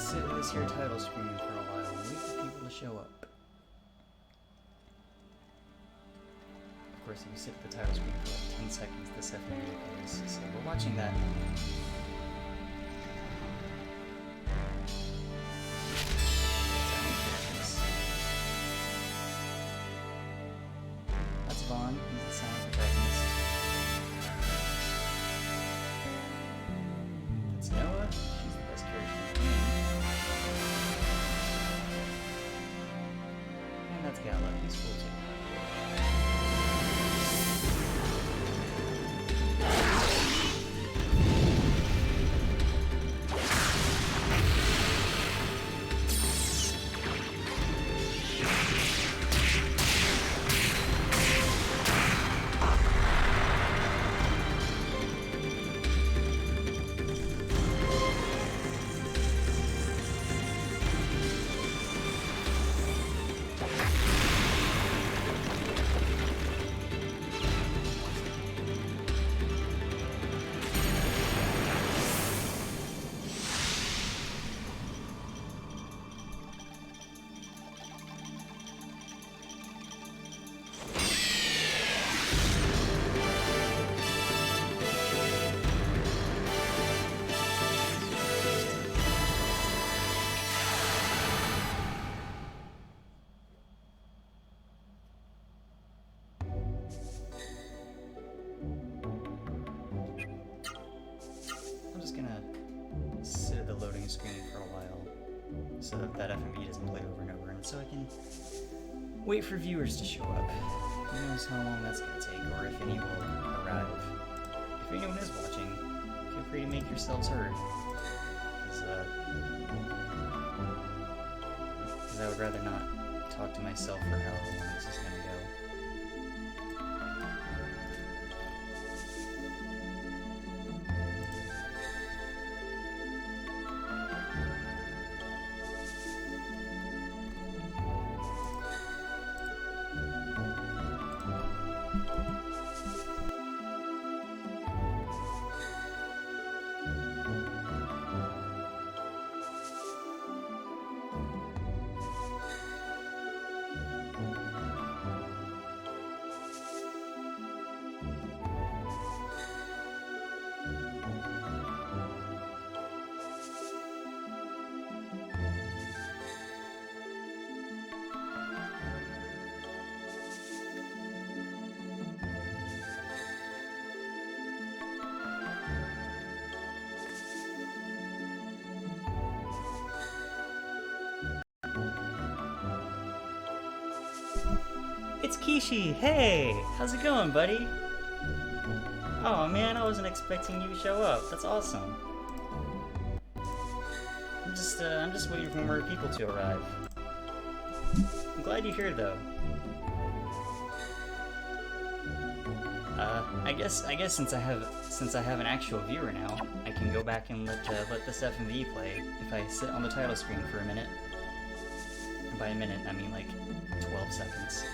sit in this here title screen for a while and wait for people to show up. Of course, if you sit at the title screen for like 10 seconds, this FMV plays, so we're watching that now. That's Vahn, he's the silent protagonist. That's Noa, she's the best character in the game. And that's Gala, he's cool too. Screen for a while so that FMV doesn't play over and over, and so I can wait for viewers to show up. Who knows how long that's going to take, or if any will arrive. If anyone is watching, feel free to make yourselves heard, because I would rather not talk to myself for how long this is going to go. It's Kishi! Hey! How's it going, buddy? Oh man, I wasn't expecting you to show up. That's awesome. I'm just waiting for more people to arrive. I'm glad you're here, though. I guess since I have an actual viewer now, I can go back and let this FMV play if I sit on the title screen for a minute. And by a minute, I mean like 12 seconds.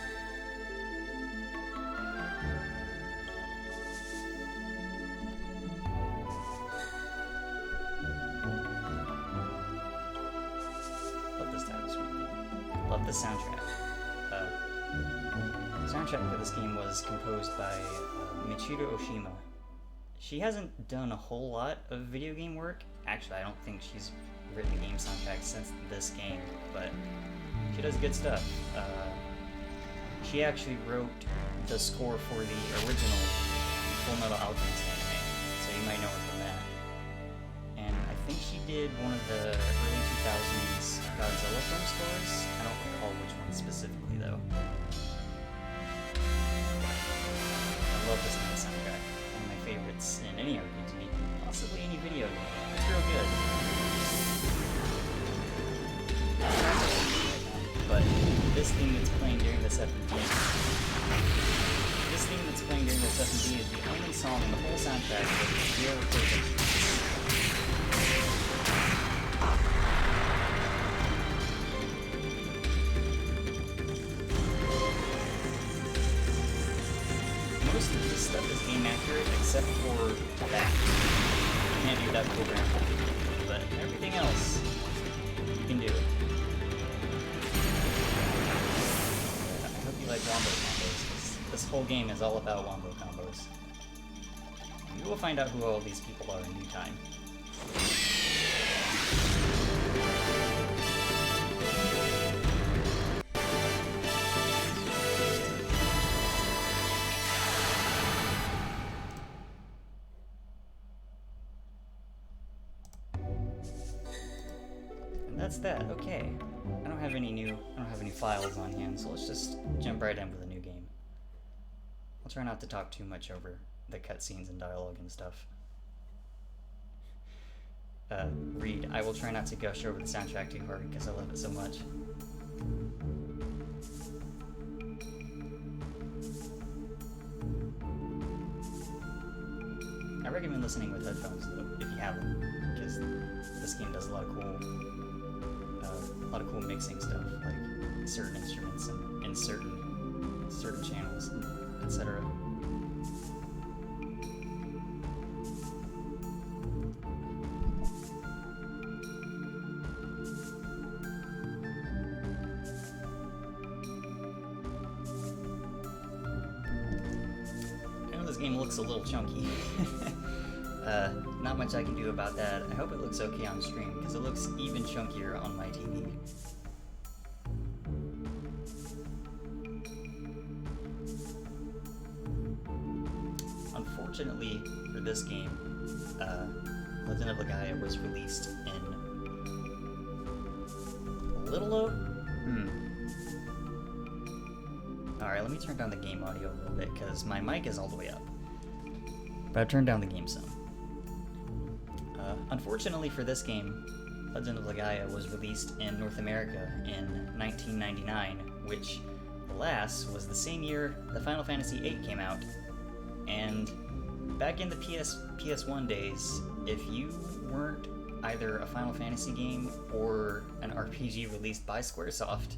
Love the soundtrack. The soundtrack for this game was composed by Michiru Oshima. She hasn't done a whole lot of video game work. Actually, I don't think she's written a game soundtrack since this game, but she does good stuff. She actually wrote the score for the original Fullmetal Alchemist anime, so you might know her from that. And I think she did one of the early 2000s Godzilla film scores. I don't recall which one specifically, though. I love this kind of soundtrack. One of my favorites in any RPG, possibly any video game. It's real good. But this theme that's playing during this FMV is the only song in the whole soundtrack with real recorded instruments. Most of this stuff is game accurate except for that. You can't do that program, but everything else whole game is all about wombo combos. We will find out who all these people are in due time. And that's that. Okay. I don't have any files on hand, so let's just jump right in with a new game. I'll try not to talk too much over the cutscenes and dialogue and stuff. Read. I will try not to gush over the soundtrack too hard because I love it so much. I recommend listening with headphones though, if you have them, because this game does a lot of cool mixing stuff, like certain instruments and in certain channels, etc. I know this game looks a little chunky. Not much I can do about that. I hope it looks okay on stream, because it looks even chunkier on my TV. Unfortunately for this game, Legend of Legaia was released in a little low? Alright, let me turn down the game audio a little bit, because my mic is all the way up. But I've turned down the game some. Unfortunately for this game, Legend of Legaia was released in North America in 1999, which, alas, was the same year the Final Fantasy VIII came out. And back in the PS1 days, if you weren't either a Final Fantasy game or an RPG released by Squaresoft,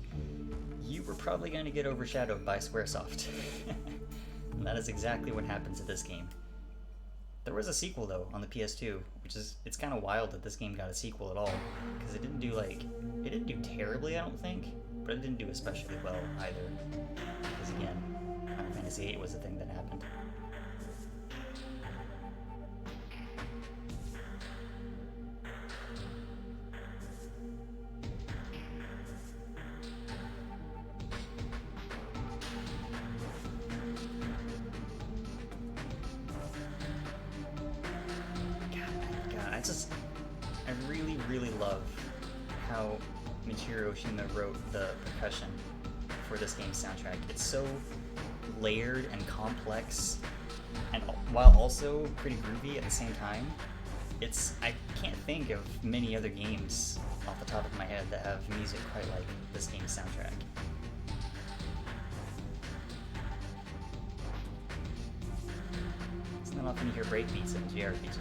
you were probably going to get overshadowed by Squaresoft. And that is exactly what happened to this game. There was a sequel though on the PS2, it's kind of wild that this game got a sequel at all, because it didn't do terribly, I don't think, but it didn't do especially well either, because again, Final Fantasy VIII was the thing that happened. I really love how Michiru Oshima wrote the percussion for this game's soundtrack. It's so layered and complex, and while also pretty groovy at the same time. I can't think of many other games off the top of my head that have music quite like this game's soundtrack. It's not often you hear breakbeats in a JRPG.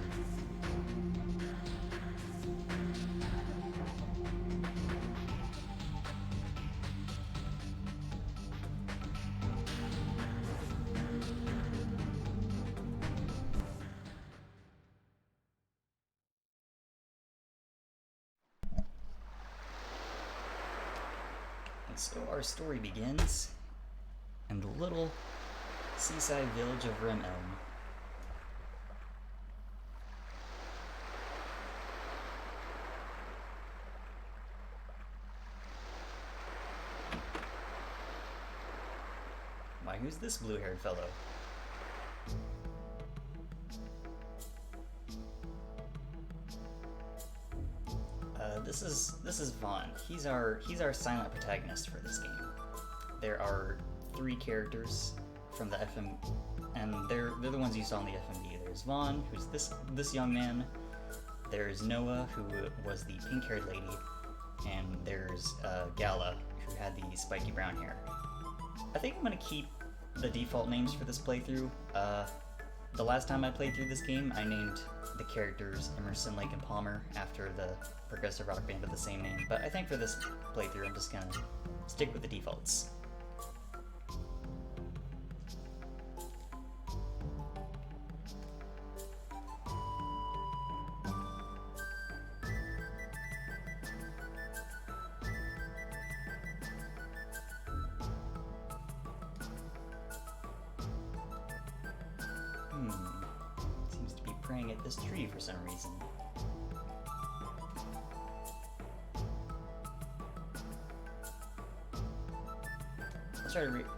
So our story begins in the little seaside village of Rim Elm. Why, who's this blue-haired fellow? This is Vahn. He's our silent protagonist for this game. There are 3 characters from the FM, and they're the ones you saw in the FMV. There's Vahn, who's this young man. There's Noa, who was the pink-haired lady, and there's Gala, who had the spiky brown hair. I think I'm gonna keep the default names for this playthrough. The last time I played through this game, I named the characters Emerson, Lake, and Palmer after the progressive rock band of the same name, but I think for this playthrough I'm just gonna stick with the defaults. at this tree for some reason.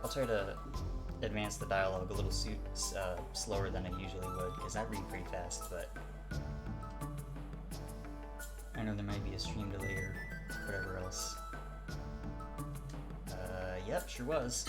I'll try to advance the dialogue a little slower than I usually would, because I read pretty fast, but I know there might be a stream delay or whatever else. Yep, sure was.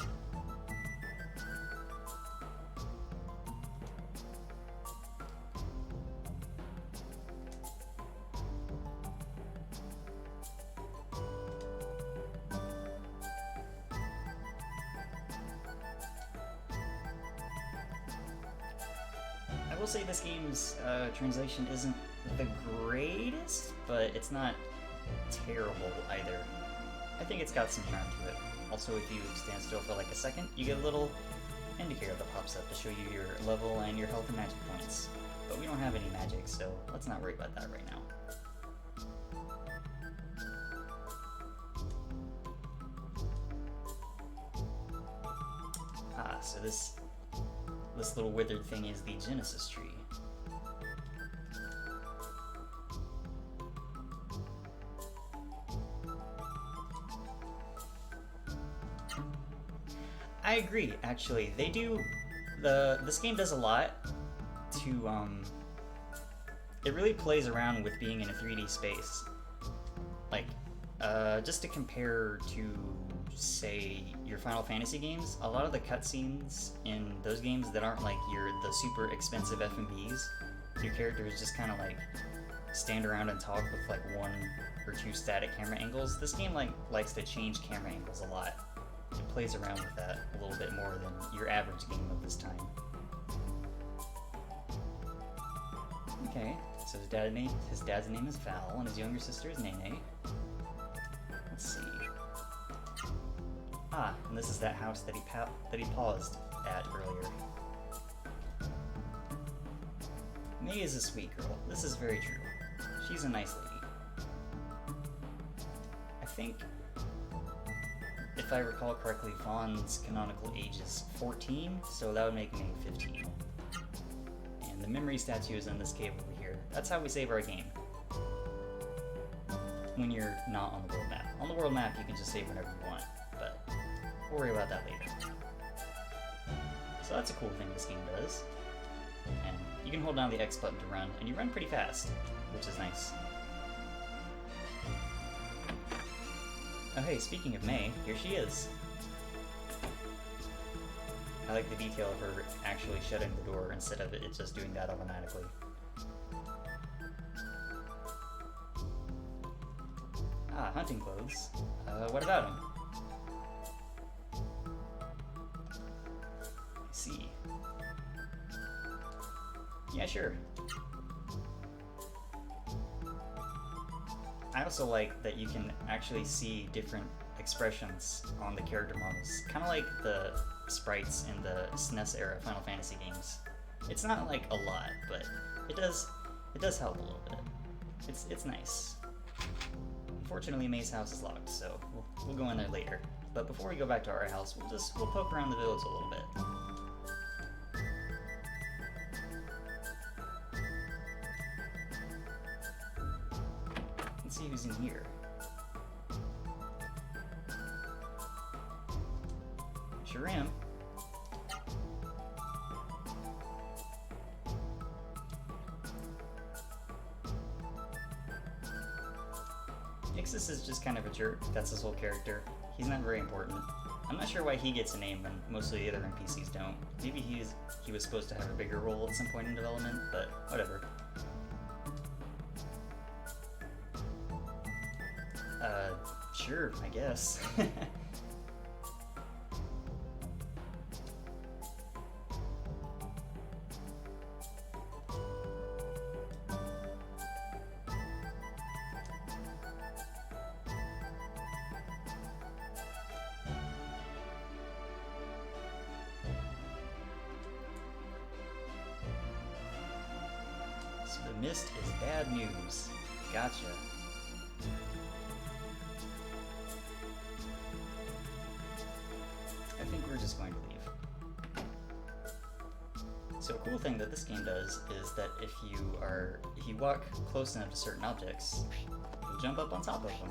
I will say this game's translation isn't the greatest, but it's not terrible either. I think it's got some charm to it. Also, if you stand still for like a second, you get a little indicator that pops up to show you your level and your health and magic points. But we don't have any magic, so let's not worry about that right now. Ah, so this little withered thing is the Genesis tree. I agree, actually. They do this game does a lot to it really plays around with being in a 3D space. Like just to compare to, say, your Final Fantasy games, a lot of the cutscenes in those games that aren't like the super expensive FMVs, your characters just kind of like stand around and talk with like 1 or 2 static camera angles. This game likes to change camera angles a lot. It plays around with that a little bit more than your average game of this time. Okay, so his dad's name is Val, and his younger sister is Nene. Let's see. Ah, and this is that house that he paused at earlier. May is a sweet girl. This is very true. She's a nice lady. I think, if I recall correctly, Vahn's canonical age is 14, so that would make me 15. And the memory statue is in this cave over here. That's how we save our game. When you're not on the world map. On the world map, you can just save whenever you want, but we'll worry about that later. So that's a cool thing this game does. And you can hold down the X button to run, and you run pretty fast, which is nice. Oh hey, speaking of May, here she is. I like the detail of her actually shutting the door instead of it just doing that automatically. Ah, hunting clothes. What about them? I see. Yeah, sure. I also like that you can actually see different expressions on the character models, kind of like the sprites in the SNES era Final Fantasy games. It's not like a lot, but it does help a little bit. It's nice. Unfortunately, May's house is locked, so we'll go in there later. But before we go back to our house, we'll poke around the village a little bit. Let's see who's in here. Sure am. Ixis is just kind of a jerk. That's his whole character. He's not very important. I'm not sure why he gets a name when most of the other NPCs don't. Maybe he was supposed to have a bigger role at some point in development, but whatever. Sure, I guess. So the mist is bad news. Gotcha. I think we're just going to leave. So a cool thing that this game does is that if you walk close enough to certain objects, you'll jump up on top of them.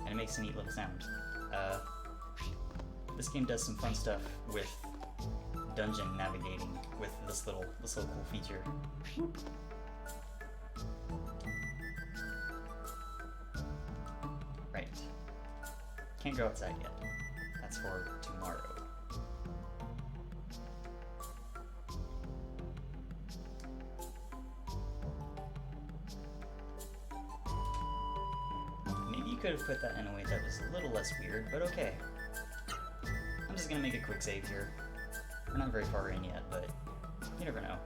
And it makes a neat little sound. This game does some fun stuff with dungeon navigating with this little cool feature. Right. Can't go outside yet. That's for tomorrow. Maybe you could have put that in a way that was a little less weird, but okay. I'm just gonna make a quick save here. We're not very far in yet, but you never know.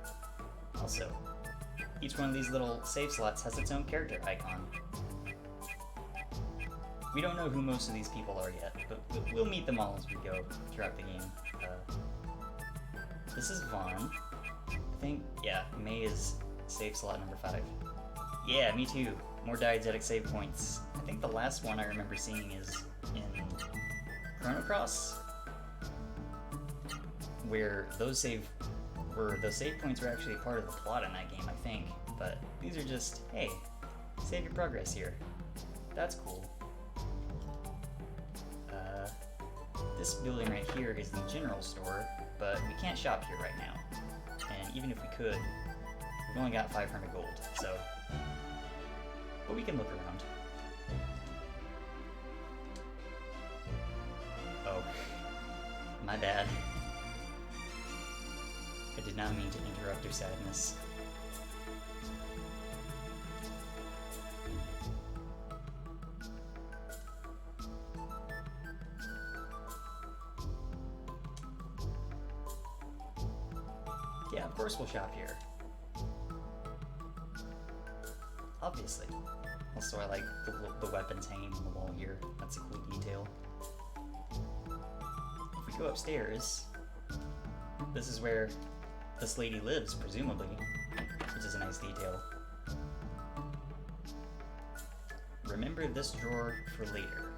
Also, each one of these little save slots has its own character icon. We don't know who most of these people are yet, but we'll meet them all as we go throughout the game. This is Vahn. I think, yeah, May is save slot number 5. Yeah, me too. More diegetic save points. I think the last one I remember seeing is in Chrono Cross, where those save points were actually part of the plot in that game, I think. But these are just, hey, save your progress here. That's cool. This building right here is the general store, but we can't shop here right now. And even if we could, we've only got 500 gold, so... But we can look around. Oh. My bad. I did not mean to interrupt your sadness. Yeah, of course we'll shop here. Obviously. Also, I like the weapons hanging on the wall here. That's a cool detail. If we go upstairs, this is where this lady lives, presumably, which is a nice detail. Remember this drawer for later.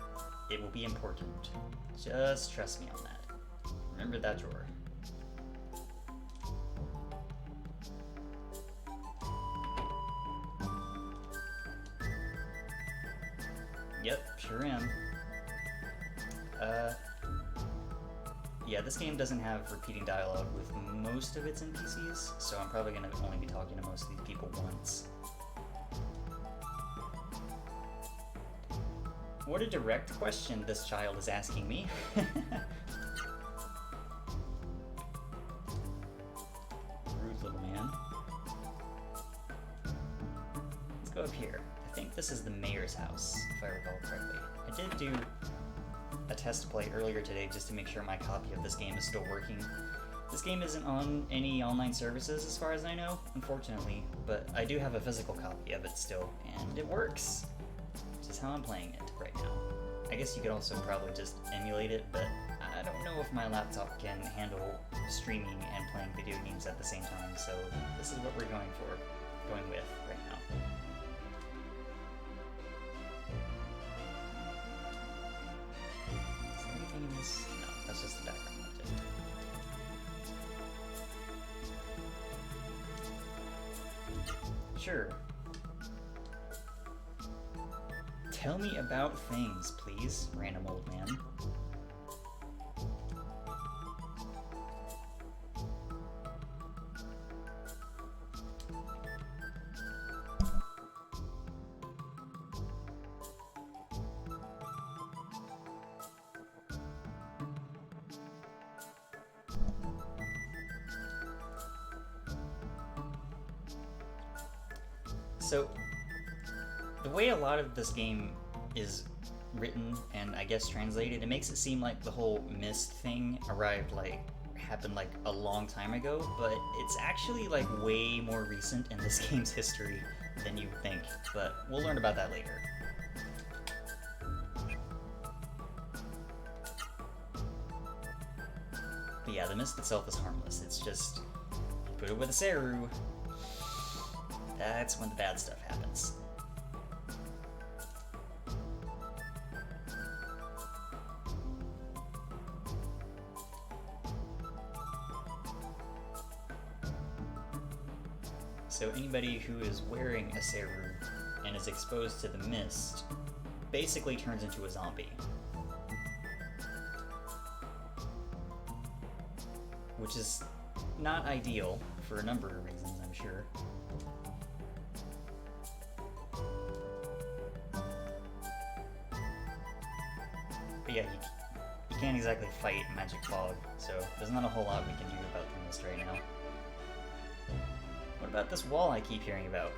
It will be important. Just trust me on that. Remember that drawer. Yep, sure am. Yeah, this game doesn't have repeating dialogue with most of its NPCs, so I'm probably gonna only be talking to most of these people once. What a direct question this child is asking me. Rude little man. Let's go up here. I think this is the mayor's house, if I recall correctly. I did do a test play earlier today just to make sure my copy of this game is still working. This game isn't on any online services as far as I know, unfortunately, but I do have a physical copy of it still, and it works, which is how I'm playing it right now. I guess you could also probably just emulate it, but I don't know if my laptop can handle streaming and playing video games at the same time, so this is what we're going with right now. No, that's just the background object. Sure. Tell me about things, please, random old man. So, the way a lot of this game is written and I guess translated, it makes it seem like the whole mist thing happened like a long time ago, but it's actually like way more recent in this game's history than you would think, but we'll learn about that later. But yeah, the mist itself is harmless. It's just, you put it with a Seru, that's when the bad stuff happens. anybody who is wearing a serum and is exposed to the mist basically turns into a zombie. Which is not ideal for a number of reasons, I'm sure. But yeah, you can't exactly fight magic fog, so there's not a whole lot we can do about the mist right now. What about this wall I keep hearing about?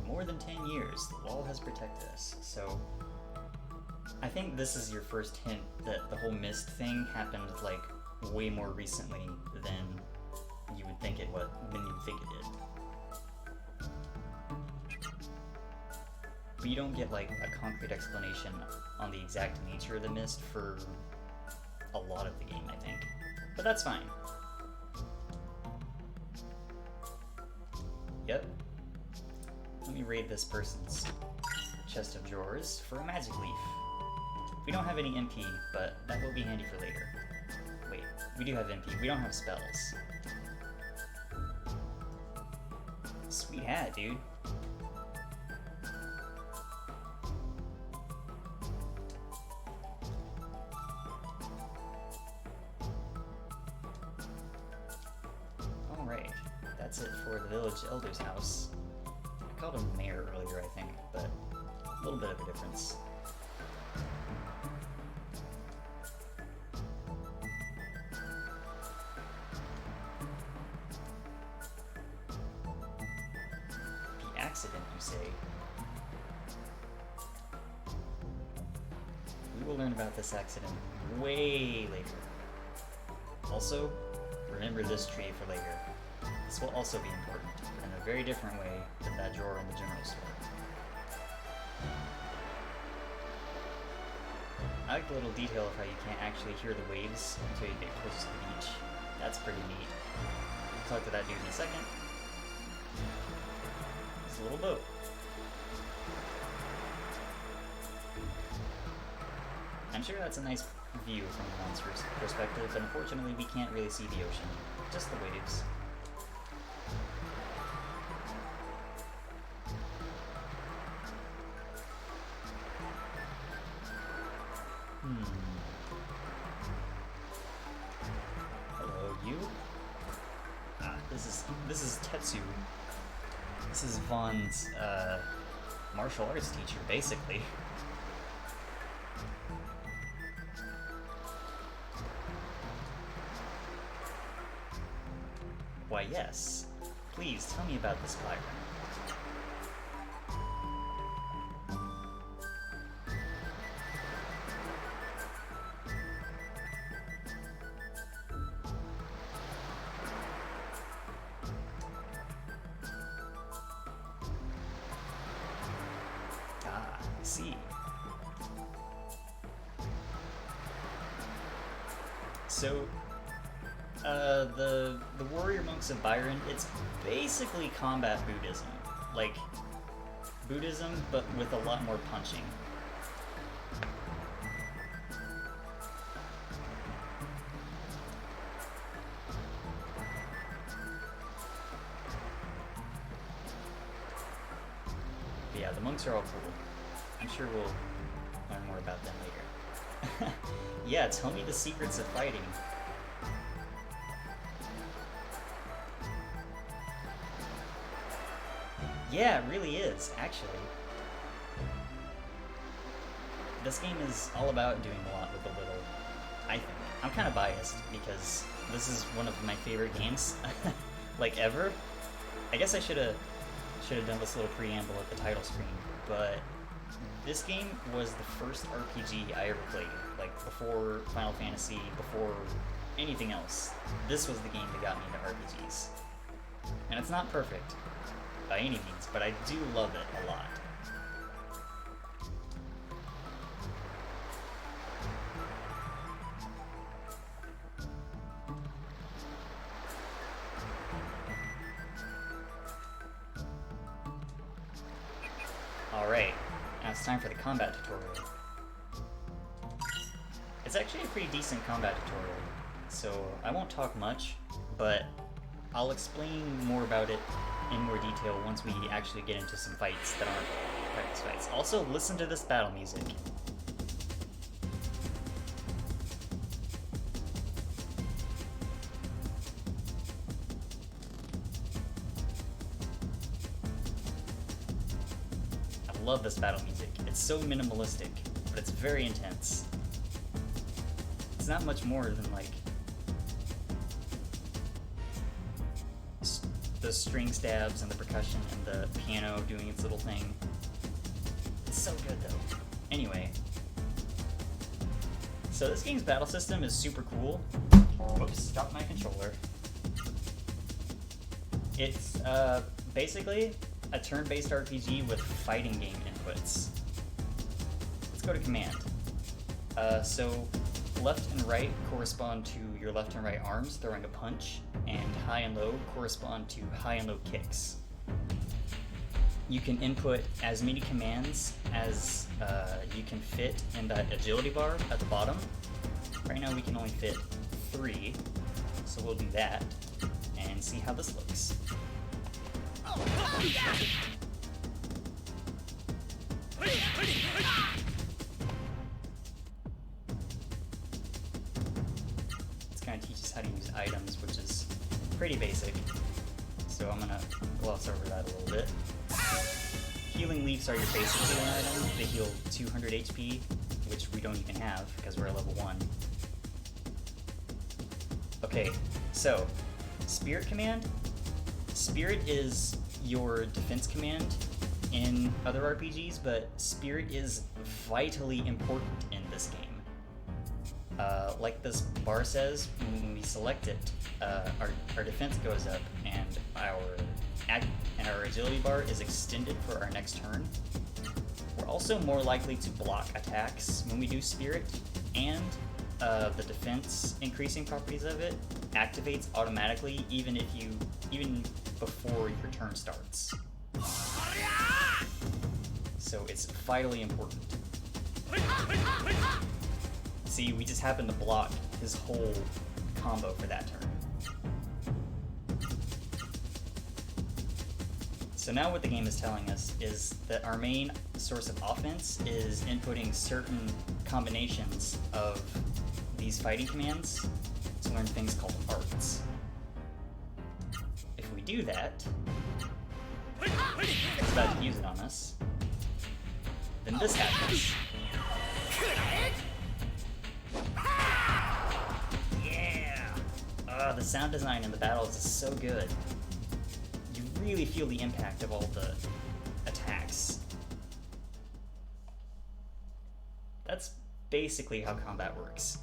More than 10 years, the wall has protected us, so I think this is your first hint that the whole mist thing happened, like, way more recently than you would think it did. But you don't get, like, a concrete explanation on the exact nature of the mist for a lot of the game, I think. But that's fine. Yep. Let me raid this person's chest of drawers for a magic leaf. We don't have any MP, but that will be handy for later. Wait, we do have MP. We don't have spells. Sweet hat, dude. Alright, that's it for the village elder's house. I called him mayor earlier, I think, but a little bit of a difference. The accident, you say? We will learn about this accident way later. Also, remember this tree for later. This will also be important, in a very different way than that drawer in the general store. I like the little detail of how you can't actually hear the waves until you get close to the beach. That's pretty neat. I'll talk to that dude in a second. It's a little boat. I'm sure that's a nice view from the monster's perspective, and unfortunately we can't really see the ocean, just the waves. Hello, you? This is Tetsu. This is Vahn's, martial arts teacher, basically. Why, yes. Please, tell me about this Byron. See. So, the warrior monks of Byron, it's basically combat Buddhism. Like, Buddhism, but with a lot more punching. But yeah, the monks are all cool. I'm sure we'll learn more about them later. Yeah, tell me the secrets of fighting. Yeah, it really is, actually. This game is all about doing a lot with a little, I think. I'm kind of biased, because this is one of my favorite games, like, ever. I guess I should have done this little preamble at the title screen, but this game was the first RPG I ever played, like, before Final Fantasy, before anything else. This was the game that got me into RPGs. And it's not perfect, by any means, but I do love it a lot. Alright, now it's time for the combat tutorial. It's actually a pretty decent combat tutorial, so I won't talk much, but I'll explain more about it in more detail once we actually get into some fights that aren't practice fights. Also, listen to this battle music. I love this battle music. It's so minimalistic, but it's very intense. It's not much more than like the string stabs and the percussion and the piano doing its little thing. It's so good though. Anyway, so this game's battle system is super cool. Whoops, dropped my controller. It's basically a turn-based RPG with fighting game inputs. Let's go to command. So left and right correspond to your left and right arms throwing a punch, and high and low correspond to high and low kicks. You can input as many commands as you can fit in that agility bar at the bottom. Right now we can only fit 3, so we'll do that and see how this looks. This kind of teaches how to use items, which is pretty basic, so I'm gonna gloss over that a little bit. Healing leaves are your basic healing item. They heal 200 HP, which we don't even have because we're at level 1. Okay, so Spirit command. Spirit is your defense command in other RPGs, but Spirit is vitally important in this game. Like this bar says, when we select it, our defense goes up and our agility bar is extended for our next turn. We're also more likely to block attacks when we do Spirit, and the defense increasing properties of it activates automatically even before your turn starts. So it's vitally important. See, we just happened to block his whole combo for that turn. So now what the game is telling us is that our main source of offense is inputting certain combinations of these fighting commands to learn things called arts. If we do that, it's about to use it on us, then this happens. Yeah! The sound design in the battles is so good. You really feel the impact of all the attacks. That's basically how combat works.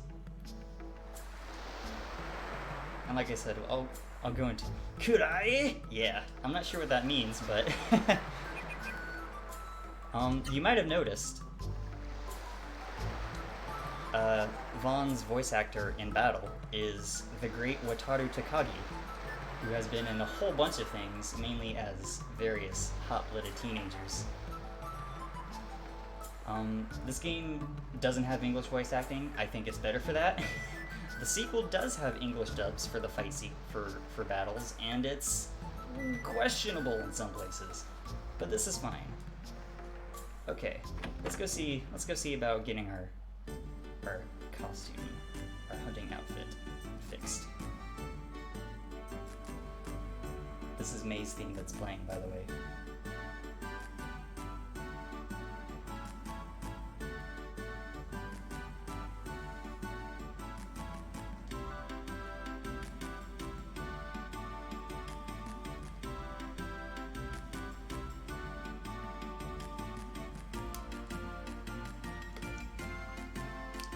And like I said, I'll go into Kurai? Yeah, I'm not sure what that means, but you might have noticed Vahn's voice actor in battle is the great Wataru Takagi, who has been in a whole bunch of things, mainly as various hot-blooded teenagers. This game doesn't have English voice acting. I think it's better for that. The sequel does have English dubs for the fight for battles, and it's questionable in some places, but this is fine. Okay, let's go see about getting our costume, our hunting outfit fixed. This is May's theme that's playing, by the way.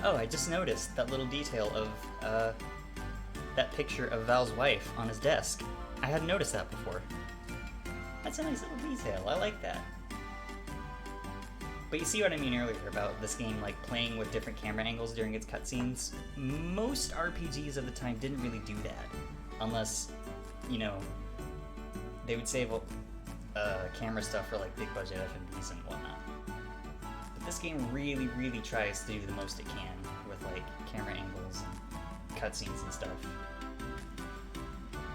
Oh, I just noticed that little detail of that picture of Val's wife on his desk. I hadn't noticed that before. That's a nice little detail. I like that. But you see what I mean earlier about this game like playing with different camera angles during its cutscenes? Most RPGs of the time didn't really do that. Unless, you know, they would save camera stuff for like big budget FMVs and whatnot. But this game really, really tries to do the most it can with like camera angles and cutscenes and stuff.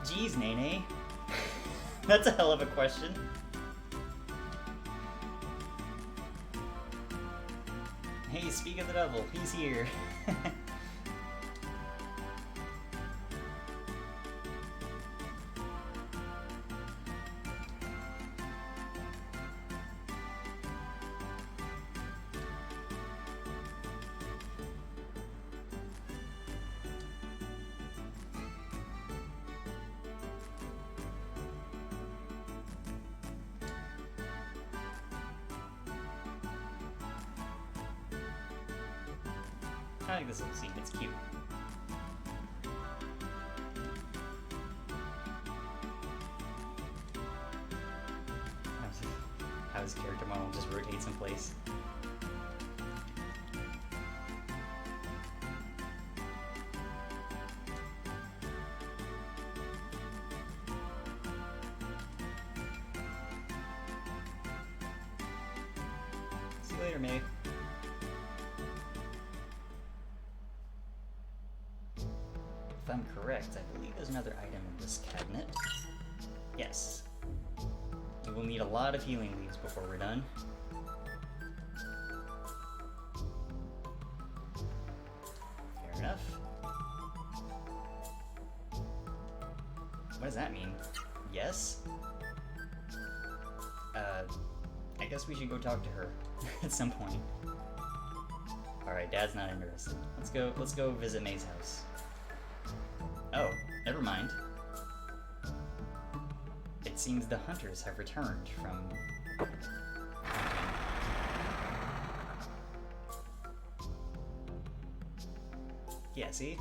Geez, Nene. That's a hell of a question. Hey, speak of the devil, he's here. I like this little scene, it's cute. How his character model just rotates in place. See you later, May. If I'm correct, I believe there's another item in this cabinet. Yes. We will need a lot of healing leaves before we're done. Fair enough. What does that mean? Yes? I guess we should go talk to her at some point. Alright, Dad's not interested. Let's go visit May's house. Oh, never mind. It seems the hunters have returned from hunting. Yeah, see?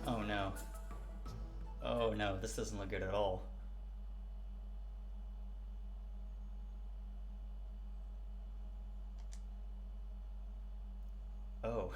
Oh no. Oh no, this doesn't look good at all. Oh.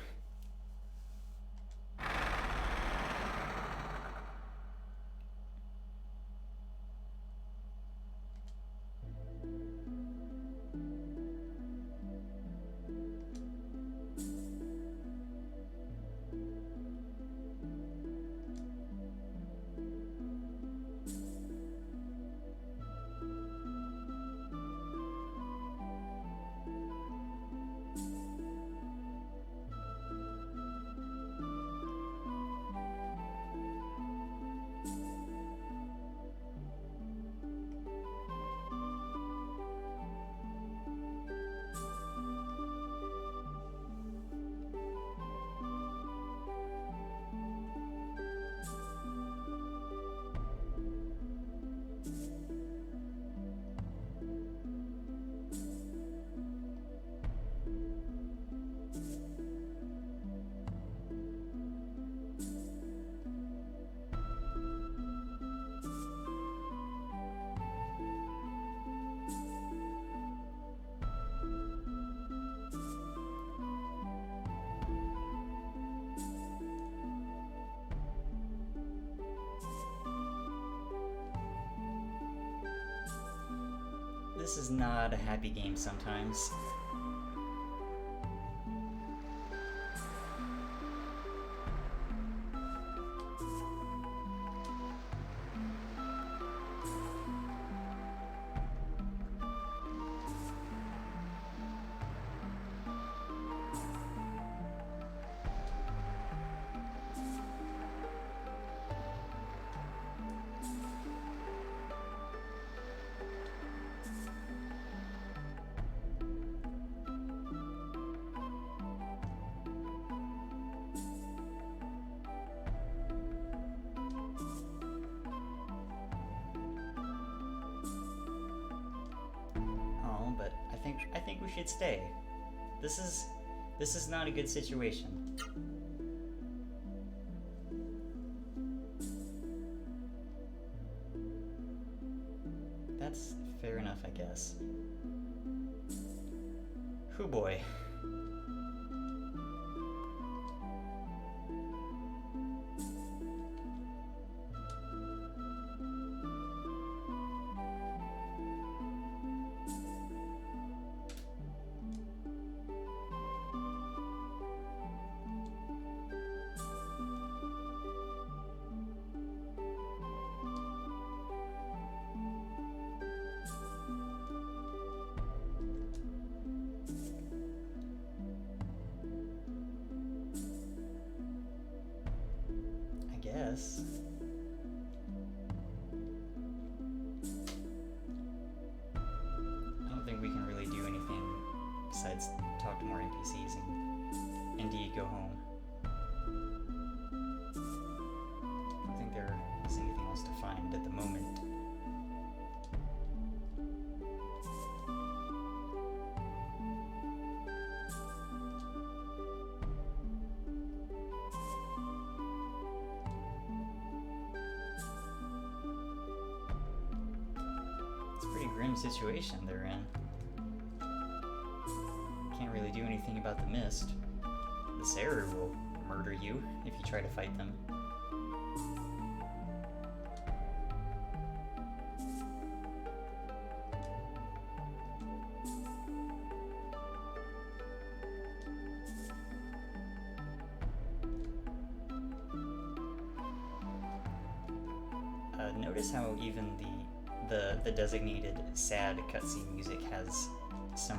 This is not a happy game sometimes. But I think we should stay. This is not a good situation. guess. I don't think we can really do anything besides talk to more NPCs and indeed go home. I don't think there is anything else to find at the moment. Grim situation they're in. Can't really do anything about the mist. The Saru will murder you if you try to fight them. Notice how even the designated sad cutscene music has some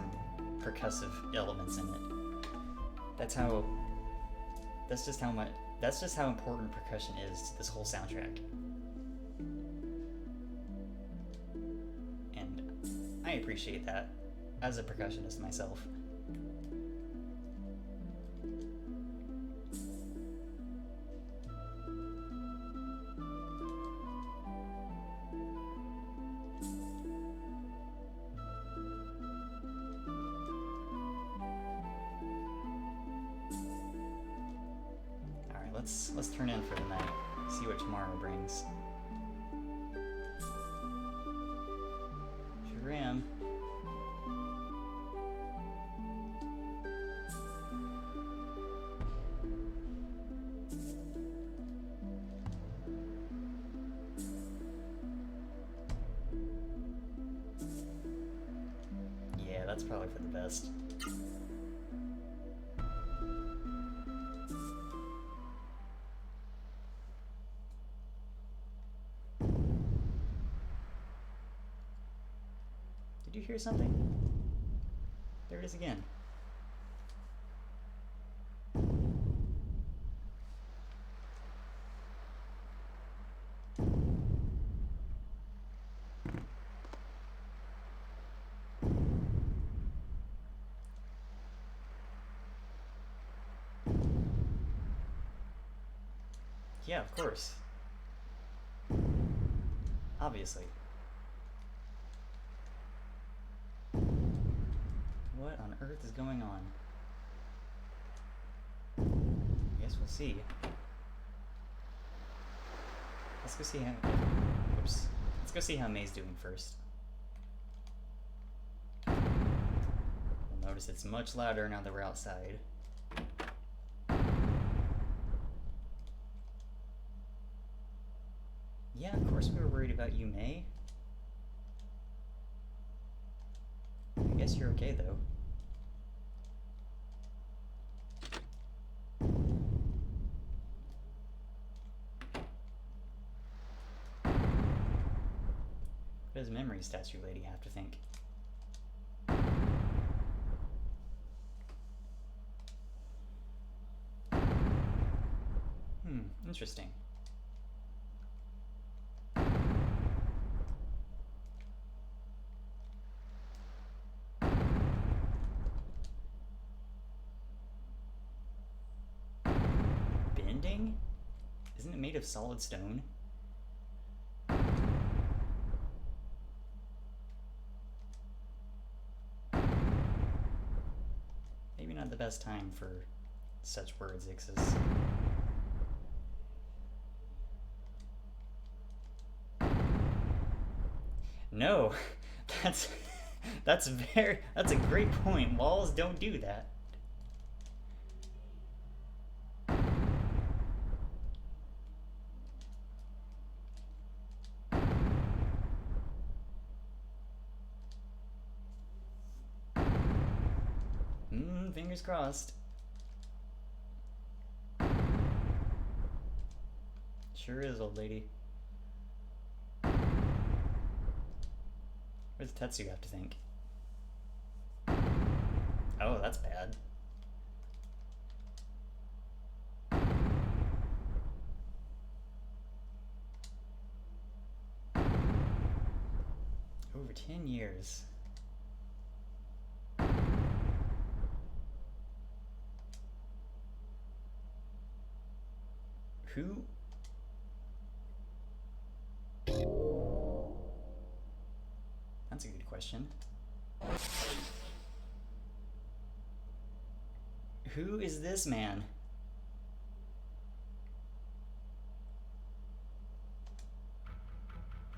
percussive elements in it. That's just how important percussion is to this whole soundtrack. And I appreciate that as a percussionist myself. Let's turn in for the night, see what tomorrow brings. Rim. Yeah, that's probably for the best. Did you hear something? There it is again. Yeah, of course. Obviously. What on earth is going on? I guess we'll see. Let's go see how... Oops. Let's go see how May's doing first. You'll notice it's much louder now that we're outside. Yeah, of course we were worried about you, May. I guess you're okay, though. What does Memory Statue Lady have to think? Interesting. Bending? Isn't it made of solid stone? Maybe not the best time for such words, Ixis. No, that's a great point. Walls don't do that. Fingers crossed. Sure is, old lady. What does Tetsu have to think? Oh, that's bad. over 10 years. Who? That's a good question. Who is this man?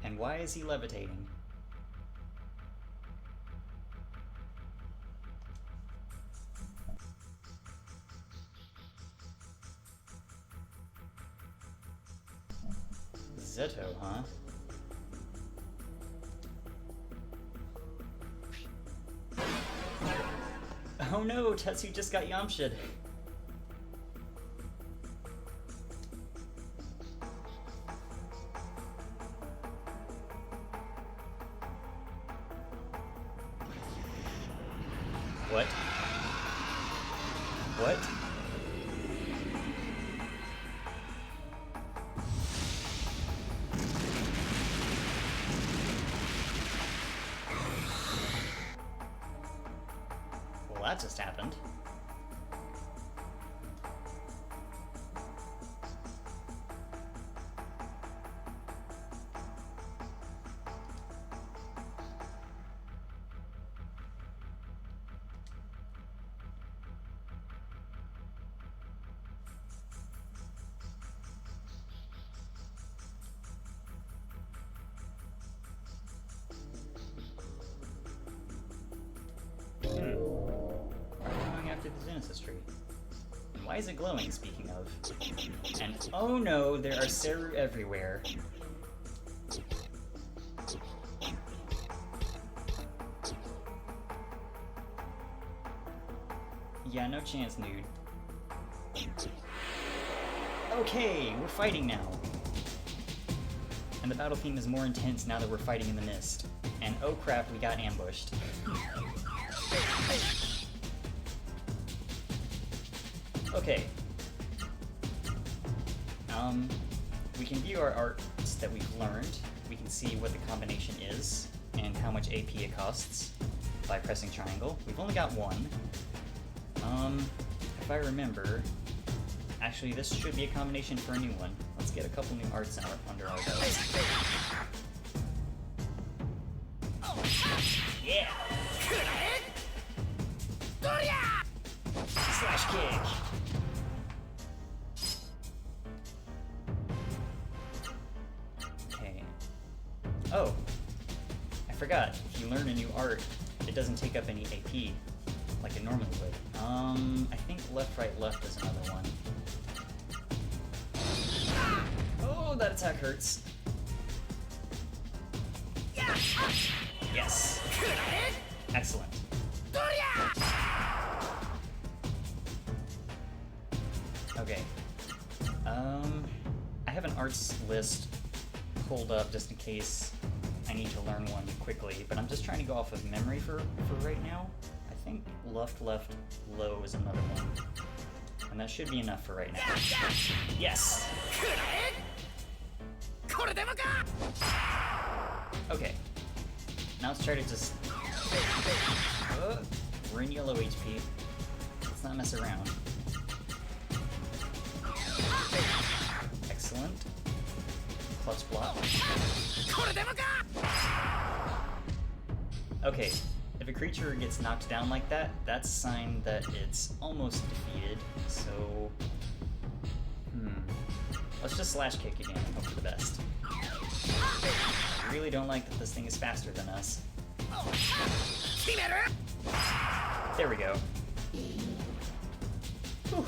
And why is he levitating? Zeto, huh? Oh no, Tetsu just got Yamshid. What? What? Well, that just happened. Going after the Genesis tree. And why is it glowing, speaking of? And oh no, there are Seru everywhere. Yeah, no chance, nude. Okay, we're fighting now. And the battle theme is more intense now that we're fighting in the mist. And oh crap, we got ambushed. Okay. We can view our arts that we've learned. We can see what the combination is and how much AP it costs by pressing triangle. We've only got one. If I remember, actually this should be a combination for a new one. Let's get a couple new arts under our belt. Yeah! Slash kick! Okay. Oh! I forgot, if you learn a new art, it doesn't take up any AP like it normally would. I think left, right, left is another one. Oh, that attack hurts. Yes! Excellent. Okay. I have an arts list pulled up just in case I need to learn one quickly, but I'm just trying to go off of memory for right now. I think left, left, low is another one. And that should be enough for right now. Yes! Okay. Now let's try to just... we're in yellow HP. Let's not mess around. Excellent. Clutch block. Okay, if a creature gets knocked down like that, that's a sign that it's almost defeated, so... Let's just slash kick again and hope for the best. I really don't like that this thing is faster than us. There we go. Whew.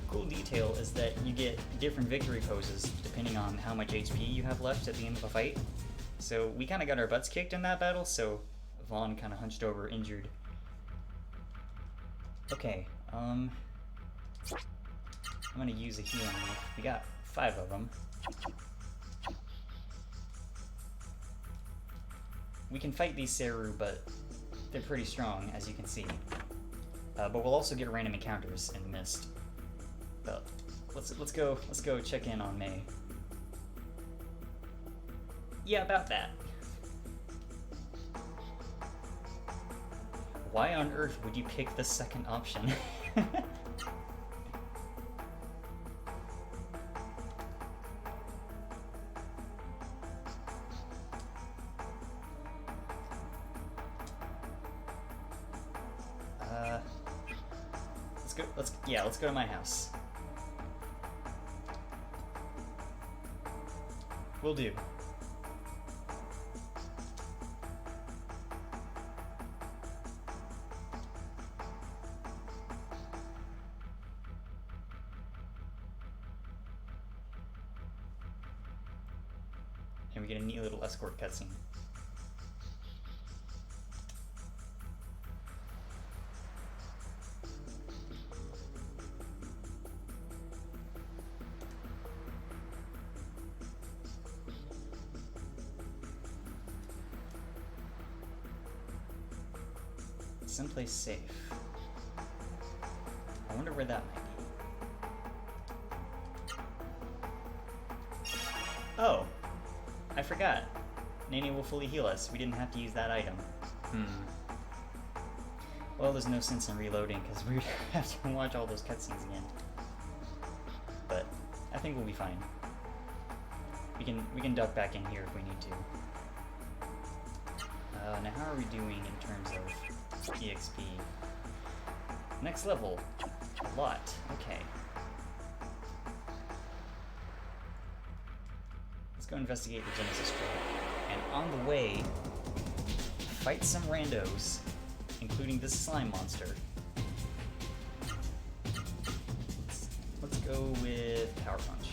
Cool detail is that you get different victory poses depending on how much HP you have left at the end of a fight. So we kind of got our butts kicked in that battle, so Vahn kind of hunched over injured. Okay, I'm gonna use a healing move. We got 5 of them. We can fight these Seru, but they're pretty strong, as you can see. But we'll also get random encounters in the mist. But let's go check in on May. Yeah, about that. Why on earth would you pick the second option? Let's go to my house. Will do. And we get a neat little escort cutscene. Someplace safe. I wonder where that might be. Oh, I forgot. Nene will fully heal us. We didn't have to use that item. Well, there's no sense in reloading because we have to watch all those cutscenes again. But I think we'll be fine. We can duck back in here if we need to. Now how are we doing in terms of EXP? Next level. A lot. Okay. Let's go investigate the Genesis tree. And on the way, fight some randos, including this slime monster. Let's go with Power Punch.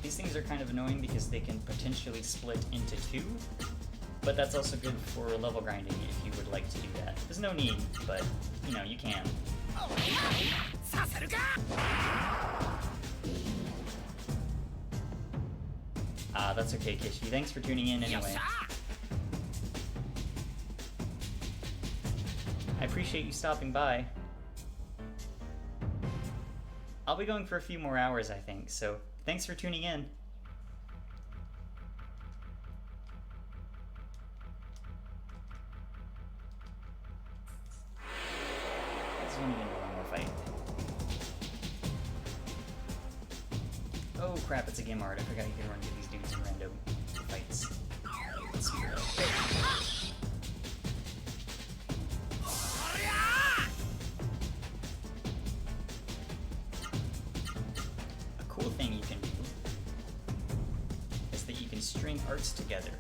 These things are kind of annoying because they can potentially split into two, but that's also good for level grinding if you would like to do that. There's no need, but, you know, you can. That's okay, Kishi. Thanks for tuning in anyway. I appreciate you stopping by. I'll be going for a few more hours, I think, so thanks for tuning in. Let's run into one more fight. Oh crap, it's a game art. I forgot you can run into these dudes in random fights. Let's go. A cool thing you can do is that you can string arts together.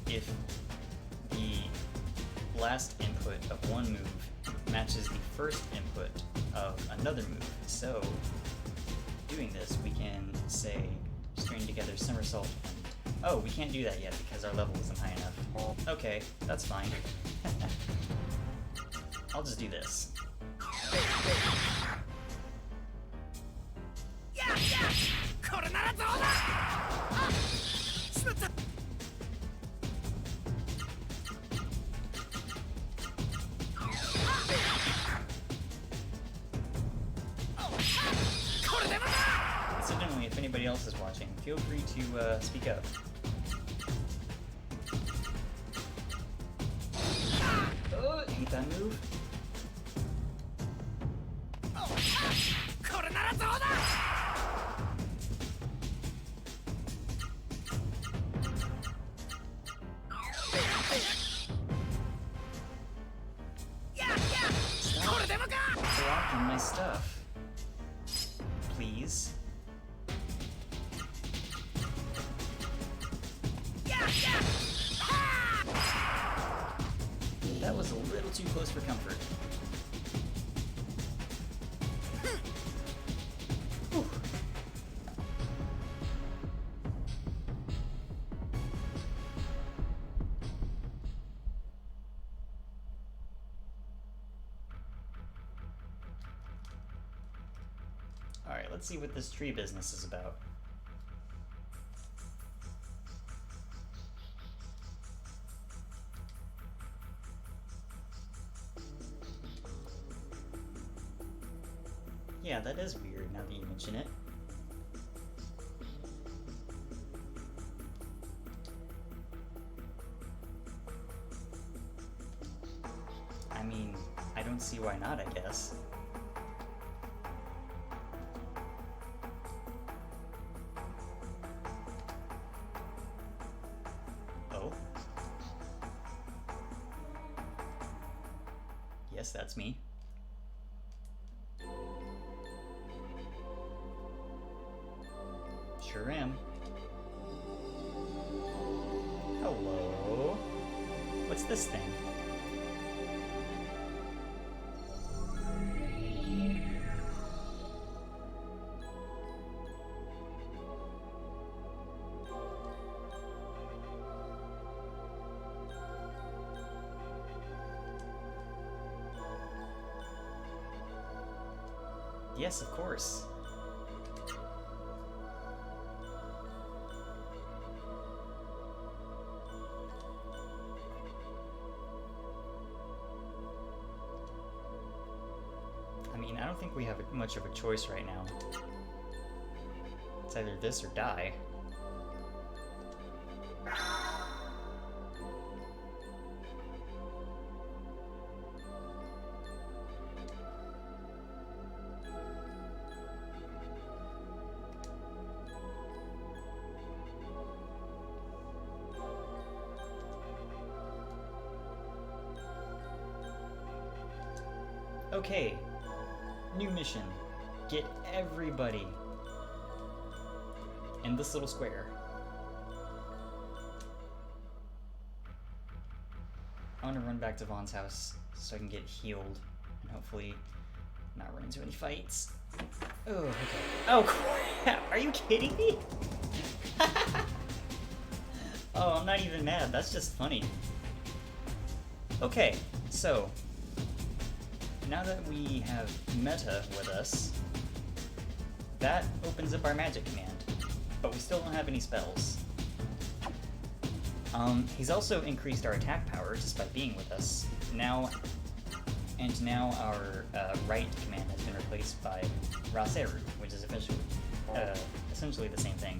If the last input of one move matches the first input of another move. So, doing this, we can say string together somersault and... Oh, we can't do that yet because our level isn't high enough. Okay, that's fine. I'll just do this. Incidentally, if anybody else is watching, feel free to speak up. Oh, hate that move. Stop blocking my stuff. Please. That was a little too close for comfort. Whew. Alright, let's see what this tree business is about. now that you mention it. I mean, I don't see why not, I guess. Oh. Yes, that's me. Sure am. Hello. What's this thing? Yes, of course. I mean, I don't think we have much of a choice right now. It's either this or die. Okay, new mission. Get everybody in this little square. I want to run back to Vahn's house so I can get healed and hopefully not run into any fights. Oh, okay. Oh, crap! Are you kidding me? Oh, I'm not even mad. That's just funny. Okay, so now that we have Meta with us, that opens up our magic command, but we still don't have any spells. He's also increased our attack power just by being with us. Now our right command has been replaced by Raseru, which is essentially the same thing.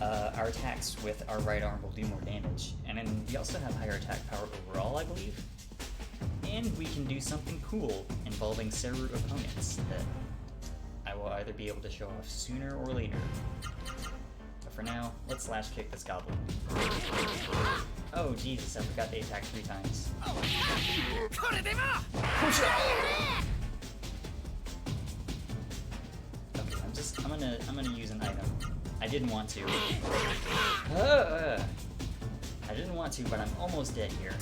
Our attacks with our right arm will do more damage, and then we also have higher attack power overall, I believe. And we can do something cool involving Seru opponents that I will either be able to show off sooner or later. But for now, let's slash kick this goblin. Oh Jesus, I forgot they attacked 3 times. Okay, I'm gonna use an item. I didn't want to. I didn't want to, but I'm almost dead here.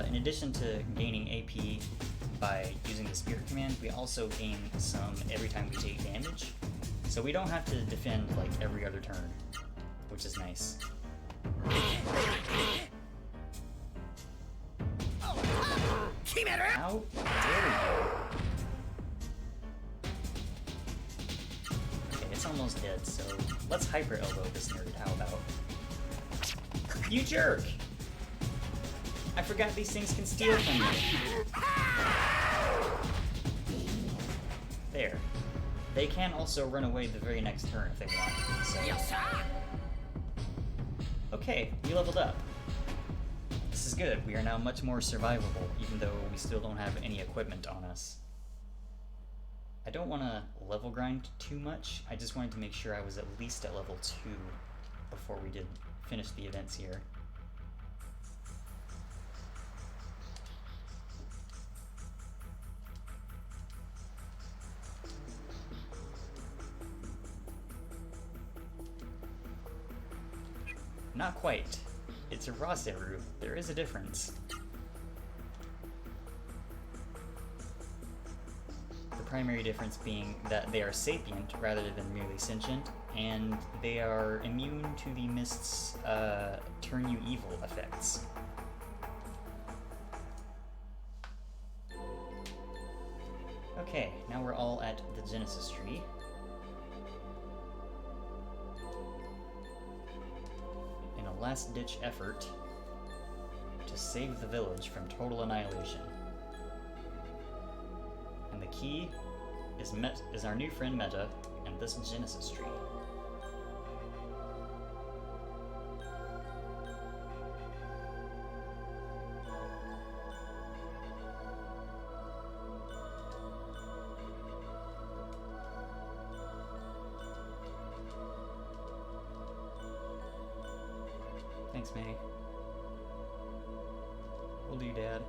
In addition to gaining AP by using the Spirit command, we also gain some every time we take damage. So we don't have to defend like every other turn, which is nice. How dare you? Okay, it's almost dead, so let's hyper elbow this nerd. How about? You jerk! I forgot these things can steal from you. There. They can also run away the very next turn if they want. So. Okay, we leveled up. This is good. We are now much more survivable, even though we still don't have any equipment on us. I don't want to level grind too much. I just wanted to make sure I was at least at level 2 before we did finish the events here. Not quite. It's a Raseru. There is a difference. The primary difference being that they are sapient rather than merely sentient, and they are immune to the mist's turn you evil effects. Okay, now we're all at the Genesis tree. Last-ditch effort to save the village from total annihilation. And the key is our new friend Meta and this Genesis tree. Thanks, May. Will do, Dad.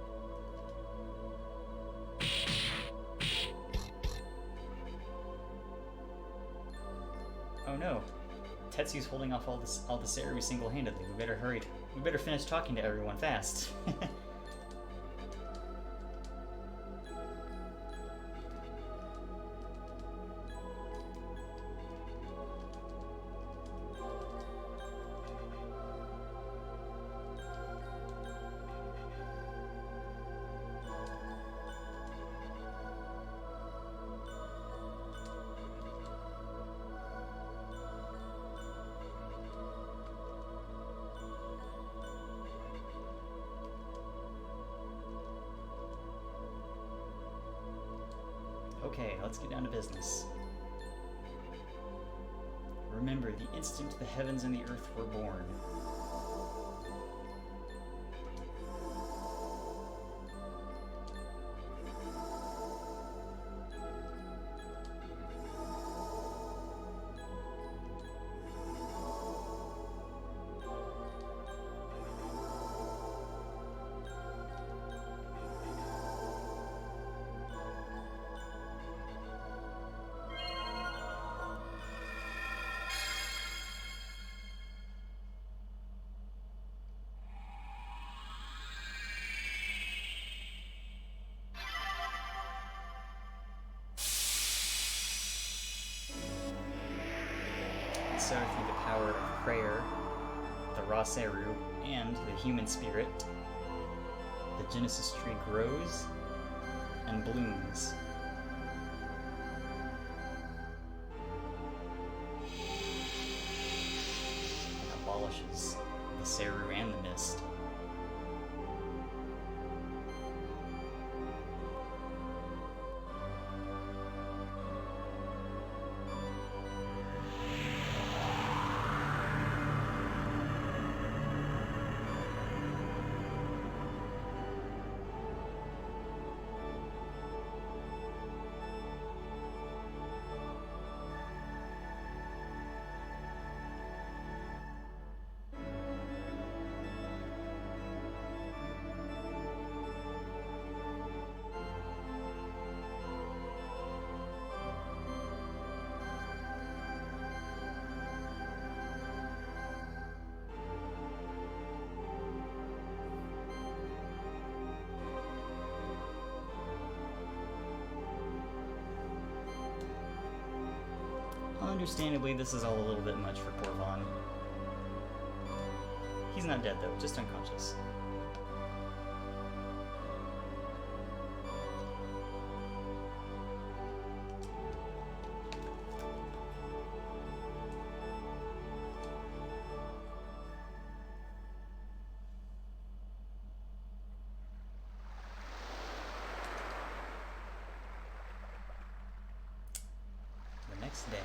Oh no. Tetsu's holding off all the Seru single-handedly. We better hurry. We better finish talking to everyone fast. Okay, let's get down to business. Remember, the instant the heavens and the earth were born. So through the power of prayer, the raw Seru, and the human spirit, the Genesis tree grows and blooms. It abolishes the Seru and the mist. Understandably, this is all a little bit much for poor Vahn. He's not dead though, just unconscious. The next day,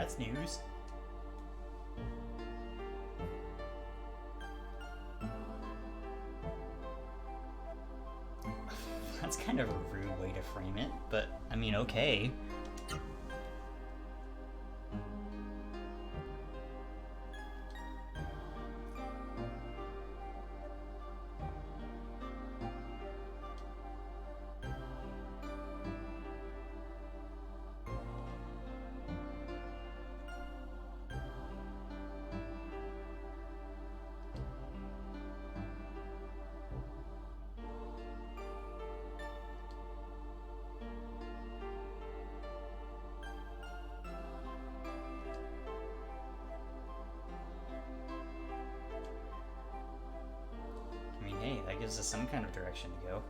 that's news. That's kind of a rude way to frame it, but I mean, okay. Hey, that gives us some kind of direction to go.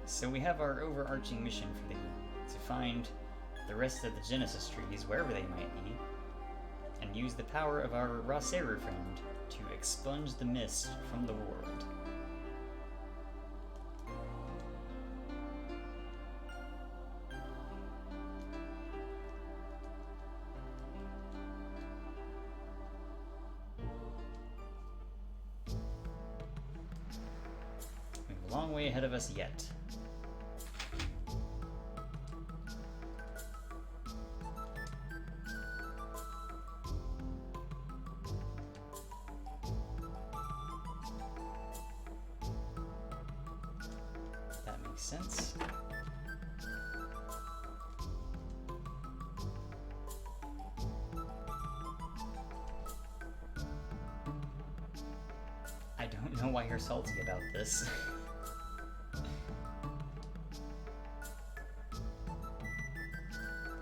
So we have our overarching mission for the game, to find the rest of the Genesis trees, wherever they might be, and use the power of our Raseru friend to expunge the mist from the world. We have a long way ahead of us yet. Sense. I don't know why you're salty about this.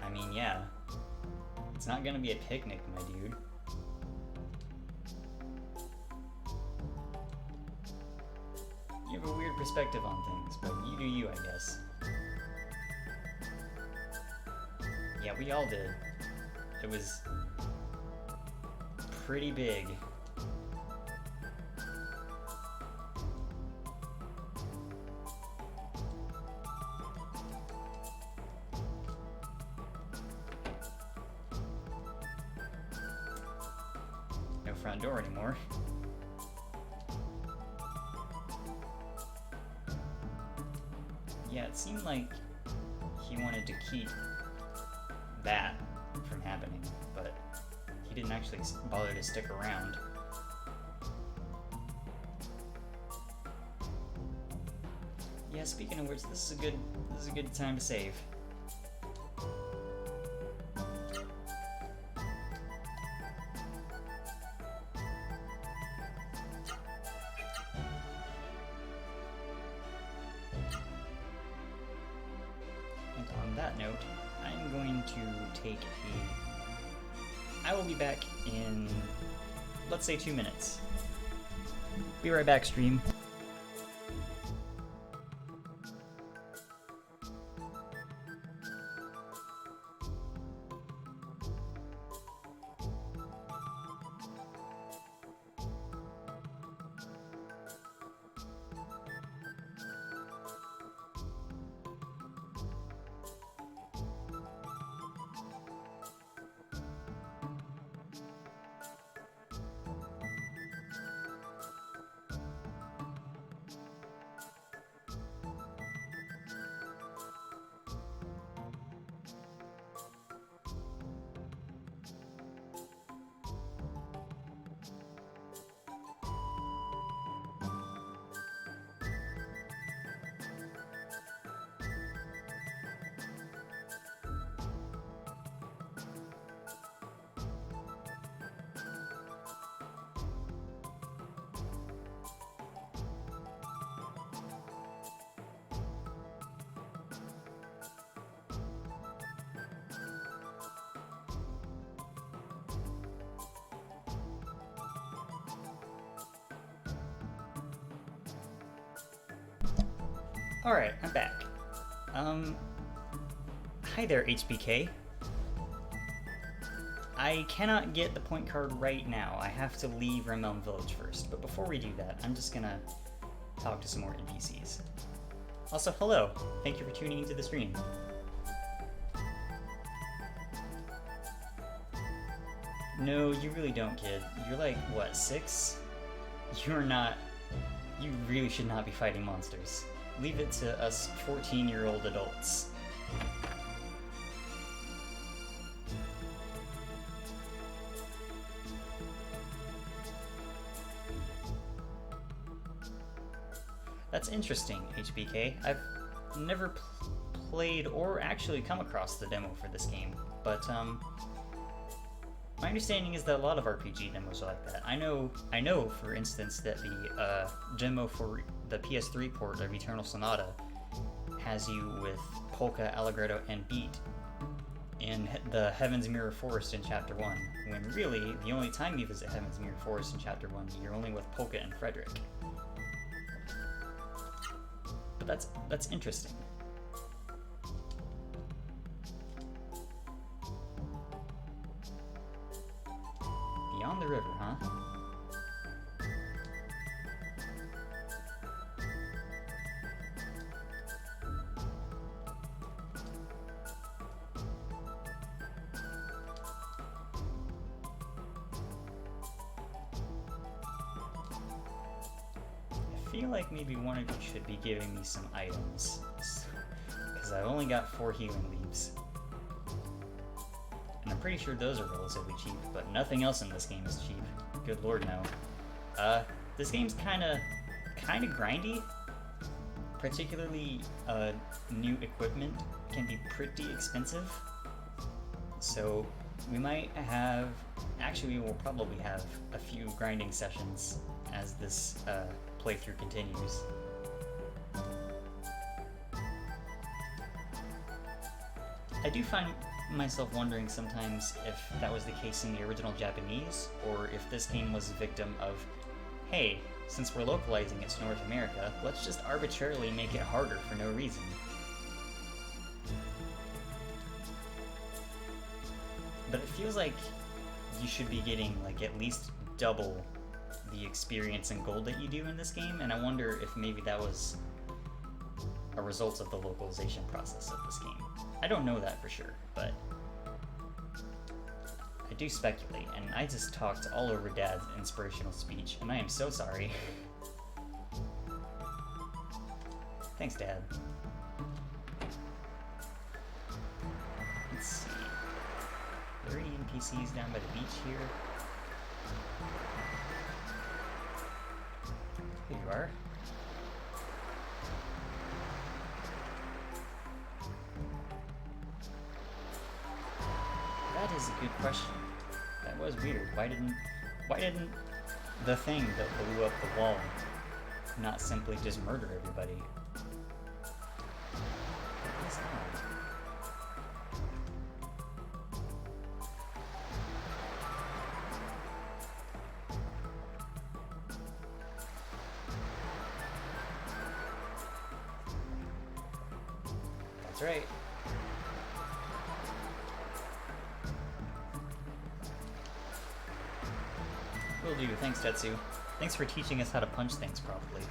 I mean, yeah. It's not gonna be a picnic, my dude. You have a weird perspective on things, but you do you, I guess. Yeah, we all did. It was pretty big. No front door anymore. Yeah, it seemed like he wanted to keep that from happening, but he didn't actually bother to stick around. Yeah, speaking of which, this is a good time to save. On that note, I'm going to take I will be back in, let's say, 2 minutes. Be right back, stream. Alright, I'm back. Hi there, HBK. I cannot get the point card right now. I have to leave Rim Elm Village first. But before we do that, I'm just gonna talk to some more NPCs. Also, hello. Thank you for tuning into the stream. No, you really don't, kid. You're like, what, 6? You're not... You really should not be fighting monsters. Leave it to us 14-year-old adults. That's interesting, HBK. I've never played or actually come across the demo for this game, but my understanding is that a lot of RPG demos are like that. I know, for instance, that the demo for the PS3 port of Eternal Sonata has you with Polka, Allegretto, and Beat in the Heaven's Mirror Forest in Chapter 1, when really, the only time you visit Heaven's Mirror Forest in Chapter 1, you're only with Polka and Frederick. But that's interesting. Beyond the river, huh? I feel like maybe one of you should be giving me some items, because I've only got 4 healing leaves. And I'm pretty sure those are relatively cheap, but nothing else in this game is cheap. Good lord, no. This game's kinda grindy. Particularly, new equipment can be pretty expensive. So, we might have... Actually, we will probably have a few grinding sessions as this, playthrough continues. I do find myself wondering sometimes if that was the case in the original Japanese, or if this game was a victim of, hey, since we're localizing it to North America, let's just arbitrarily make it harder for no reason. But it feels like you should be getting like at least double the experience and gold that you do in this game, and I wonder if maybe that was a result of the localization process of this game. I don't know that for sure, but I do speculate, and I just talked all over Dad's inspirational speech, and I am so sorry. Thanks, Dad. Let's see. Are there any NPCs down by the beach here? Here you are. That is a good question. That was weird. Why didn't the thing that blew up the wall not simply just murder everybody? What is that? That's right. Will do. Thanks, Tetsu. Thanks for teaching us how to punch things properly.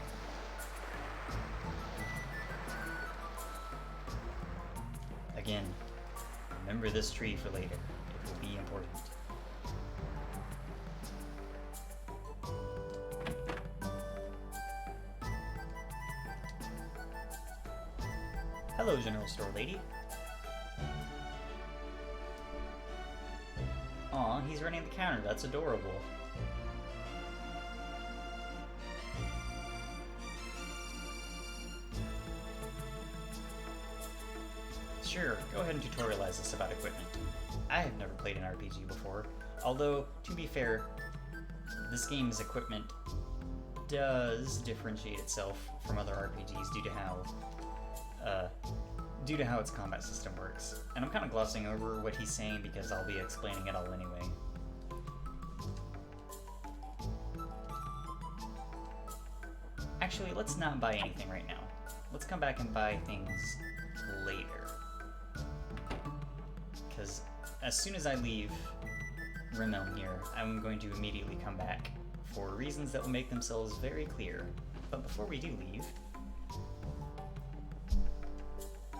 Again, remember this tree for later. It will be important. Hello, General Store Lady. Aw, he's running the counter. That's adorable. Sure, go ahead and tutorialize us about equipment. I have never played an RPG before, although, to be fair, this game's equipment does differentiate itself from other RPGs due to how its combat system works. And I'm kind of glossing over what he's saying because I'll be explaining it all anyway. Actually, let's not buy anything right now. Let's come back and buy things later. Because as soon as I leave Rim Elm here, I'm going to immediately come back for reasons that will make themselves very clear. But before we do leave,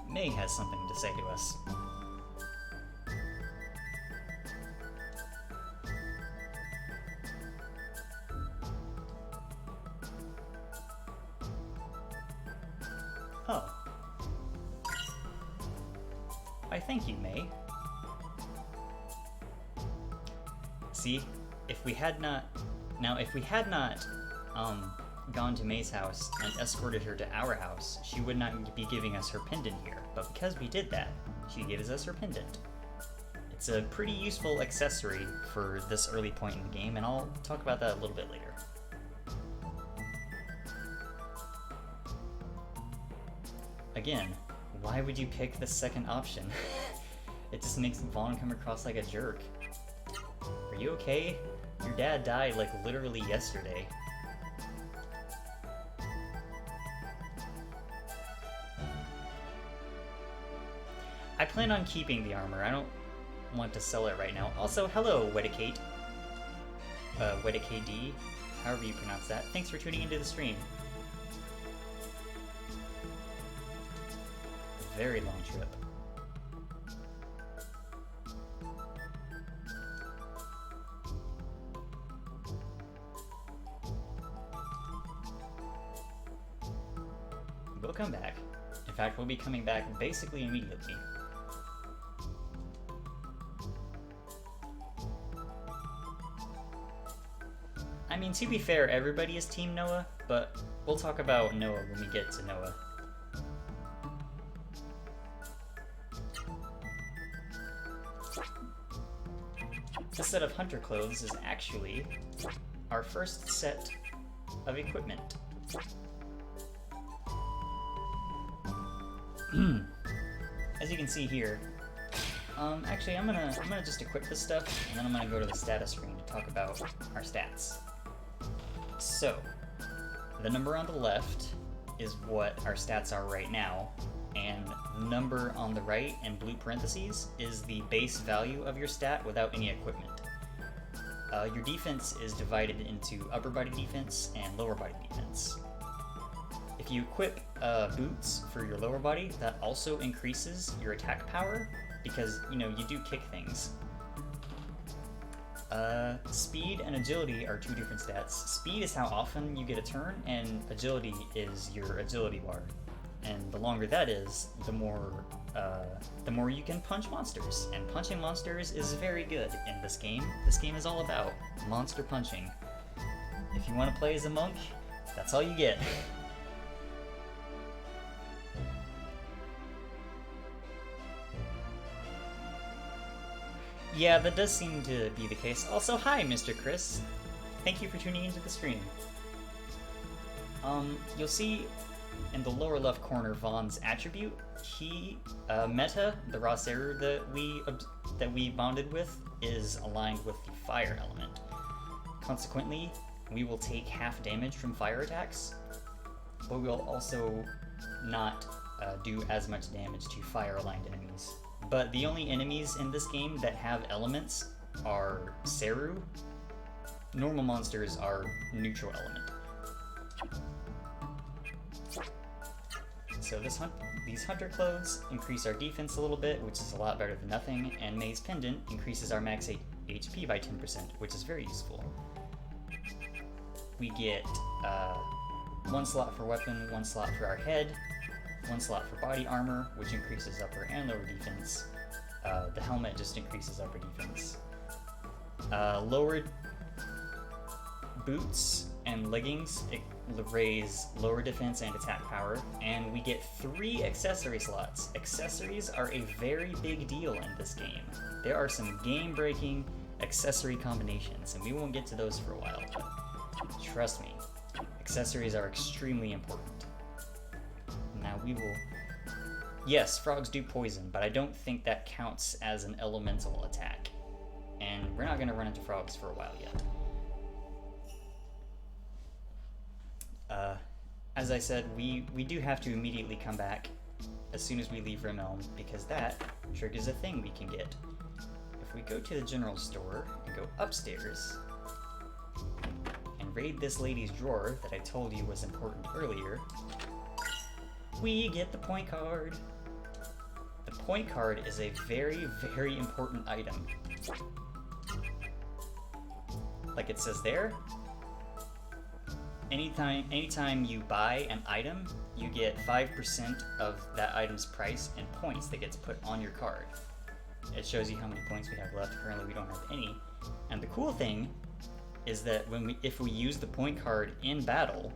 May has something to say to us. Oh. Why, thank you, May. See, if we had not gone to May's house and escorted her to our house, she would not be giving us her pendant here. But because we did that, she gives us her pendant. It's a pretty useful accessory for this early point in the game, and I'll talk about that a little bit later. Again, why would you pick the second option? It just makes Vahn come across like a jerk. Are you okay? Your dad died like literally yesterday. I plan on keeping the armor. I don't want to sell it right now. Also, hello, Wedicate. Wedicade, however you pronounce that. Thanks for tuning into the stream. Very long trip. We'll come back. In fact, we'll be coming back basically immediately. I mean, to be fair, everybody is Team Noa, but we'll talk about Noa when we get to Noa. This set of hunter clothes is actually our first set of equipment. As you can see here, actually I'm gonna just equip this stuff, and then I'm gonna go to the status screen to talk about our stats. So, the number on the left is what our stats are right now, and the number on the right in blue parentheses is the base value of your stat without any equipment. Your defense is divided into upper body defense and lower body defense. If you equip boots for your lower body, that also increases your attack power because, you know, you do kick things. Speed and agility are two different stats. Speed is how often you get a turn, and agility is your agility bar. And the longer that is, the more you can punch monsters. And punching monsters is very good in this game. This game is all about monster punching. If you want to play as a monk, that's all you get. Yeah, that does seem to be the case. Also, hi, Mr. Chris. Thank you for tuning into the stream. You'll see in the lower left corner Vahn's attribute. He, Meta, the raw Seru that we bonded with, is aligned with the fire element. Consequently, we will take half damage from fire attacks, but we'll also not do as much damage to fire-aligned enemies. But the only enemies in this game that have elements are Seru. Normal monsters are neutral element. So these hunter clothes increase our defense a little bit, which is a lot better than nothing, and May's pendant increases our max HP by 10%, which is very useful. We get one slot for weapon, one slot for our head, one slot for body armor, which increases upper and lower defense. The helmet just increases upper defense. Lower boots and leggings raise lower defense and attack power, and we get 3 accessory slots. Accessories are a very big deal in this game. There are some game-breaking accessory combinations, and we won't get to those for a while, but trust me, accessories are extremely important. Now we will... Yes, frogs do poison, but I don't think that counts as an elemental attack. And we're not going to run into frogs for a while yet. As I said, we do have to immediately come back as soon as we leave Rim Elm, because that triggers a thing we can get. If we go to the general store and go upstairs and raid this lady's drawer that I told you was important earlier, we get the point card. The point card is a very, very important item. Like it says there, anytime you buy an item, you get 5% of that item's price in points that gets put on your card. It shows you how many points we have left. Currently we don't have any. And the cool thing is that if we use the point card in battle,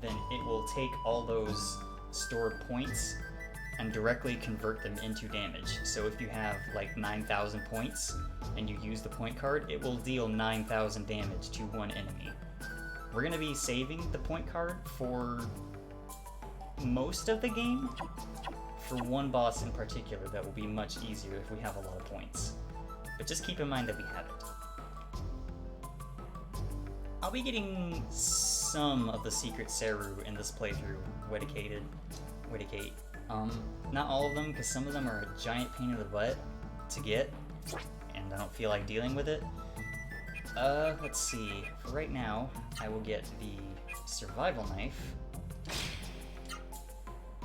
then it will take all those stored points and directly convert them into damage. So if you have like 9,000 points and you use the point card, it will deal 9,000 damage to one enemy. We're gonna be saving the point card for most of the game. For one boss in particular that will be much easier if we have a lot of points. But just keep in mind that we have it. I'll be getting some of the secret Seru in this playthrough, Wedicate. Not all of them, because some of them are a giant pain in the butt to get, and I don't feel like dealing with it. Let's see. For right now, I will get the survival knife.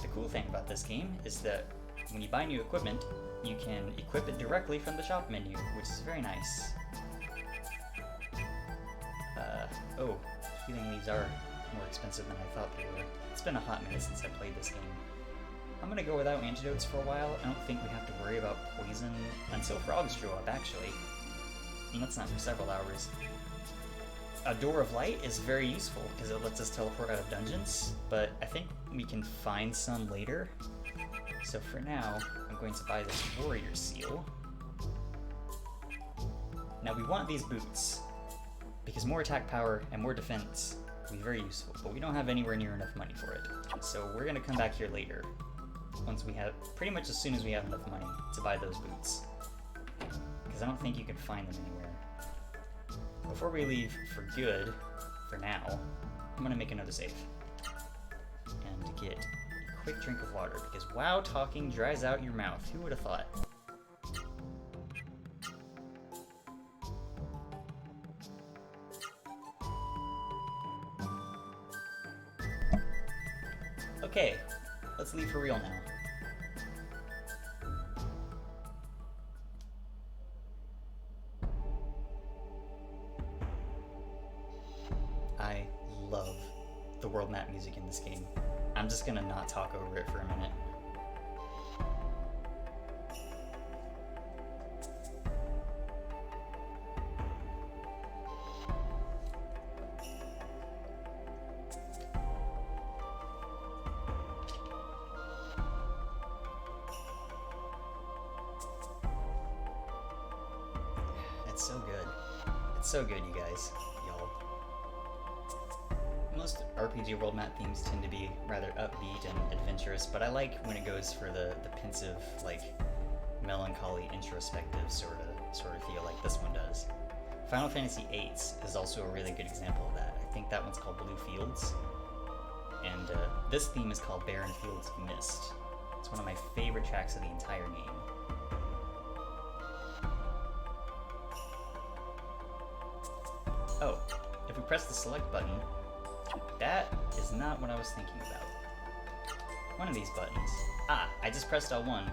The cool thing about this game is that when you buy new equipment, you can equip it directly from the shop menu, which is very nice. Oh, healing leaves are more expensive than I thought they were. It's been a hot minute since I played this game. I'm gonna go without antidotes for a while. I don't think we have to worry about poison until frogs show up, actually. And that's not for several hours. A Door of Light is very useful because it lets us teleport out of dungeons, but I think we can find some later. So for now, I'm going to buy this Warrior Seal. Now we want these boots, because more attack power and more defense will be very useful, but we don't have anywhere near enough money for it. So we're going to come back here later, once we have, pretty much as soon as we have enough money to buy those boots. Because I don't think you can find them anywhere. Before we leave for good, for now, I'm gonna make another save. And get a quick drink of water, because wow, talking dries out your mouth. Who would have thought? Okay, let's leave for real now. I love the world map music in this game. I'm just gonna not talk over it for a minute. It's so good. It's so good, you guys. Y'all. Most RPG world map themes tend to be rather upbeat and adventurous, but I like when it goes for the pensive, like, melancholy, introspective sort of feel like this one does. Final Fantasy VIII is also a really good example of that. I think that one's called Blue Fields, and this theme is called Barren Fields of Mist. It's one of my favorite tracks of the entire game. Oh, if we press the select button, that is not what I was thinking about. One of these buttons. Ah, I just pressed L1,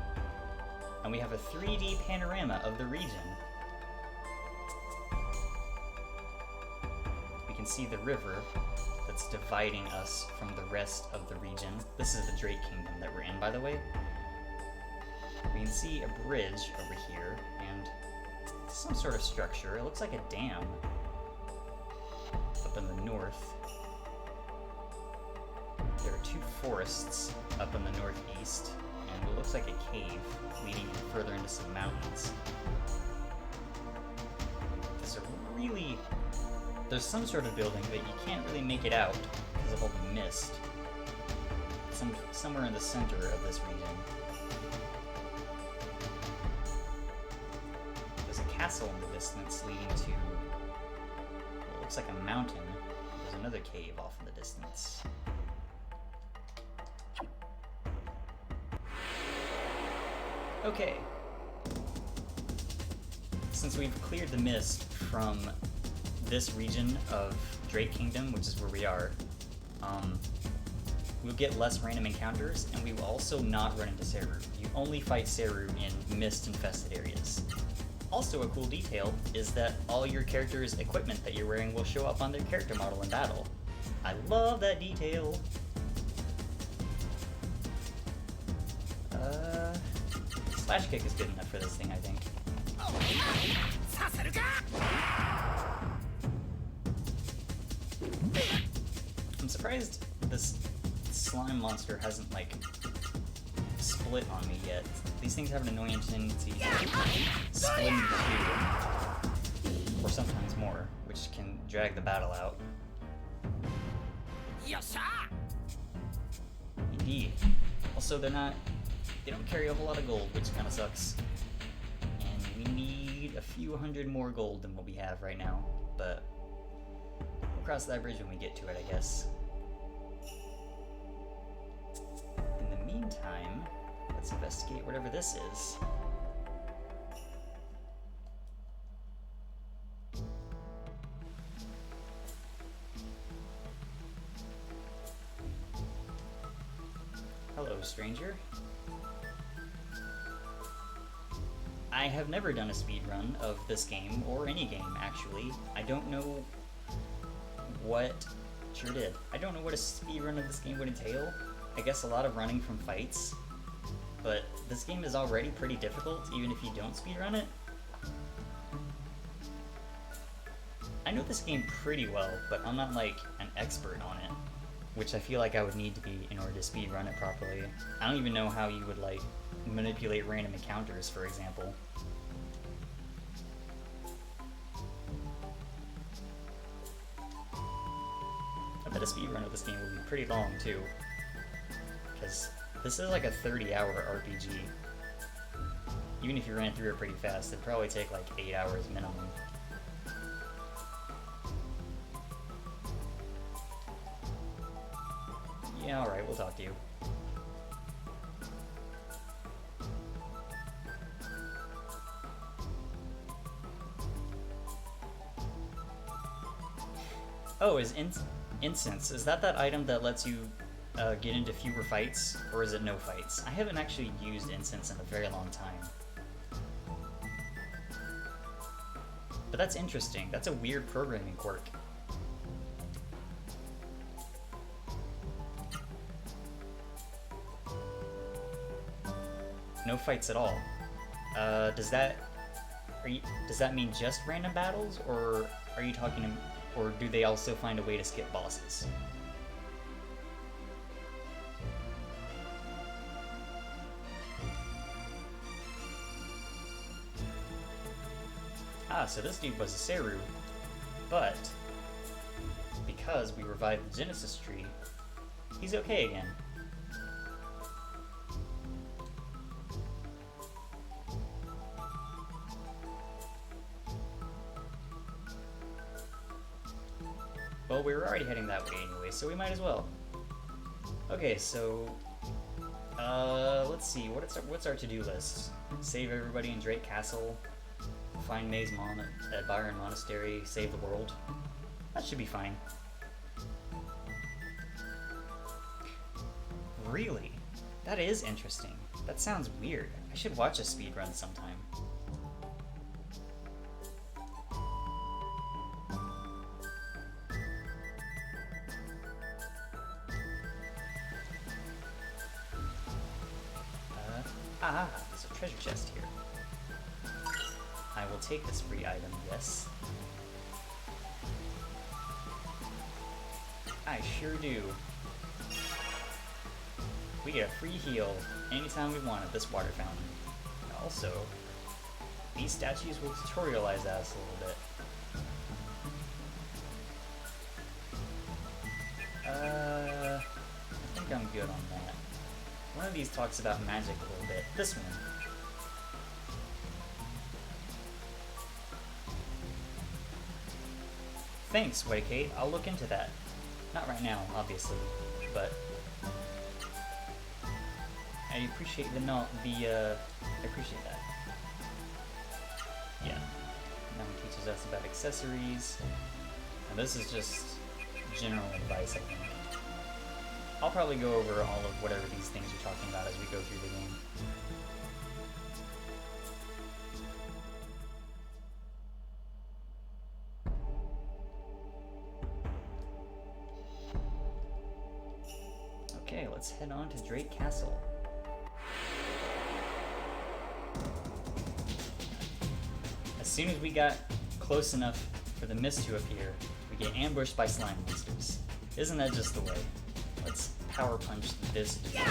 and we have a 3D panorama of the region. We can see the river that's dividing us from the rest of the region. This is the Drake Kingdom that we're in, by the way. We can see a bridge over here, and some sort of structure. It looks like a dam up in the north. There are two forests up in the northeast, and what looks like a cave leading further into some mountains. There's some sort of building, but you can't really make it out because of all the mist. Somewhere in the center of this region. There's a castle in the distance leading to what looks like a mountain. There's another cave off in the distance. Okay. since we've cleared the mist from this region of Drake Kingdom, which is where we are, we'll get less random encounters, and we will also not run into Seru. You only fight Seru in mist-infested areas. Also, a cool detail is that all your character's equipment that you're wearing will show up on their character model in battle. I love that detail! Slash kick is good enough for this thing, I think. I'm surprised this slime monster hasn't, like, split on me yet. These things have an annoying tendency to split into two, or sometimes more, which can drag the battle out. Indeed. Also, they don't carry a whole lot of gold, which kind of sucks. And we need a few hundred more gold than what we have right now, but we'll cross that bridge when we get to it, I guess. In the meantime, let's investigate whatever this is. Hello, stranger. I have never done a speedrun of this game, or any game, actually. I don't know what... Sure did. I don't know what a speedrun of this game would entail. I guess a lot of running from fights. But this game is already pretty difficult, even if you don't speedrun it. I know this game pretty well, but I'm not, like, an expert on it, which I feel like I would need to be in order to speedrun it properly. I don't even know how you would, like, manipulate random encounters, for example. I bet a speedrun of this game would be pretty long, too. Because this is like a 30-hour RPG. Even if you ran through it pretty fast, it'd probably take like 8 hours minimum. Yeah, alright, we'll talk to you. Oh, is incense, is that item that lets you get into fewer fights, or is it no fights? I haven't actually used incense in a very long time. But that's interesting. That's a weird programming quirk. No fights at all. Does that mean just random battles, or are you talking, or do they also find a way to skip bosses? Ah, so this dude was a Seru, but because we revived the Genesis tree, he's okay again. Well, we were already heading that way anyway, so we might as well. Okay, so let's see, what's our to-do list? Save everybody in Drake Castle, find May's mom at Byron Monastery, save the world. That should be fine. Really? That is interesting. That sounds weird. I should watch a speedrun sometime. There's a treasure chest here. I will take this free item, yes. I sure do. We get a free heal anytime we want at this water fountain. Also, these statues will tutorialize us a little bit. I think I'm good on that. One of these talks about magic a little bit. This one. Thanks, Waykate. I'll look into that. Not right now, obviously, but I appreciate I appreciate that. Yeah. that's about accessories. And this is just general advice, I think. I'll probably go over all of whatever these things are talking about as we go through the game. Okay, let's head on to Drake Castle. As soon as we got close enough for the mist to appear, we get ambushed by slime monsters. Isn't that just the way? Let's power punch this dude.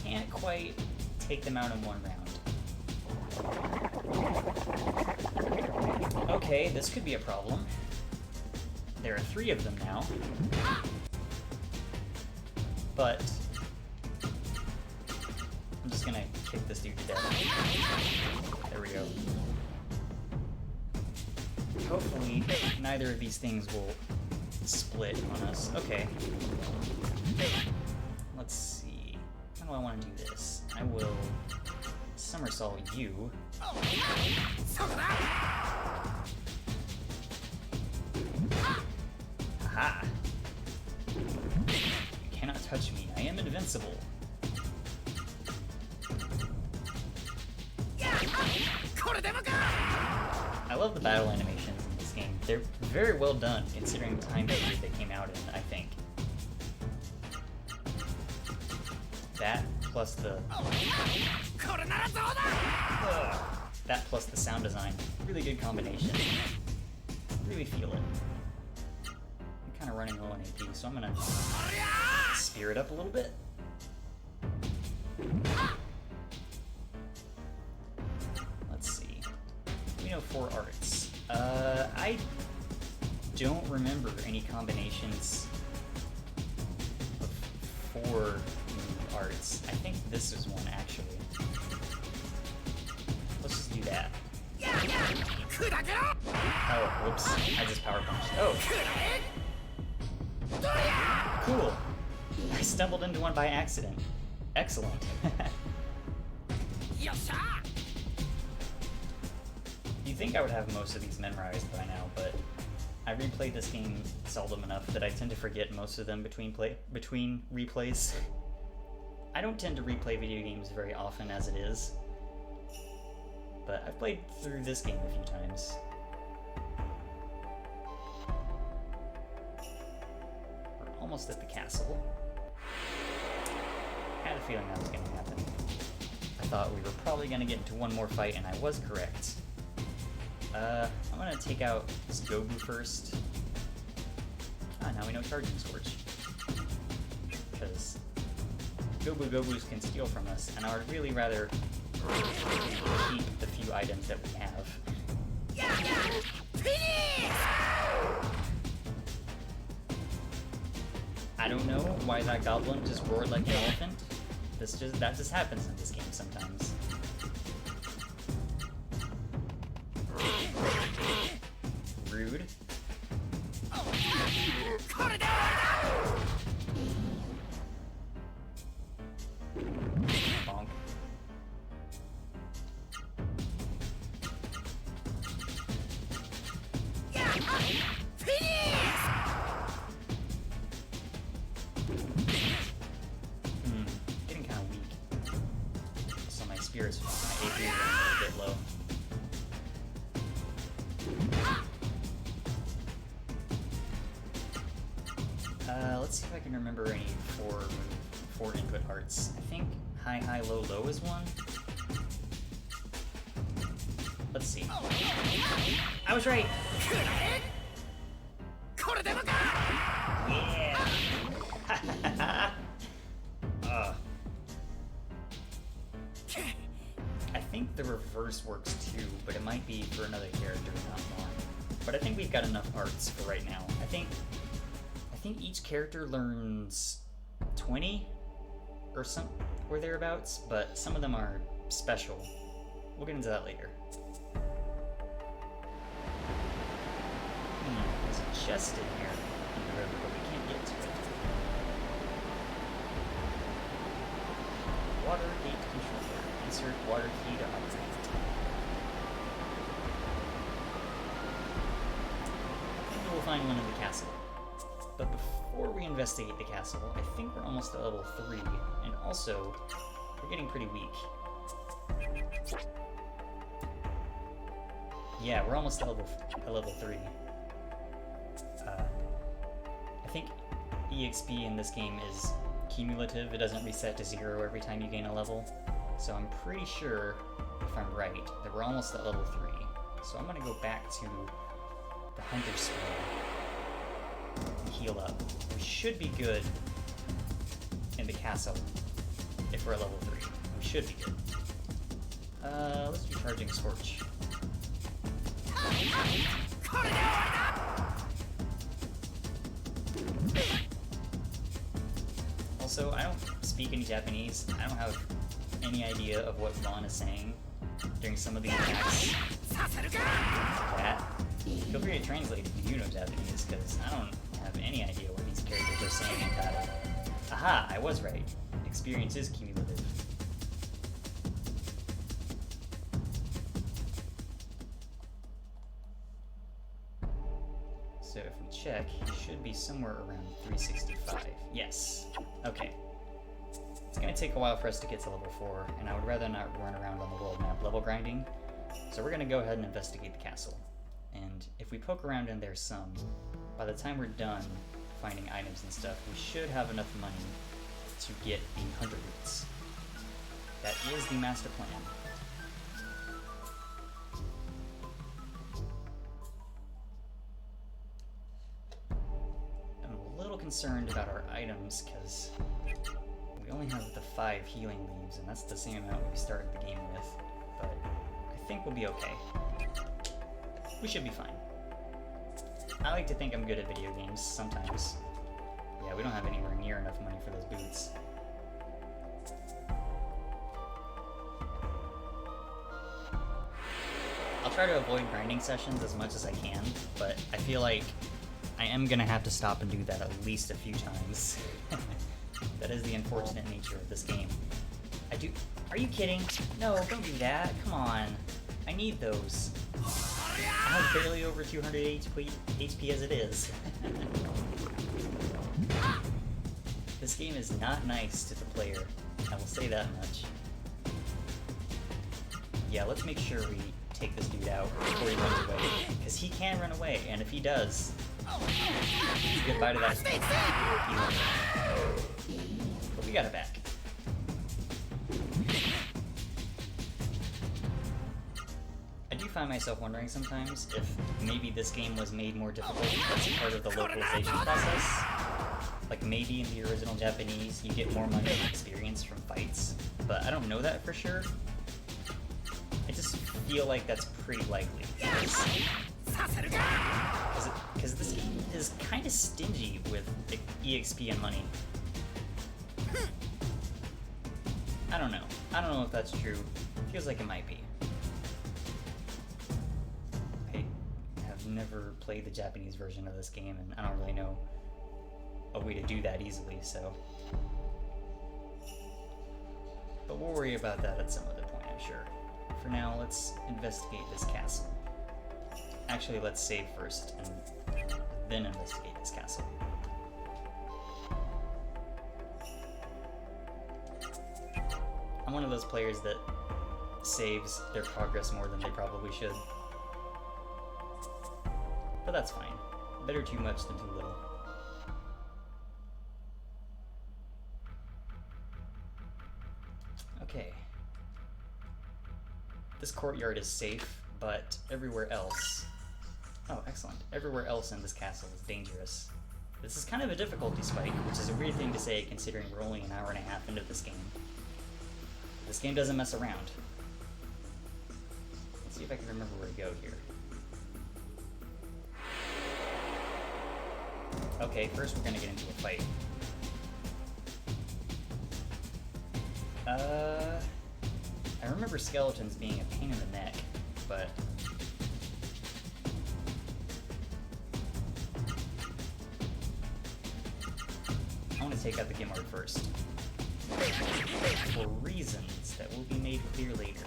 Can't quite take them out in one round. Okay, this could be a problem. There are 3 of them now. But I'm just gonna kick this dude to death. There we go. Hopefully, neither of these things will split on us. Okay. Let's see. How do I want to do this? I will somersault you. Aha! You cannot touch me. I am invincible. I love the battle animations in this game. They're very well done, considering the time period they came out in, I think. That plus the... that plus the sound design. Really good combination. Really feel it. I'm kind of running low on AP, so I'm gonna spear it up a little bit. Let's see. We know 4 arts. I don't remember any combinations of 4 arts. I think this is one, actually. Let's just do that. Oh, whoops. I just power punched. Oh. Cool. I stumbled into one by accident. Excellent. You'd think I would have most of these memorized by now, but I replayed this game seldom enough that I tend to forget most of them between replays. I don't tend to replay video games very often as it is, but I've played through this game a few times. We're almost at the castle. I had a feeling that was going to happen. I thought we were probably going to get into one more fight, and I was correct. I'm going to take out this Gobu first. Ah, now we know Charging Scorch. Because Gobus can steal from us, and I would really rather keep the few items that we have. I don't know why that goblin just roared like an elephant. That just happens in this game sometimes. Rude. Bonk. Getting kind of weak. So my spirits, my AP is a bit low. Let's see if I can remember any 4 input arts. I think high, high, low, low is one. Let's see. I was right! Yeah! I think the reverse works too, but it might be for another character, not mine. But I think we've got enough arts for right now. I think each character learns 20 or thereabouts, but some of them are special. We'll get into that later. There's a chest in here in the river, but we can't get to it. Water gate controller. Insert water key to operate. find one in the castle. But before we investigate the castle, I think we're almost at level 3, and also, we're getting pretty weak. Yeah, we're almost at level 3. I think EXP in this game is cumulative. It doesn't reset to 0 every time you gain a level. So I'm pretty sure, if I'm right, that we're almost at level 3. So I'm gonna go back to the Hunter's Square and heal up. We should be good in the castle if we're at level 3. We should be good. Let's do Charging Scorch. Also, I don't speak any Japanese. I don't have any idea of what Vahn is saying during some of these attacks. That. Feel free to translate if you know Japanese, because I don't have any idea what these characters are saying in battle. Aha! I was right. Experience is cumulative. So if we check, he should be somewhere around 365. Yes. Okay. It's gonna take a while for us to get to level 4, and I would rather not run around on the world map level grinding. So we're gonna go ahead and investigate the castle. And if we poke around in there some, by the time we're done finding items and stuff, we should have enough money to get the 100 roots. That is the master plan. I'm a little concerned about our items, because we only have the 5 healing leaves, and that's the same amount we started the game with, but I think we'll be okay. We should be fine. I like to think I'm good at video games, sometimes. Yeah, we don't have anywhere near enough money for those boots. I'll try to avoid grinding sessions as much as I can, but I feel like I am gonna have to stop and do that at least a few times. That is the unfortunate nature of this game. Are you kidding? No, don't do that. Come on. I need those. I have barely over 200 HP as it is. This game is not nice to the player. I will say that much. Yeah, let's make sure we take this dude out before he runs away. Because he can run away, and if he does, goodbye to that healing. But we got it back. I do find myself wondering sometimes if maybe this game was made more difficult as part of the localization process. Like maybe in the original Japanese you get more money and experience from fights, but I don't know that for sure. I just feel like that's pretty likely. Because this game is kind of stingy with the EXP and money. I don't know. I don't know if that's true. Feels like it might be. I have never played the Japanese version of this game, and I don't really know a way to do that easily, so... But we'll worry about that at some other point, I'm sure. For now, let's investigate this castle. Actually, let's save first, and then investigate this castle. I'm one of those players that saves their progress more than they probably should. But that's fine. Better too much than too little. Okay. This courtyard is safe, but everywhere else... Oh, excellent. Everywhere else in this castle is dangerous. This is kind of a difficulty spike, which is a weird thing to say considering we're only an hour and a half into this game. This game doesn't mess around. Let's see if I can remember where to go here. Okay, first we're gonna get into a fight. I remember skeletons being a pain in the neck, but... I want to take out the Gimard first. For reasons that will be made clear later.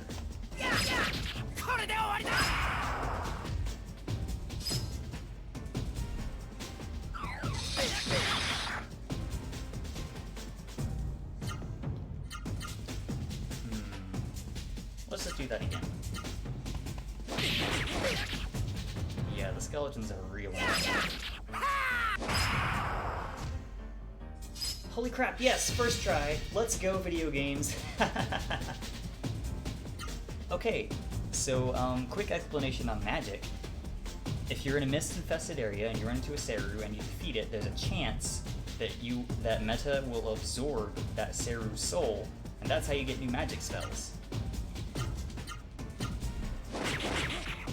Yeah, the skeletons are real. Holy crap, yes, first try. Let's go, video games. Okay, so quick explanation on magic. If you're in a mist-infested area and you run into a Seru and you defeat it, there's a chance that Meta will absorb that Seru's soul, and that's how you get new magic spells.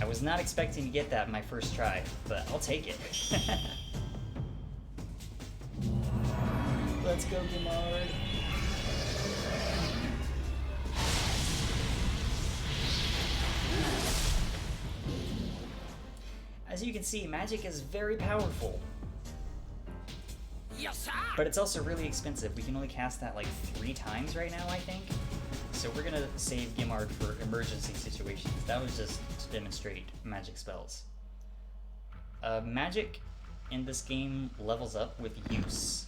I was not expecting to get that in my first try, but I'll take it. Let's go, Gimard. As you can see, magic is very powerful. Yes, but it's also really expensive. We can only cast that like 3 times right now, I think. So we're gonna save Gimard for emergency situations. That was just to demonstrate magic spells. Magic in this game levels up with use.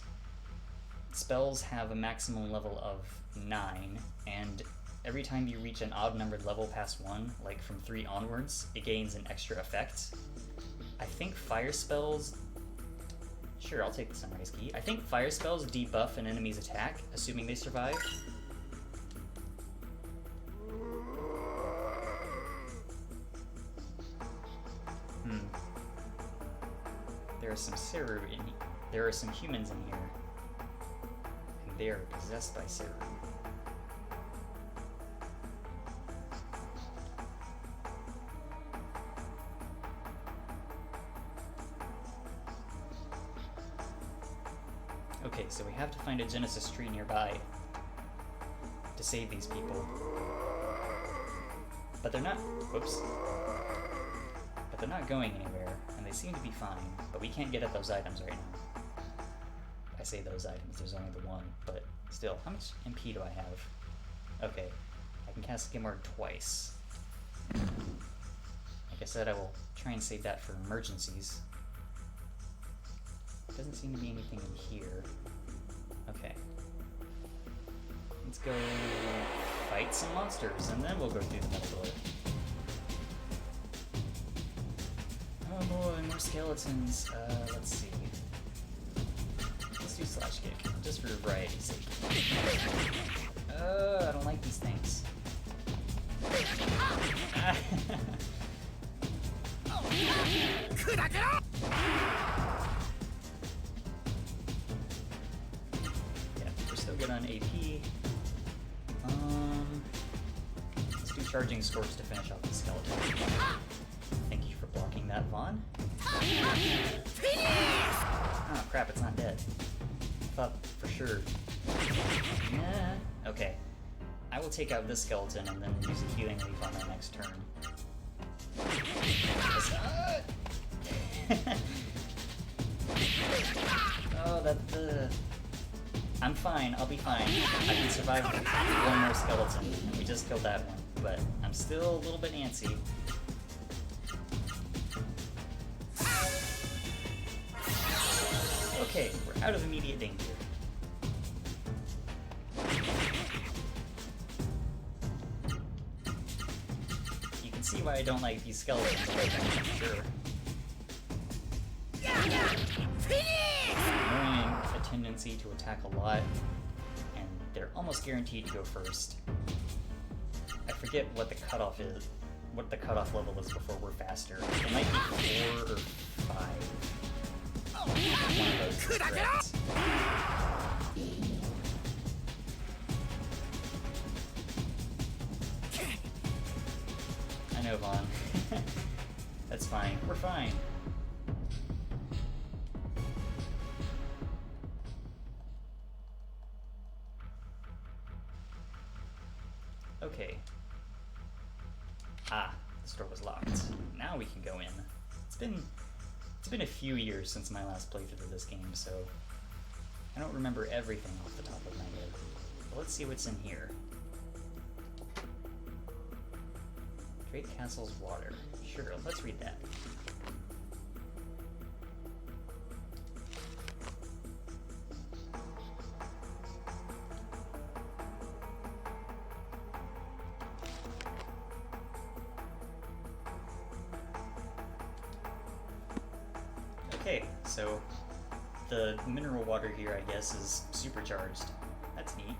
Spells have a maximum level of 9, and every time you reach an odd-numbered level past 1, like from 3 onwards, it gains an extra effect. I think fire spells... Sure, I'll take the Sunrise Key. I think fire spells debuff an enemy's attack, assuming they survive. There are some Seru in... There are some humans in here. And they are possessed by Seru. Okay, so we have to find a Genesis tree nearby to save these people. But they're not... Whoops. But they're not going anywhere, and they seem to be fine, but we can't get at those items right now. I say those items, there's only the one, but still, how much MP do I have? Okay, I can cast Gimard twice. Like I said, I will try and save that for emergencies. Doesn't seem to be anything in here. Okay. Let's go fight some monsters, and then we'll go through the middle door. Oh boy, more skeletons. Let's see. Let's do Slash Kick, just for variety's sake. I don't like these things. Yeah, we're still good on AP. Let's do Charging Scorch to finish off the skeleton. Thank you for blocking that, Vahn. Oh crap, it's not dead. I thought for sure. Yeah. Okay. I will take out this skeleton and then use a healing leaf on our next turn. Oh, that. I'm fine. I'll be fine. I can survive one more skeleton. We just killed that one, but I'm still a little bit antsy. Okay, we're out of immediate danger. You can see why I don't like these skeletons, I'm sure. Annoying, a tendency to attack a lot, and they're almost guaranteed to go first. I forget what the cutoff is, what the cutoff level is before we're faster. It might be 4 or 5. One of those is correct. I know, Vahn. That's fine. We're fine. Okay. Ah, the store was locked. Now we can go in. It's been a few years since my last playthrough of this game, so I don't remember everything off the top of my head. But let's see what's in here. Great Castle's Water. Sure, let's read that. Okay, so the mineral water here, I guess, is supercharged. That's neat.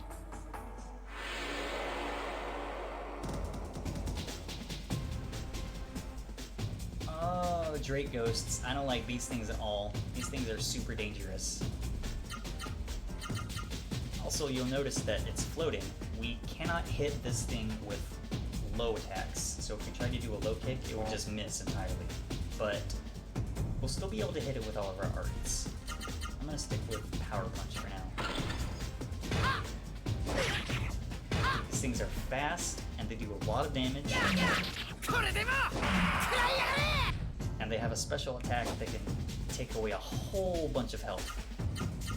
Oh, Drake ghosts. I don't like these things at all. These things are super dangerous. Also, you'll notice that it's floating. We cannot hit this thing with low attacks. So if we try to do a low kick, it will just miss entirely. But we'll still be able to hit it with all of our arts. I'm gonna stick with Power Punch for now. These things are fast, and they do a lot of damage. And they have a special attack that can take away a whole bunch of health.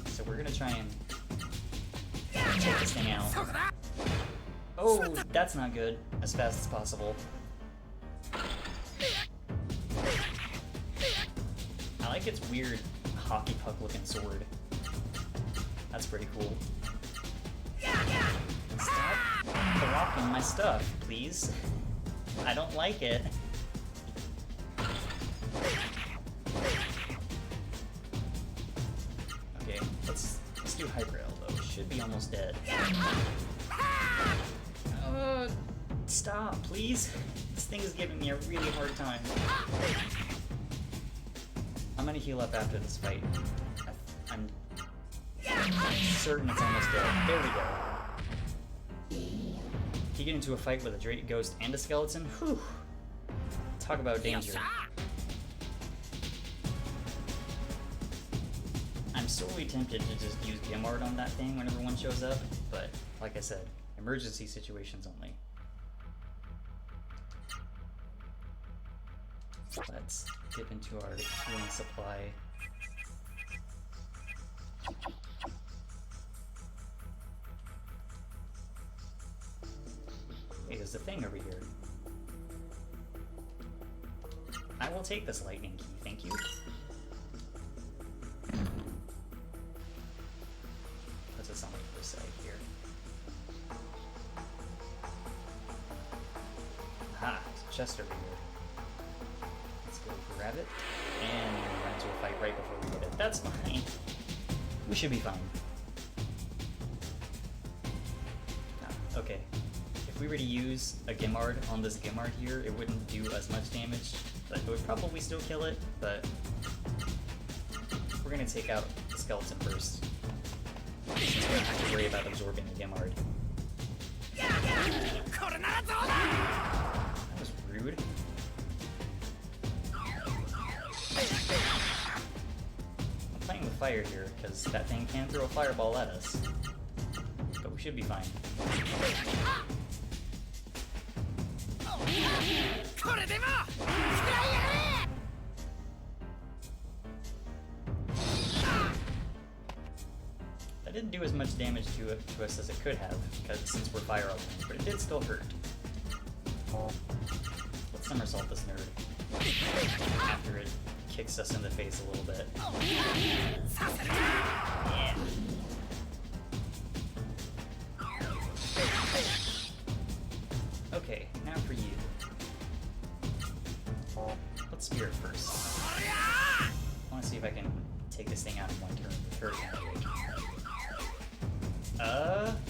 So we're gonna try and take this thing out. Oh, that's not good. As fast as possible. I like its weird hockey puck looking sword. That's pretty cool. Stop blocking my stuff, please. I don't like it. Okay, let's do Hyper Elbow. Should be almost dead. Stop, please. This thing is giving me a really hard time. I'm gonna heal up after this fight. I'm certain it's almost dead. There we go. You get into a fight with a Drake Ghost and a skeleton. Whew. Talk about danger. I'm sorely tempted to just use Gimard on that thing whenever one shows up, but like I said, emergency situations only. Let's dip into our healing supply. Hey, there's a thing over here. I will take this lightning key, thank you. Puts us on the other side here. Aha, there's a chest over here. Let's go grab it, and run into a fight right before we get it. That's fine. We should be fine. Ah, okay. If we were to use a Gimard on this Gimard here, it wouldn't do as much damage, but it would probably still kill it, but we're gonna take out the skeleton first. Since we don't have to worry about absorbing the Gimard. That was rude. I'm playing with fire here, because that thing can throw a fireball at us. But we should be fine. That didn't do as much damage to us as it could have, because since we're fire elemental, but it did still hurt. Let's somersault this nerd after it kicks us in the face a little bit. Yeah. Okay, now for you. Let's Spirit first. I want to see if I can take this thing out in one turn.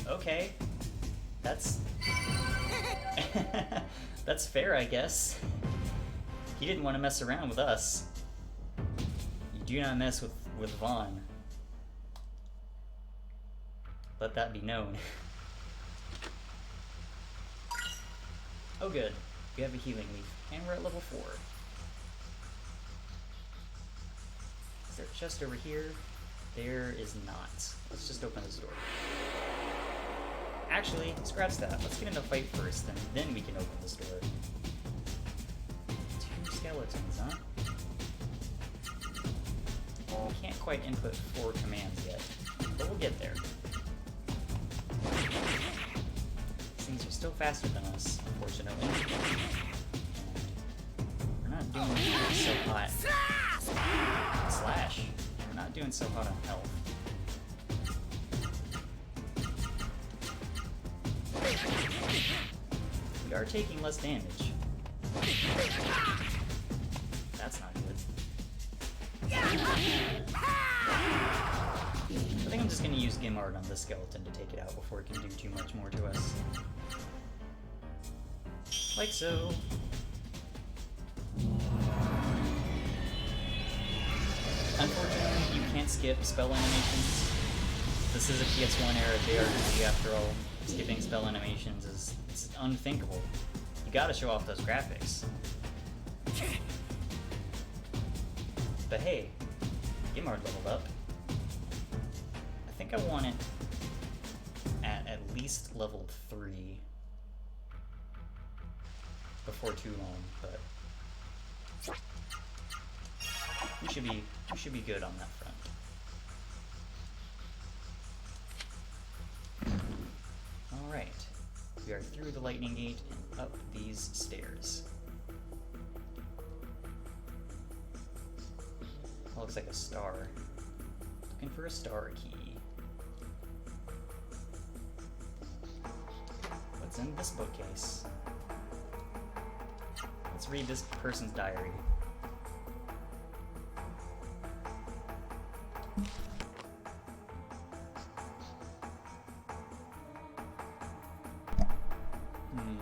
Okay. That's... That's fair, I guess. He didn't want to mess around with us. You do not mess with Vahn. Let that be known. Oh good, we have a healing leaf, and we're at level 4. Is there a chest over here? There is not. Let's just open this door. Actually, scratch that. Let's get into a fight first, and then we can open this door. 2 skeletons, huh? We can't quite input 4 commands yet, but we'll get there. These things are still faster than us, unfortunately. We're not doing so hot. Slash. We're not doing so hot on health. We are taking less damage. That's not good. just gonna use Gimard on the skeleton to take it out before it can do too much more to us. Like so. Unfortunately, you can't skip spell animations. This is a PS1 era JRPG after all. Skipping spell animations is unthinkable. You gotta show off those graphics. But hey, Gimard leveled up. I think I want it at least level 3 before too long, but we should be good on that front. Alright, we are through the lightning gate and up these stairs. That looks like a star. Looking for a star key. What's in this bookcase? Let's read this person's diary.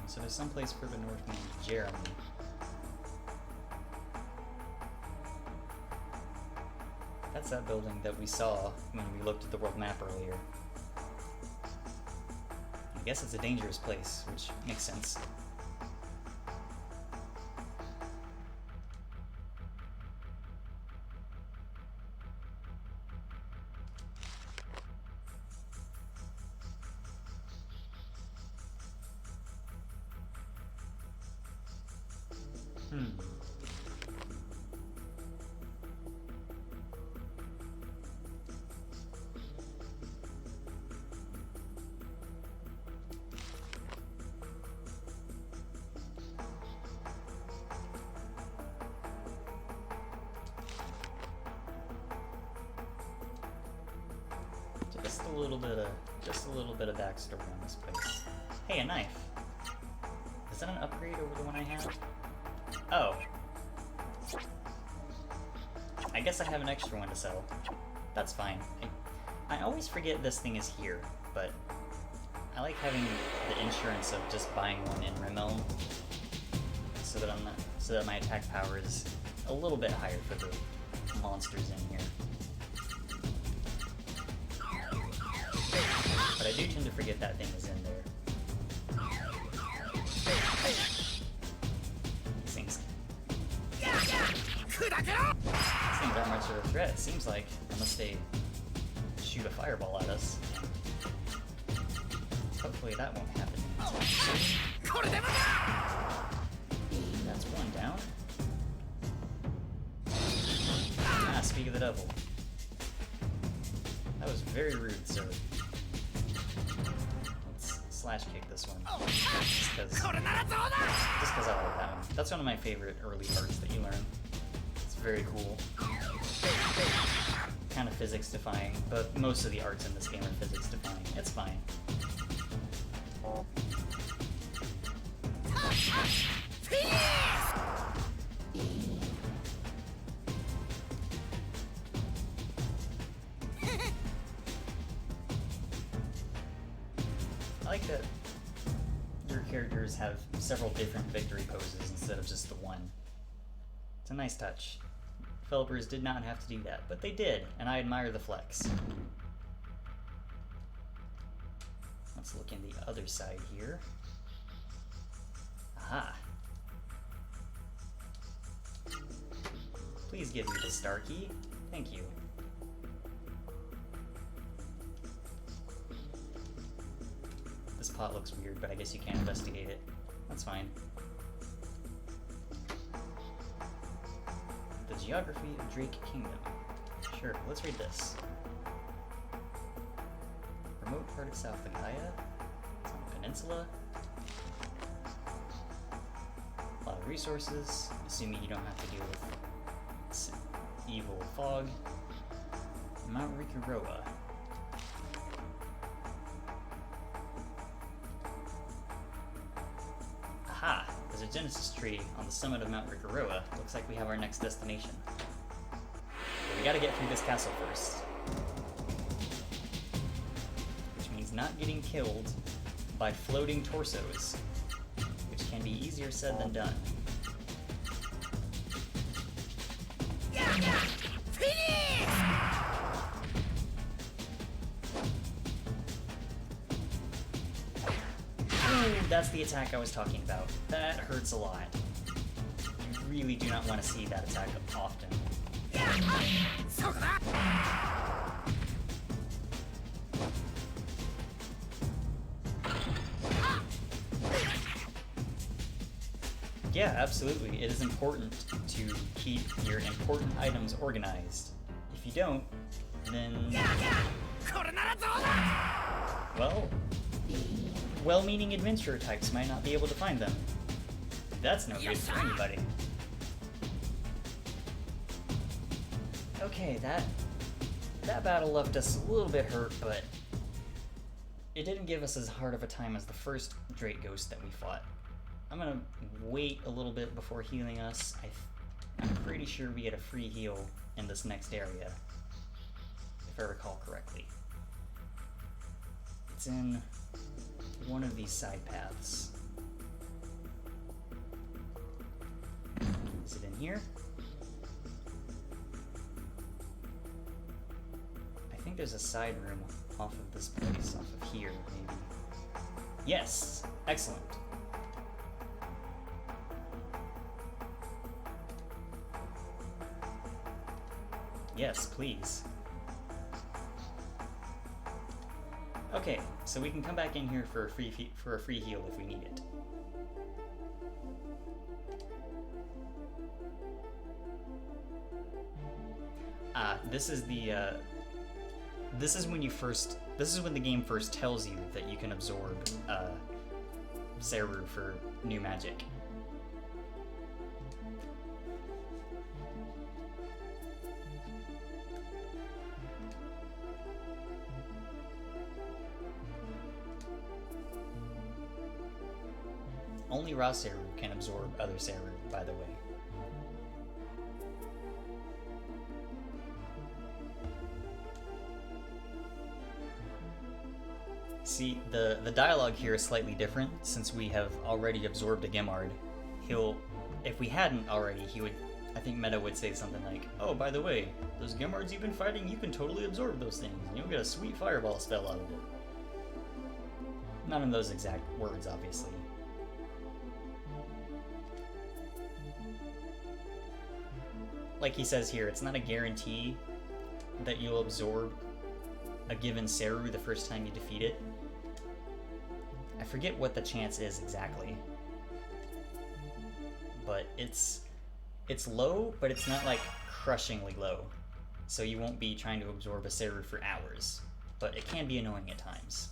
So there's someplace further north named Jeremy. That's that building that we saw when we looked at the world map earlier. I guess it's a dangerous place, which makes sense. Just a little bit of backstory on this place. Hey, a knife. Is that an upgrade over the one I have? Oh. I guess I have an extra one to sell. That's fine. I always forget this thing is here, but I like having the insurance of just buying one in Rim Elm, so that my attack power is a little bit higher for the monsters in here. But I do tend to forget that thing is in there. These things aren't much of a threat, it seems like, unless they shoot a fireball at us. Hopefully that won't happen. That's one down. Ah, speak of the devil. That was very rude, sir. Let's slash kick this one. Just because I like that one. That's one of my favorite early parts that you learn. It's very cool. Kind of physics defying, but most of the arts in this game are physics defying. It's fine. I like that your characters have several different victory poses instead of just the one. It's a nice touch. Developers did not have to do that, but they did, and I admire the flex. Let's look in the other side here. Aha! Please give me the star key. Thank you. This pot looks weird, but I guess you can't investigate it. That's fine. The Geography of Drake Kingdom. Sure, let's read this. Remote part of South Legaia. It's on the peninsula. A lot of resources, assuming you don't have to deal with evil fog. Mount Rikuroa. Aha! There's a Genesis tree on the summit of Mount Rikuroa. Looks like we have our next destination. But we gotta get through this castle first. not getting killed by floating torsos, which can be easier said than done. Ooh, that's the attack I was talking about. That hurts a lot. You really do not want to see that attack often. Yeah, absolutely. It is important to keep your important items organized. If you don't, then... well, well-meaning adventurer types might not be able to find them. That's no good for anybody. Okay, that battle left us a little bit hurt, but it didn't give us as hard of a time as the first Drake Ghost that we fought. I'm gonna wait a little bit before healing us. I'm pretty sure we get a free heal in this next area, if I recall correctly. It's in one of these side paths. Is it in here? I think there's a side room off of this place, off of here, maybe. Yes! Excellent. Yes, please. Okay, so we can come back in here for a free heal if we need it. This is the this is when the game first tells you that you can absorb Seru for new magic. Only raw Seru can absorb other Seru, by the way. See, the dialogue here is slightly different, since we have already absorbed a Gemard. If we hadn't already, I think Meta would say something like, oh, by the way, those Gemards you've been fighting, you can totally absorb those things, and you'll get a sweet fireball spell out of it. Not in those exact words, obviously. Like he says here, it's not a guarantee that you'll absorb a given Seru the first time you defeat it. I forget what the chance is exactly. But it's low, but it's not like crushingly low. So you won't be trying to absorb a Seru for hours. But it can be annoying at times.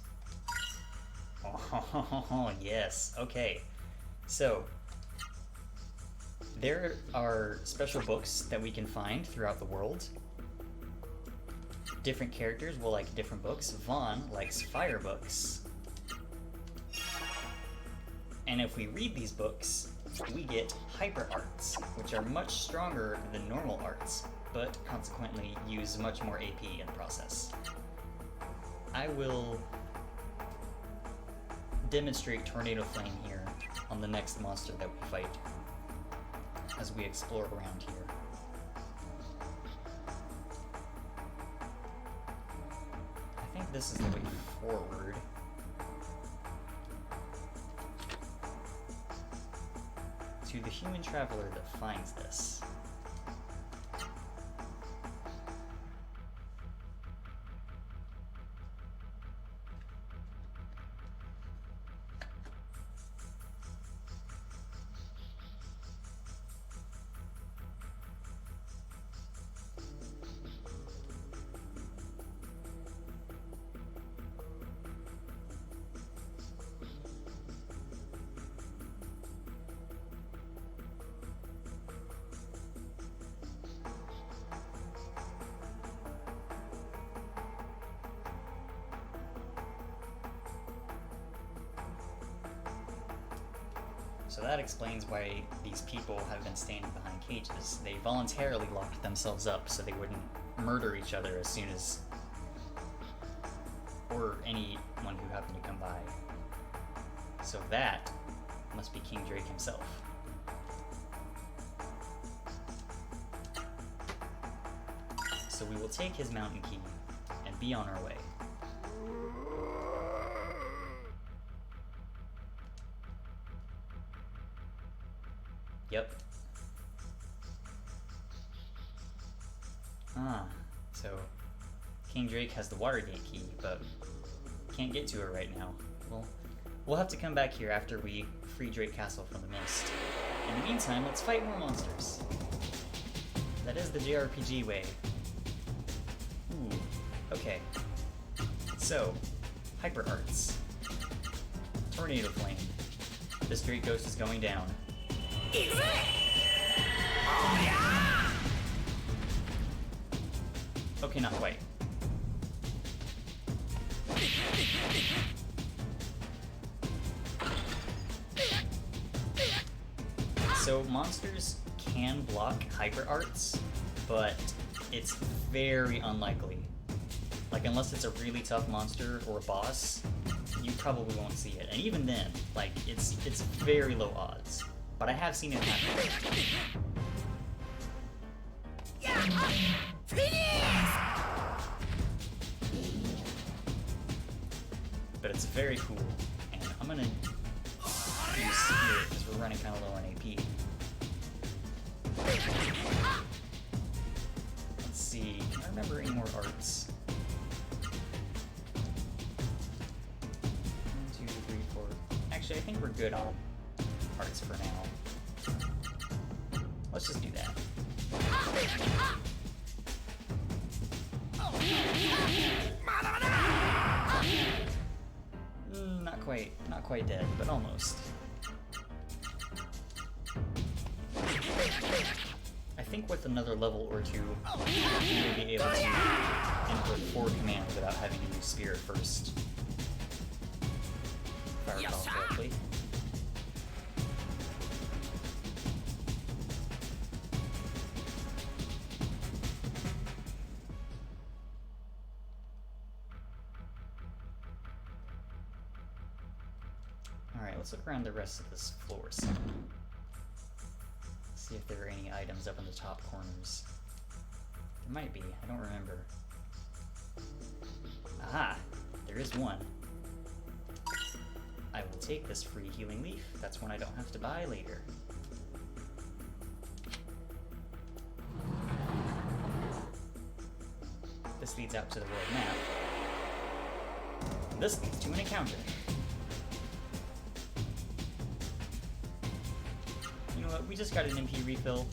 Oh, yes. Okay. So, there are special books that we can find throughout the world. Different characters will like different books. Vahn likes fire books. And if we read these books, we get hyper arts, which are much stronger than normal arts, but consequently use much more AP in the process. I will demonstrate Tornado Flame here on the next monster that we fight as we explore around here. I think this is the way forward. To the human traveler that finds this. So that explains why these people have been standing behind cages. They voluntarily locked themselves up so they wouldn't murder each other as soon as... or anyone who happened to come by. So that must be King Drake himself. So we will take his mountain key and be on our way. Yep. So King Drake has the Watergate key, but can't get to it right now. Well, we'll have to come back here after we free Drake Castle from the mist. In the meantime, let's fight more monsters. That is the JRPG way. Ooh, okay. So, Hyper Arts. Tornado Flame. This Drake Ghost is going down. Okay, not quite. So monsters can block Hyper Arts, but it's very unlikely. Like, unless it's a really tough monster or a boss, you probably won't see it. And even then, like, it's very low odds. But I have seen it happen. But it's very cool, and I'm gonna use Spirit because we're running kind of low on AP. Let's see, can I remember any more arts? 1, 2, 3, 4. Actually, I think we're good on arts for now. Let's just do that. Not quite dead, but almost. I think with another level or two, we will be able to input 4 commands without having to use Spirit first. If I recall correctly. Alright, let's look around the rest of this floor some. See if there are any items up in the top corners. There might be, I don't remember. Aha! There is one. I will take this free healing leaf. That's one I don't have to buy later. This leads out to the world map. And this leads to an encounter. You know what? We just got an MP refill.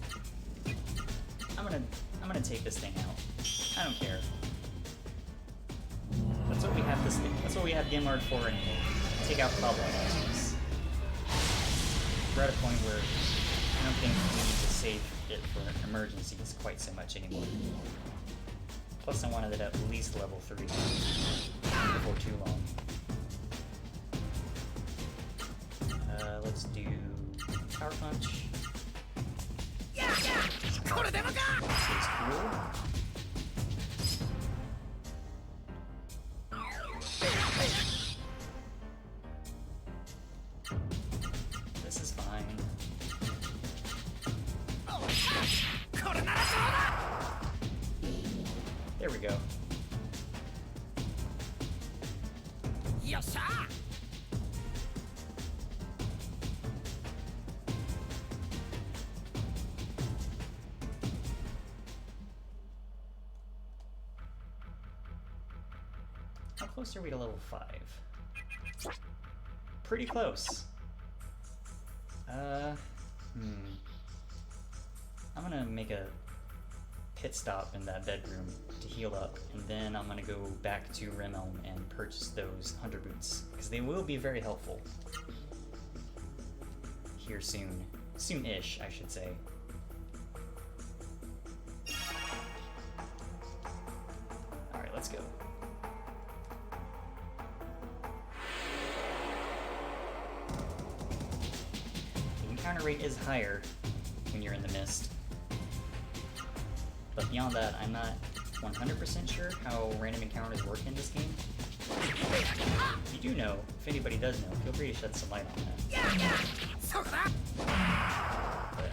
I'm gonna take this thing out. I don't care. That's what we have this thing. That's what we have Genlord for anyway. Take out problem monsters. We're at a point where I don't think we need to save it for emergencies quite so much anymore. Plus I wanted it at least level 3 before too long. Let's do Power Punch. This is cool. This is fine. There we go. How close are we to level 5? Pretty close. I'm gonna make a pit stop in that bedroom to heal up, and then I'm gonna go back to Rim Elm and purchase those Hunter Boots, because they will be very helpful. Here soon. Soon-ish, I should say. Alright, let's go. The encounter rate is higher when you're in the mist. But beyond that, I'm not 100% sure how random encounters work in this game. If you do know, if anybody does know, feel free to shed some light on that. But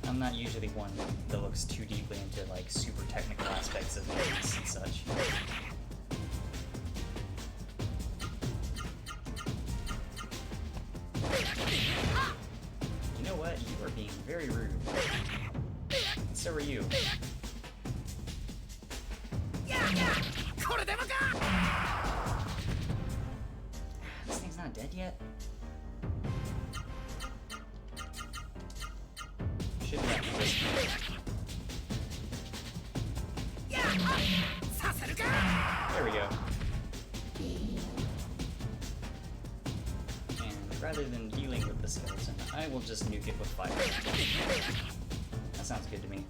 I'm not usually one that looks too deeply into like super technical aspects of games and such. You know what? You are being very rude. And so are you. This thing's not dead yet? Should be after this one. There we go. And rather than dealing with the skeleton, I will just nuke it with fire. That sounds good to me.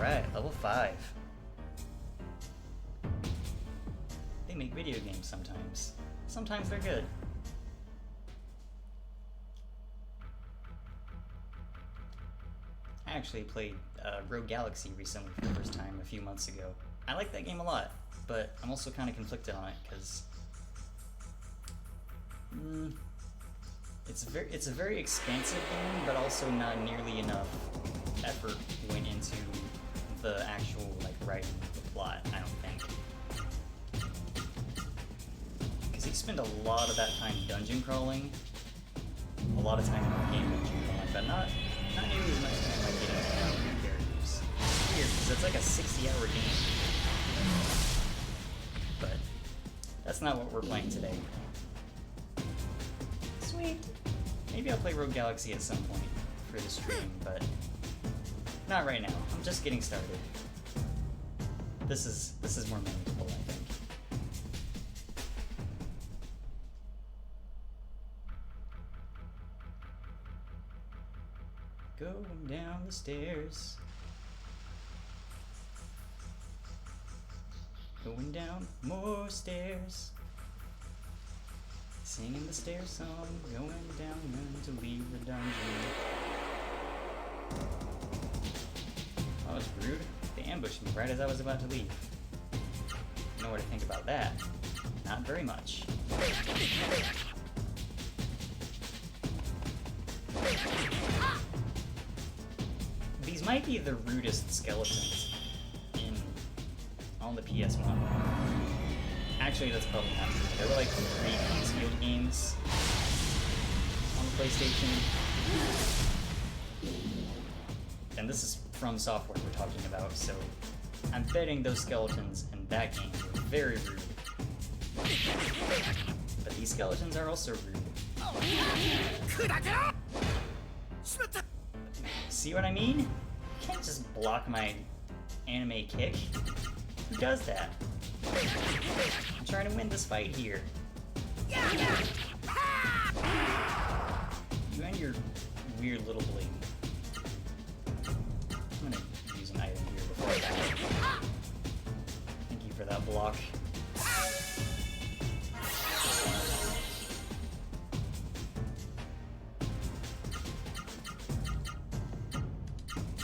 Alright, level 5. They make video games sometimes. Sometimes they're good. I actually played Rogue Galaxy recently for the first time a few months ago. I like that game a lot, but I'm also kind of conflicted on it because it's a very expansive game, but also not nearly enough effort went into the actual like writing of the plot, I don't think. Because you spend a lot of that time dungeon crawling, a lot of time in game dungeon crawling, but not nearly as much time like getting to know your characters. It's weird because it's like a 60-hour game. But that's not what we're playing today. Sweet. Maybe I'll play Rogue Galaxy at some point for the stream, but not right now. I'm just getting started. This is more manageable, I think. Going down the stairs. Going down more stairs. Singing the stair song, going down to leave the dungeon. Oh, it's rude. They ambushed me right as I was about to leave. You know what I think about that? Not very much. These might be the rudest skeletons on the PS1. Actually, that's probably not true. There were like 3 Field games on the PlayStation. And this is from software we're talking about, so I'm betting those skeletons in that game were very rude. But these skeletons are also rude. See what I mean? You can't just block my anime kick. Who does that? I'm trying to win this fight here. You and your weird little blade. I'm gonna use an item here before I die. Thank you for that block.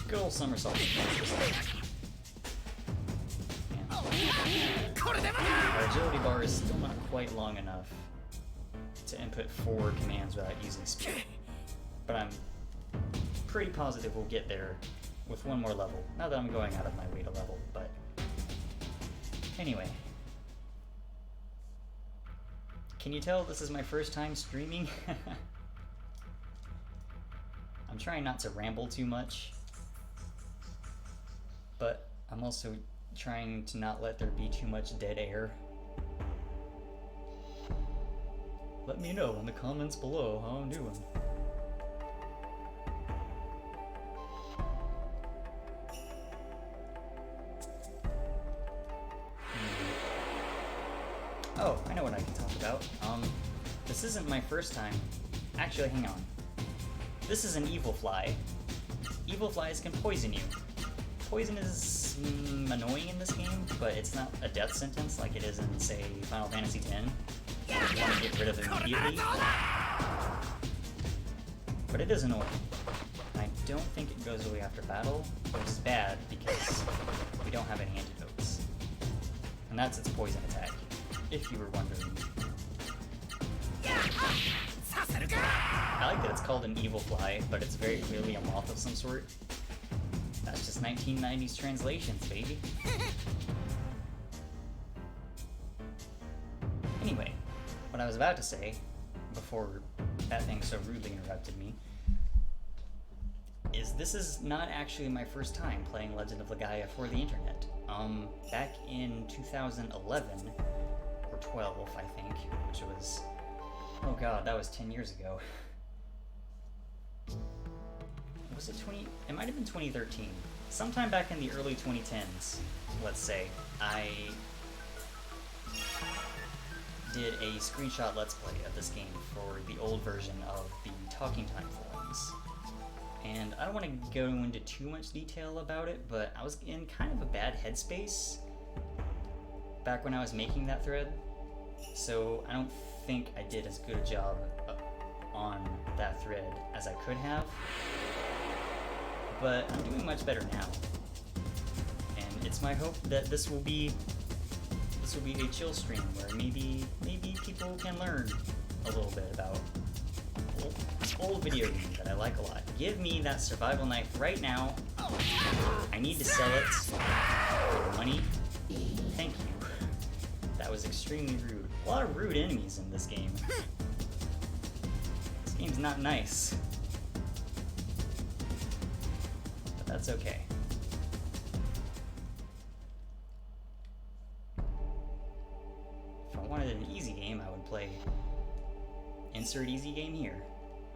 Good old somersault. Our agility bar is still not quite long enough to input 4 commands without using speed. But I'm pretty positive we'll get there with one more level. Not that I'm going out of my way to level, but anyway. Can you tell this is my first time streaming? I'm trying not to ramble too much, but I'm also trying to not let there be too much dead air. Let me know in the comments below how I'm doing. Oh, I know what I can talk about. This isn't my first time. Actually, hang on. This is an evil fly. Evil flies can poison you. poison is annoying in this game, but it's not a death sentence like it is in, say, Final Fantasy X. You want to get rid of it immediately. But it is annoying. I don't think it goes away after battle, which is bad because we don't have any antidotes. And that's its poison attack, if you were wondering. I like that it's called an evil fly, but it's very clearly a moth of some sort. That's just 1990s translations, baby. Anyway, what I was about to say, before that thing so rudely interrupted me, is this is not actually my first time playing Legend of Legaia for the internet. Back in 2011, or 12, I think, which was, oh god, that was 10 years ago. Was it 20? It might have been 2013. Sometime back in the early 2010s, let's say, I did a screenshot Let's Play of this game for the old version of the Talking Time forums. And I don't want to go into too much detail about it, but I was in kind of a bad headspace back when I was making that thread, so I don't think I did as good a job on that thread as I could have. But I'm doing much better now, and it's my hope that this will be a chill stream where maybe people can learn a little bit about old video games that I like a lot. Give me that survival knife right now. I need to sell it for money. Thank you. That was extremely rude. A lot of rude enemies in this game. This game's not nice. That's okay. If I wanted an easy game, I would play insert easy game here.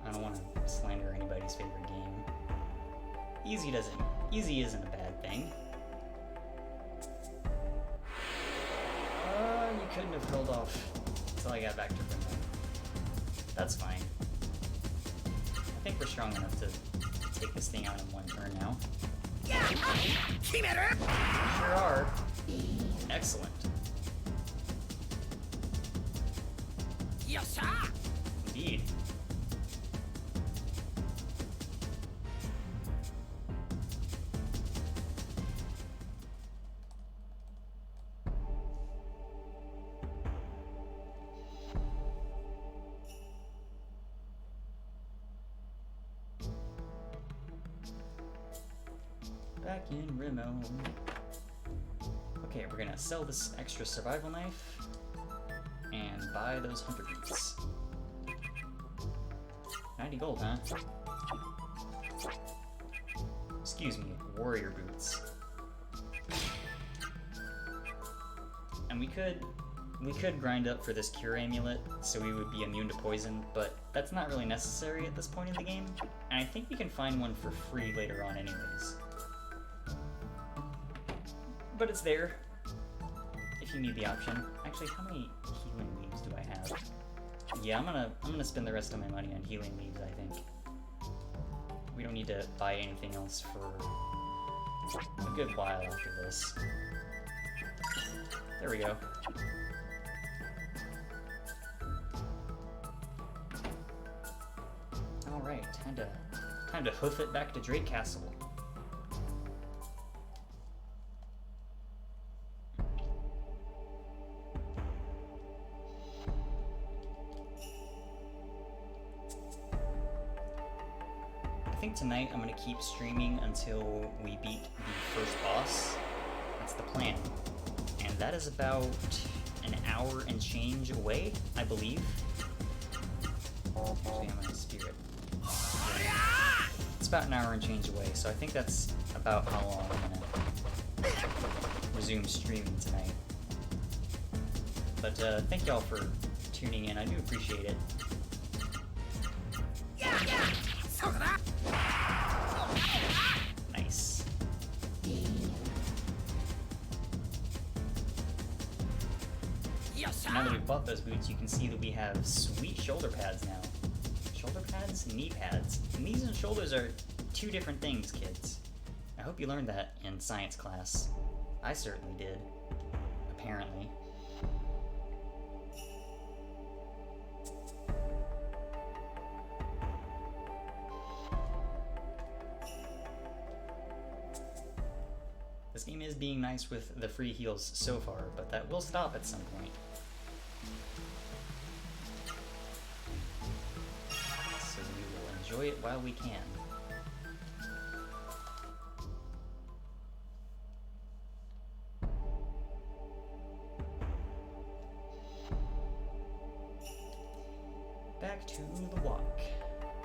I don't want to slander anybody's favorite game. Easy isn't a bad thing. You couldn't have held off until I got back to Rim Elm. That's fine. I think we're strong enough to take this thing out in one turn now. Sure are. Excellent. Indeed. Back in Rim Elm. Okay, we're gonna sell this extra survival knife and buy those hunter boots. 90 gold, huh? Excuse me, warrior boots. And we could grind up for this cure amulet so we would be immune to poison, but that's not really necessary at this point in the game, and I think we can find one for free later on anyways. But it's there, if you need the option. Actually, how many healing leaves do I have? Yeah, I'm gonna spend the rest of my money on healing leaves, I think. We don't need to buy anything else for a good while after this. There we go. Alright, time to hoof it back to Drake Castle. I think tonight I'm going to keep streaming until we beat the first boss. That's the plan. And that is about an hour and change away, I believe. Actually, I'm going to spear it. It's about an hour and change away, so I think that's about how long I'm going to resume streaming tonight. But thank y'all for tuning in. I do appreciate it. Nice. Now that we've bought those boots, you can see that we have sweet shoulder pads now. Shoulder pads? Knee pads. Knees and shoulders are two different things, kids. I hope you learned that in science class. I certainly did. Apparently. This game is being nice with the free heals so far, but that will stop at some point. So we will enjoy it while we can. Back to the walk.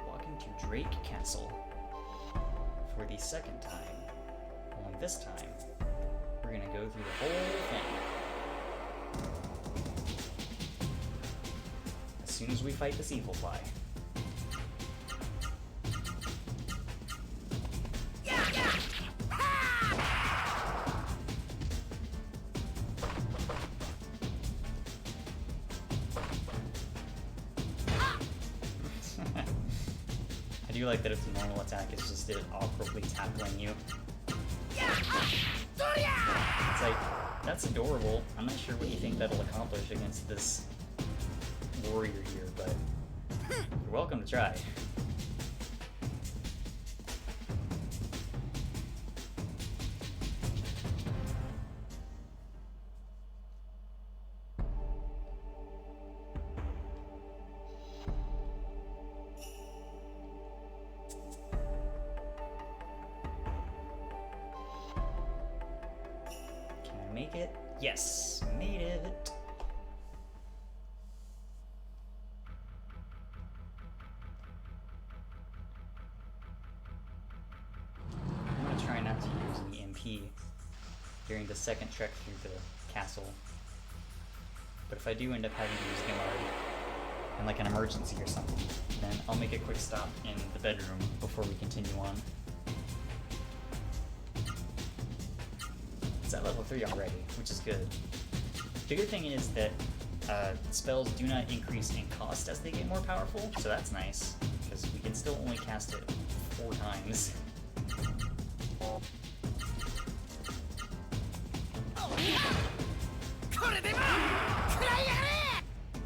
Walking to Drake Castle for the second time. Only this time, we're gonna go through the whole thing. As soon as we fight this evil fly. I do like that its normal attack is just it awkwardly tackling you. It's like, that's adorable. I'm not sure what you think that'll accomplish against this warrior here, but you're welcome to try. Make it? Yes, made it. I'm gonna try not to use the MP during the second trek through the castle. But if I do end up having to use Gimard in like an emergency or something, then I'll make a quick stop in the bedroom before we continue on. It's at level 3 already, which is good. The good thing is that spells do not increase in cost as they get more powerful, so that's nice, because we can still only cast it 4 times.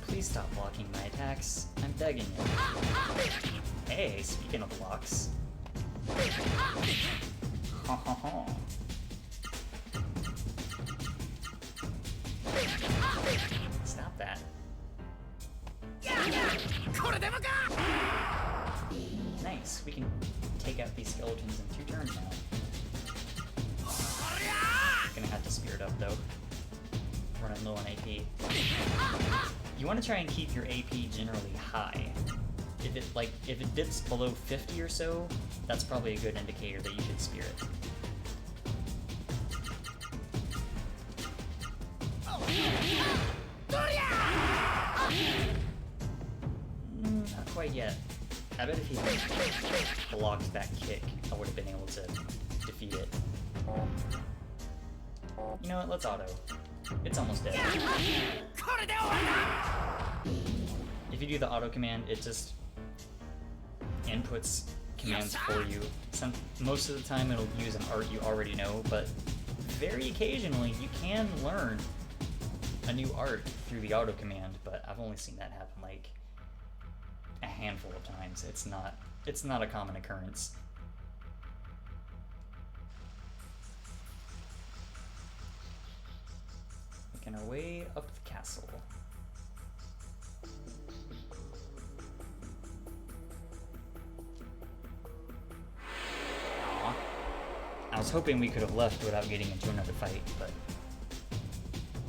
Please stop blocking my attacks. I'm begging you. Hey, speaking of blocks. Ha ha ha. Stop that. Nice, we can take out these skeletons in 2 turns now. Gonna have to spear it up though. Running low on AP. You want to try and keep your AP generally high. If it dips below 50 or so, that's probably a good indicator that you should spear it. Not quite yet. I bet if he had blocked that kick, I would have been able to defeat it. You know what, let's auto. It's almost dead. If you do the auto command, it just inputs commands for you. Most of the time it'll use an art you already know, but very occasionally you can learn a new art through the auto command, but I've only seen that happen like a handful of times. It's not a common occurrence. Making our way up the castle. Aww. I was hoping we could have left without getting into another fight, but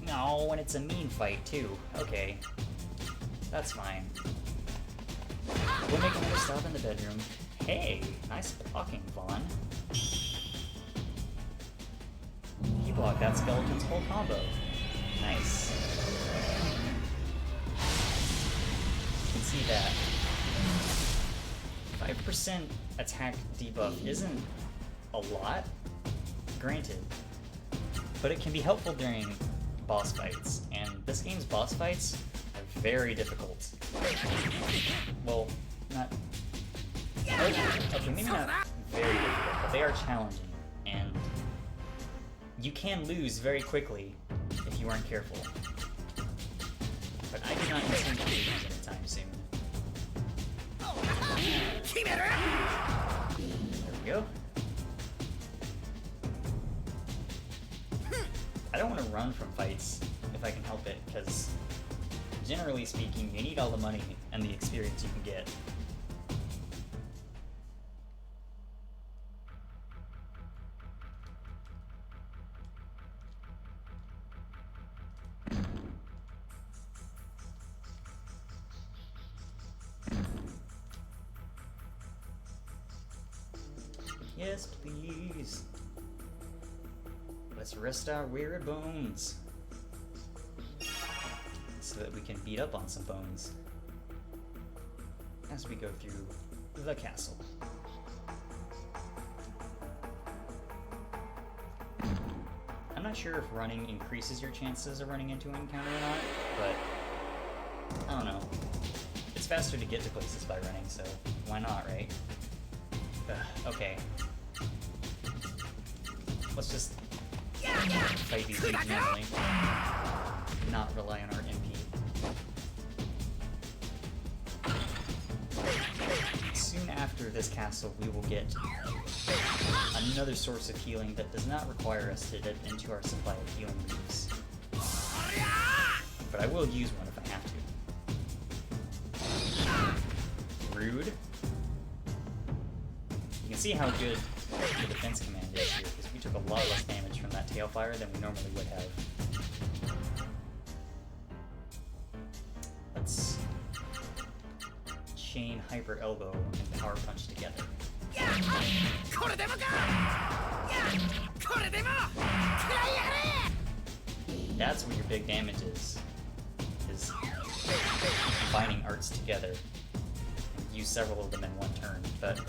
no, and it's a mean fight too. Okay, that's fine. We'll make another stop in the bedroom. Hey, nice blocking, Vahn. You blocked that skeleton's whole combo. Nice. You can see that 5% attack debuff isn't a lot, granted, but it can be helpful during boss fights, and this game's boss fights are very difficult. Well, not... Okay, maybe not very difficult, but they are challenging, and you can lose very quickly if you aren't careful. But I do not intend to lose anytime soon. There we go. I don't want to run from fights if I can help it, because generally speaking, you need all the money and the experience you can get. Yes, please. Let's rest our weary bones so that we can beat up on some bones as we go through the castle. I'm not sure if running increases your chances of running into an encounter or not, but I don't know. It's faster to get to places by running, so why not, right? Okay. Let's just fight these dudes normally. Not rely on our MP. Soon after this castle, we will get another source of healing that does not require us to dip into our supply of healing leaves. But I will use one if I have to. Rude. You can see how good the defense command is here, because we took a lot less damage from that tail fire than we normally would have. Let's chain hyper elbow and power punch together. That's where your big damage is combining arts together. Use several of them in one turn, but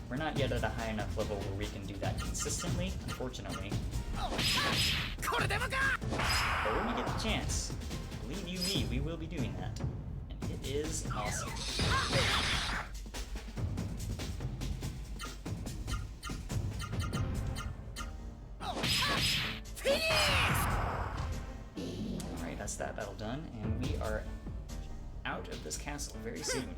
we're not yet at a high enough level where we can do that consistently, unfortunately. But when we get the chance, believe you me, we will be doing that. And it is awesome. Alright, that's that battle done, and we are out of this castle very soon.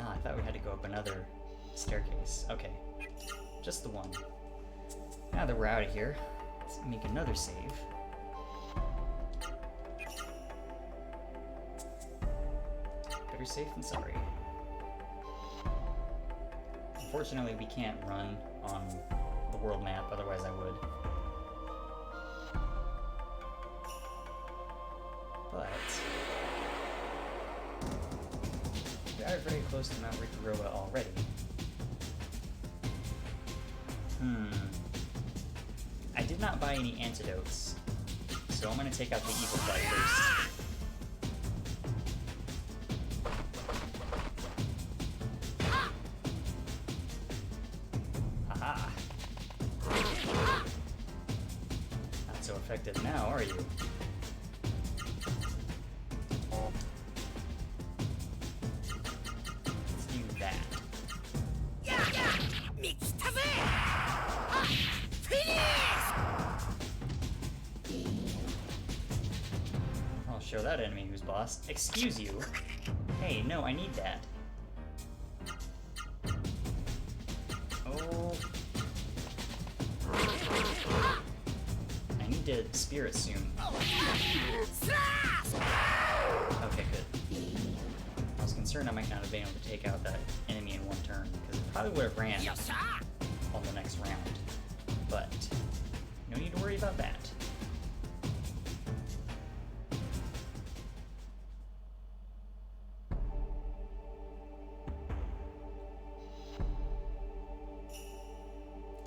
I thought we had to go up another staircase. Okay, just the one. Now that we're out of here, let's make another save. Better safe than sorry. Unfortunately, we can't run on the world map, otherwise I would. But we are very close to Mount Rikuroa already. I did not buy any antidotes, so I'm going to take out the evil guy first. Aha! Not so effective now, are you? Show that enemy who's boss. Excuse you. Hey, no, I need that. Oh. I need to spirit soon. Okay, good. I was concerned I might not have been able to take out that enemy in one turn, because it probably would have ran on the next round. But no need to worry about that.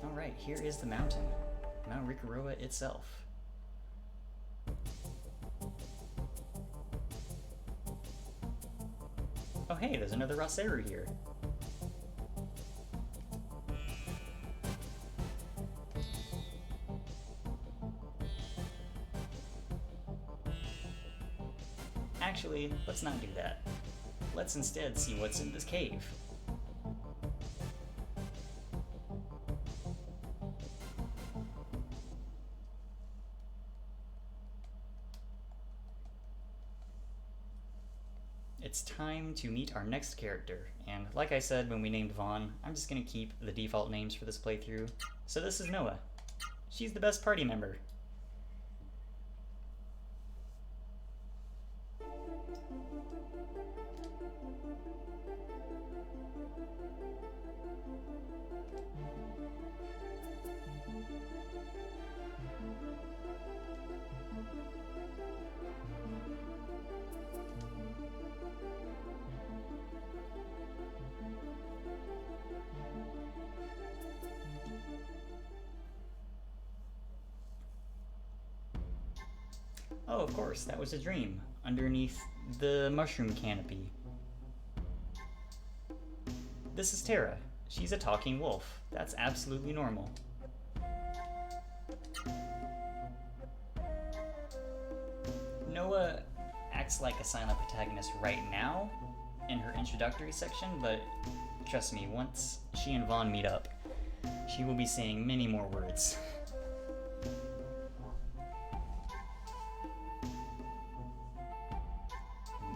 Alright, here is the mountain. Mount Rikuroa itself. Oh hey, there's another Roseru here. Actually, let's not do that. Let's instead see what's in this cave. It's time to meet our next character, and like I said when we named Vahn, I'm just gonna keep the default names for this playthrough. So this is Noa. She's the best party member. Oh, of course, that was a dream, underneath the mushroom canopy. This is Terra. She's a talking wolf. That's absolutely normal. Noa acts like a silent protagonist right now in her introductory section, but trust me, once she and Vahn meet up, she will be saying many more words.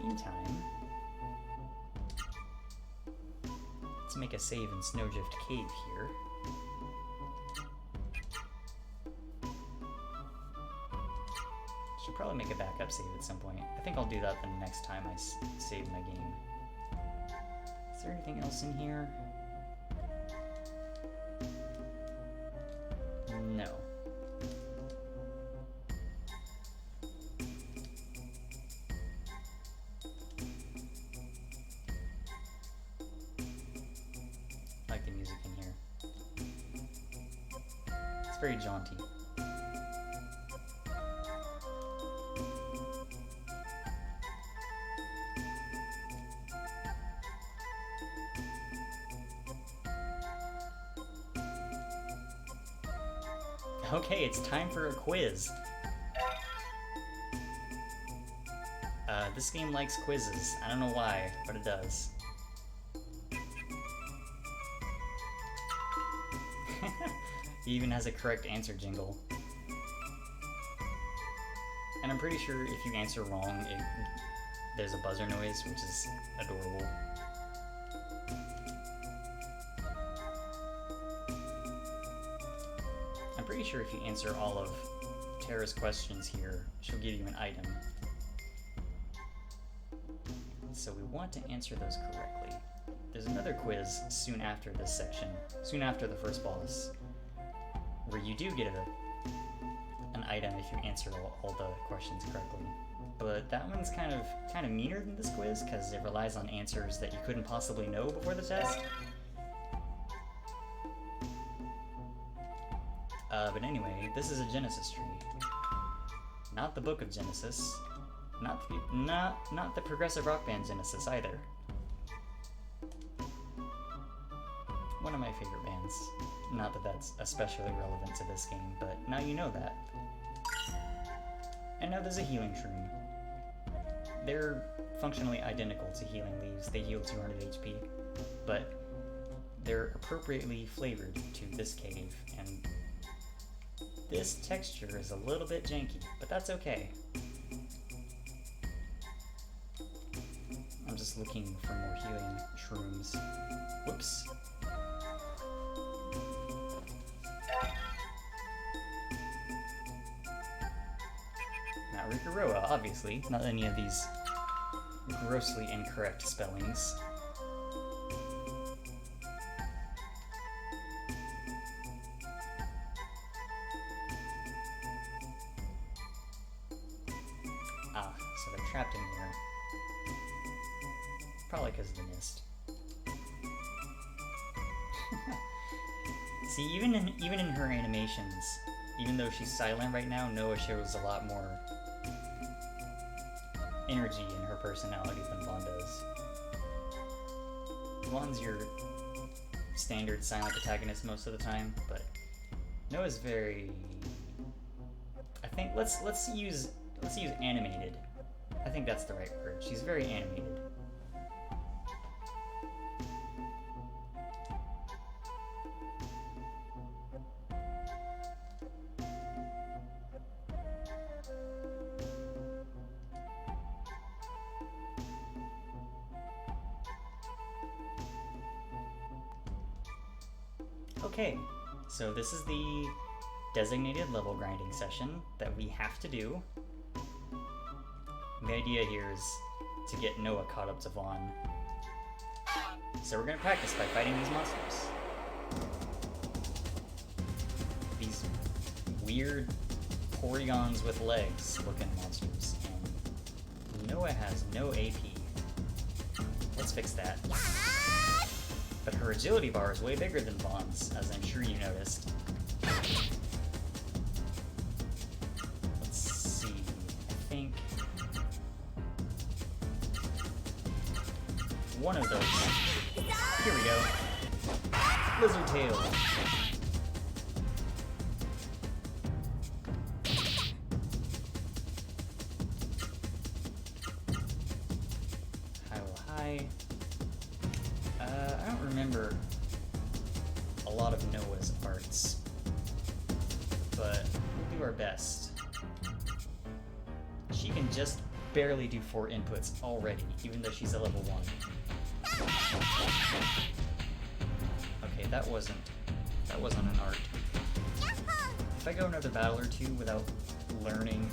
Meantime, let's make a save in Snowdrift Cave here. Should probably make a backup save at some point. I think I'll do that the next time I save my game. Is there anything else in here? No. I like the music in here. It's very jaunty. Okay, it's time for a quiz. This game likes quizzes. I don't know why, but it does. He even has a correct answer jingle. And I'm pretty sure if you answer wrong, there's a buzzer noise, which is adorable. I'm pretty sure if you answer all of Terra's questions here, she'll give you an item. So we want to answer those correctly. There's another quiz soon after this section, soon after the first boss, where you do get an item if you answer all the questions correctly. But that one's kind of meaner than this quiz because it relies on answers that you couldn't possibly know before the test. But anyway, this is a Genesis tree. Not the Book of Genesis. Not the progressive rock band Genesis either. One of my favorite bands. Not that that's especially relevant to this game, but now you know that. And now there's a healing shroom. They're functionally identical to healing leaves. They heal 200 HP, but they're appropriately flavored to this cave, and this texture is a little bit janky, but that's okay. I'm just looking for more healing shrooms. Whoops. Not Rikuroa, obviously. Not any of these grossly incorrect spellings. Ah, so they're trapped in here. Probably because of the mist. See, even in her animations, even though she's silent right now, Noa shows a lot more energy in her personality than Vahn does. Vahn's your standard silent protagonist most of the time, but Noa's very... I think let's use animated I think that's the right word. She's very animated. Okay, so this is the designated level grinding session that we have to do. The idea here is to get Noa caught up to Vahn. So we're gonna practice by fighting these monsters. These weird Porygons with legs looking monsters, and Noa has no AP. Let's fix that. But her agility bar is way bigger than Vahn's, as I'm sure you noticed. Let's see, I think one of those. Here we go. Lizard tail. High. I don't remember a lot of Noa's arts, but we'll do our best. She can just barely do 4 inputs already, even though she's a level 1. Okay, that wasn't an art. If I go another battle or two without learning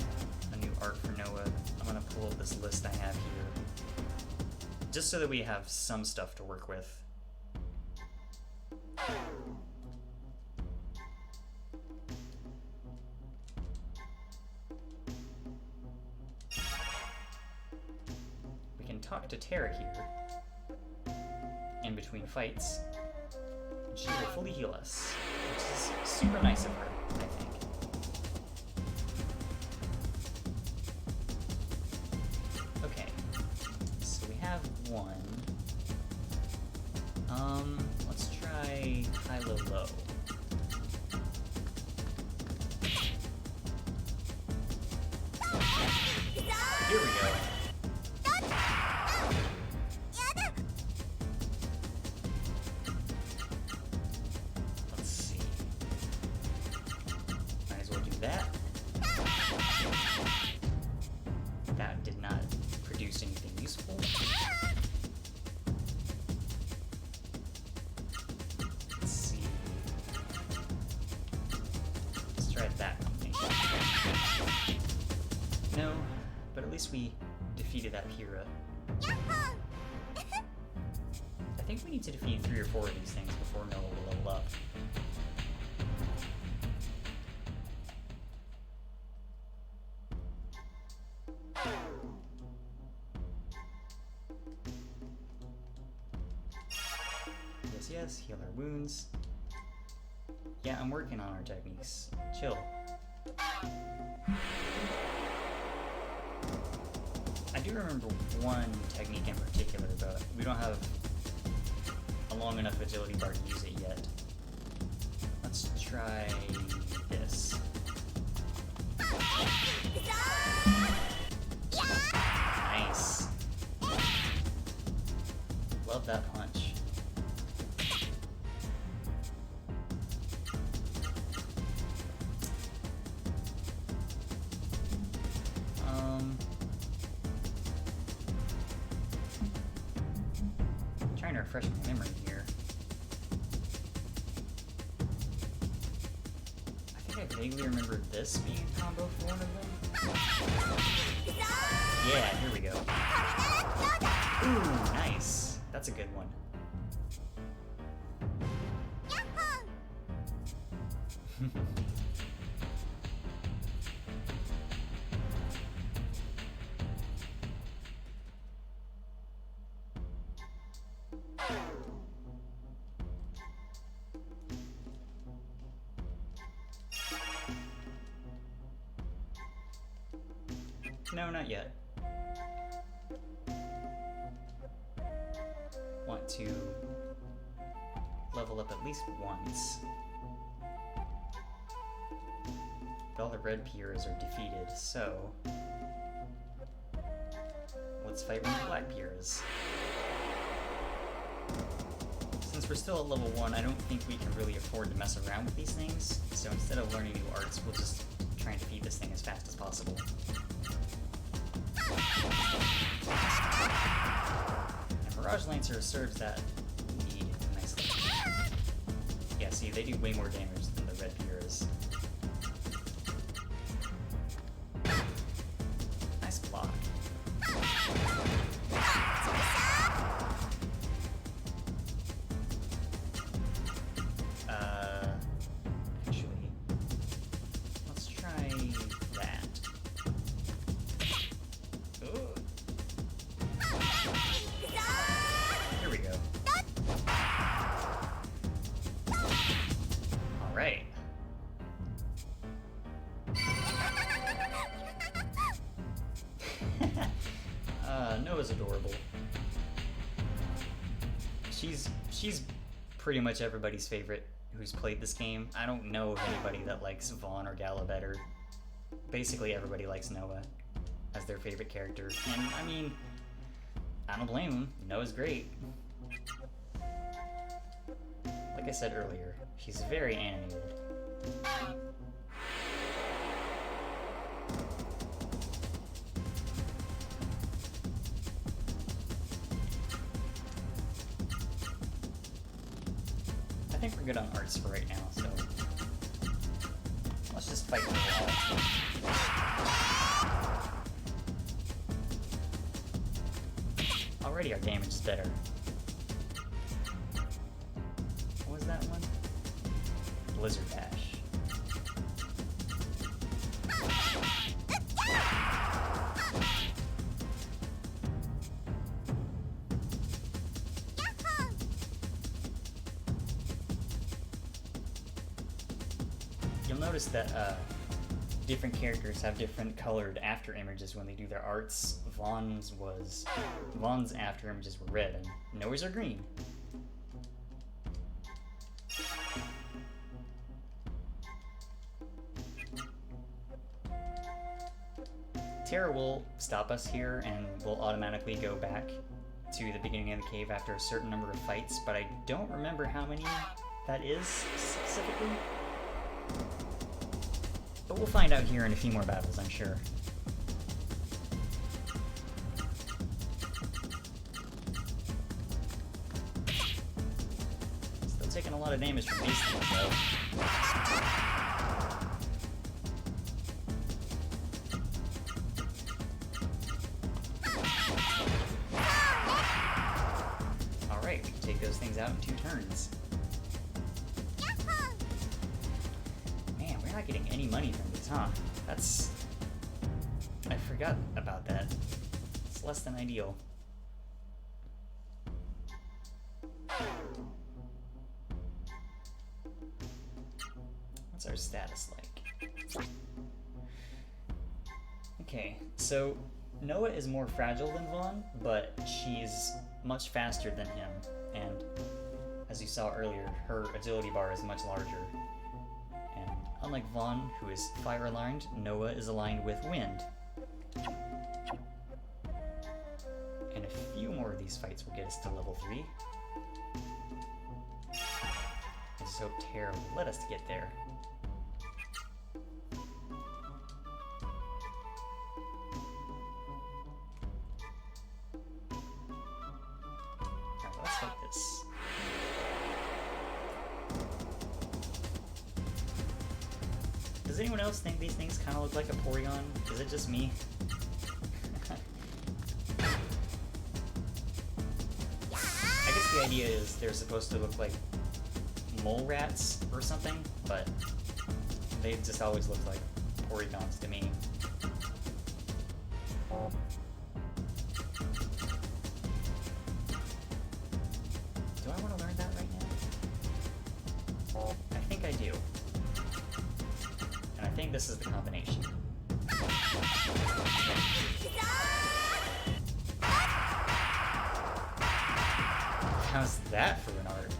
a new art for Noa, I'm gonna pull up this list I have here, just so that we have some stuff to work with. We can talk to Terra here in between fights, and she will fully heal us, which is super nice of her, I think. Okay, so we have one. Let's try high, low, low. Here we go. Let's see. Might as well do that. That did not produce anything useful. Let's see. Let's try that combination. No, but at least we defeated that Hera. I think we need to defeat 3 or 4 of these things before Noa will level up. Yes, heal our wounds. Yeah, I'm working on our techniques. Chill. I do remember one technique in particular, but we don't have a long enough agility bar to use it yet. Let's try this. Nice. Love that punch. Trying to refresh my memory here. I think I vaguely remember this being a combo for one of them. Yeah, here we go. Ooh, nice. That's a good one. No, not yet. Want to level up at least once. But all the red Pieras are defeated, so let's fight one of the Black Piras. Since we're still at level 1, I don't think we can really afford to mess around with these things, so instead of learning new arts, we'll just try and defeat this thing as fast as possible. And Mirage Lancer serves that need nicely. Yeah, see, they do way more damage than the red Piras. Nice block. Actually, let's try that. Ooh. Here we go. All right. Noa's adorable. She's pretty much everybody's favorite who's played this game. I don't know of anybody that likes Vahn or Gala better. Basically everybody likes Noa as their favorite character, and I mean, I don't blame them. Noa's great. Like I said earlier, she's very animated. I think we're good on arts for right now, so let's just fight for a while. Already our damage is better. What was that one? Blizzard Dash. You'll notice that different characters have different colored after images when they do their arts. Vahn's after images were red, and Noa's are green. Terra will stop us here, and we'll automatically go back to the beginning of the cave after a certain number of fights, but I don't remember how many that is specifically. But we'll find out here in a few more battles, I'm sure. Still taking a lot of damage from these things, though. Alright, we can take those things out in 2 turns. We're not getting any money from these, huh? I forgot about that. It's less than ideal. What's our status like? Okay, so Noa is more fragile than Vahn, but she's much faster than him, and as you saw earlier, her agility bar is much larger. Unlike Vahn, who is fire-aligned, Noa is aligned with wind. And a few more of these fights will get us to level 3. I just hope Terra will let us get there. Alright, let's fight this. Does anyone else think these things kind of look like a Porygon? Is it just me? I guess the idea is they're supposed to look like mole rats or something, but they just always look like Porygons to me. Do I want to learn that right now? I think I do. And I think this is the combination. How's that for an art?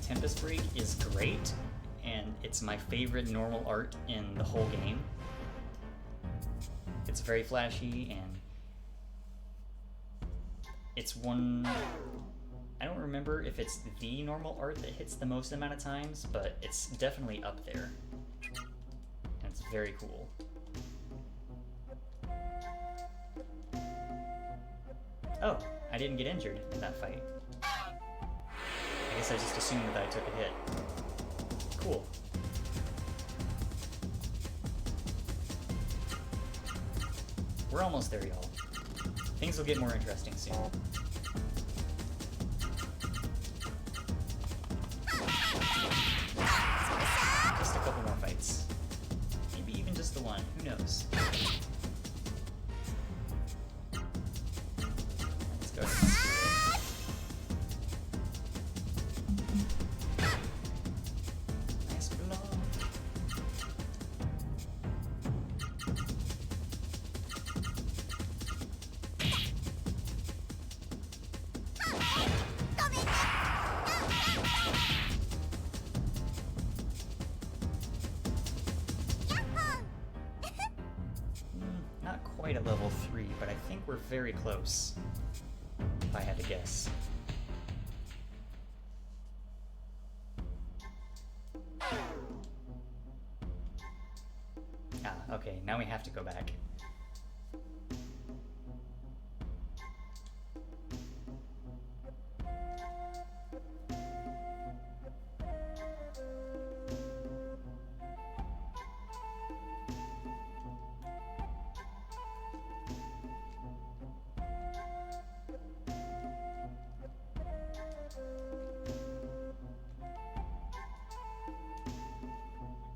Tempest Break is great, and it's my favorite normal art in the whole game. It's very flashy, and it's one... I don't remember if it's the normal art that hits the most amount of times, but it's definitely up there. And it's very cool. Oh, I didn't get injured in that fight. I guess I just assumed that I took a hit. Cool. We're almost there, y'all. Things will get more interesting soon. Just a couple more fights. Maybe even just the one, who knows? Let's go ahead and screw it. Nice block. Not quite at level 3, but I think we're very close, if I had to guess. Ah, okay, now we have to go back.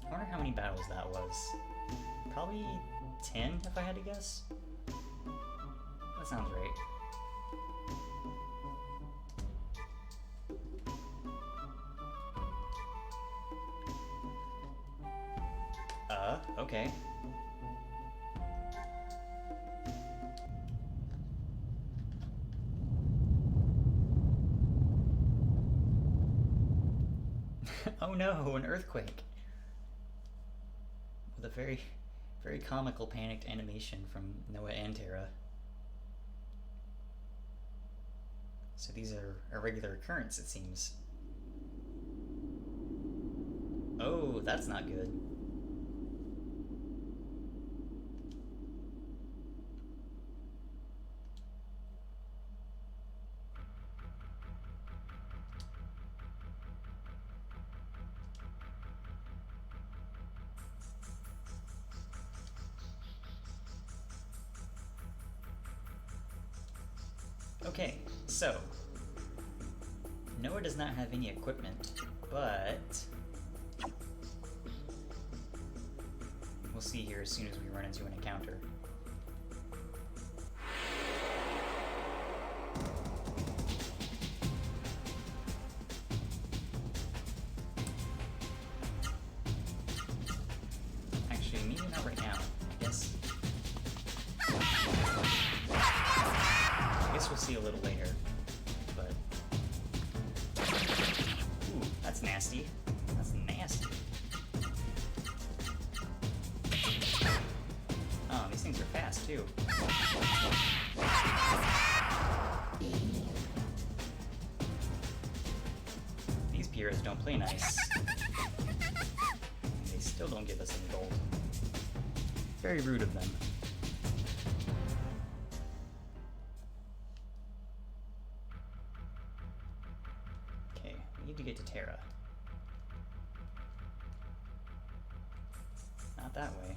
I wonder how many battles that was. Probably 10, if I had to guess. That sounds right. Okay. Oh no, an earthquake! With a very, very comical panicked animation from Noa Terra. So these are a regular occurrence, it seems. Oh, that's not good. Okay, so Noa does not have any equipment, but we'll see here as soon as we run into an encounter. Actually, maybe not right now, I guess. We'll see a little later, but... Ooh, that's nasty. That's nasty. Oh, these things are fast, too. These Pieras don't play nice. They still don't give us any gold. Very rude of them. To get to Terra. Not that way.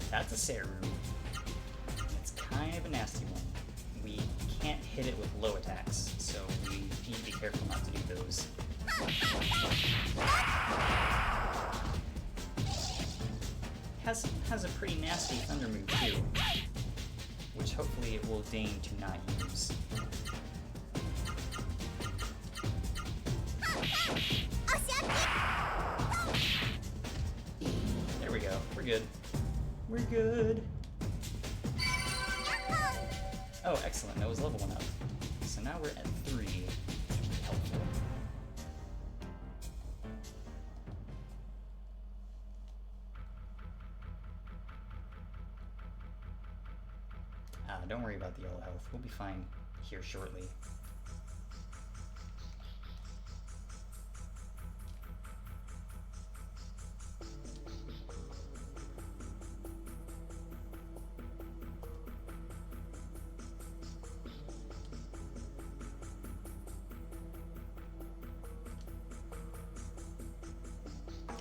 That's a Seru. It's kind of a nasty one. We can't hit it with low attacks, so we need to be careful not to do those. Has a pretty nasty thunder move too, which hopefully it will deign to not use. There we go. We're good. We're good. Oh, excellent. That was level 1 up. So now we're at 3, which will be helpful. about the yellow health. We'll be fine here shortly.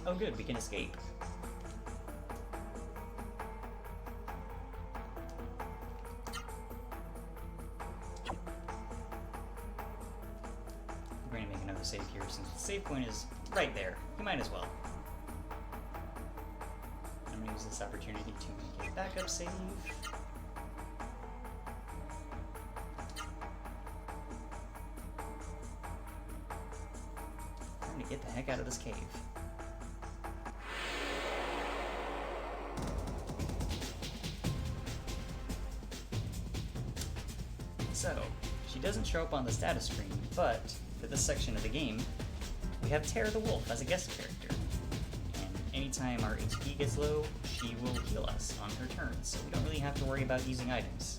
Oh good, we can escape. We're going to make another save here since the save point is right there. You might as well. I'm going to use this opportunity to make a backup save. Trying to get the heck out of this cave. So, she doesn't show up on the status screen, but for this section of the game, we have Terra the Wolf as a guest character. And anytime our HP gets low, she will heal us on her turn, so we don't really have to worry about using items.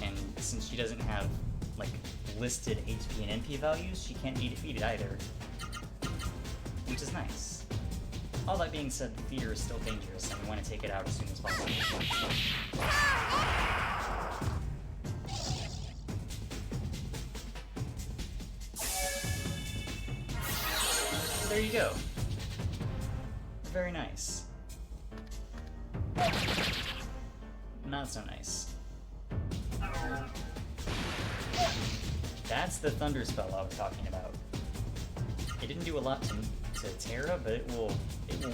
And since she doesn't have, like, listed HP and NP values, she can't be defeated either, which is nice. All that being said, the theater is still dangerous, and we want to take it out as soon as possible. There you go. Very nice. Not so nice. That's the thunder spell I was talking about. It didn't do a lot to Terra, but it will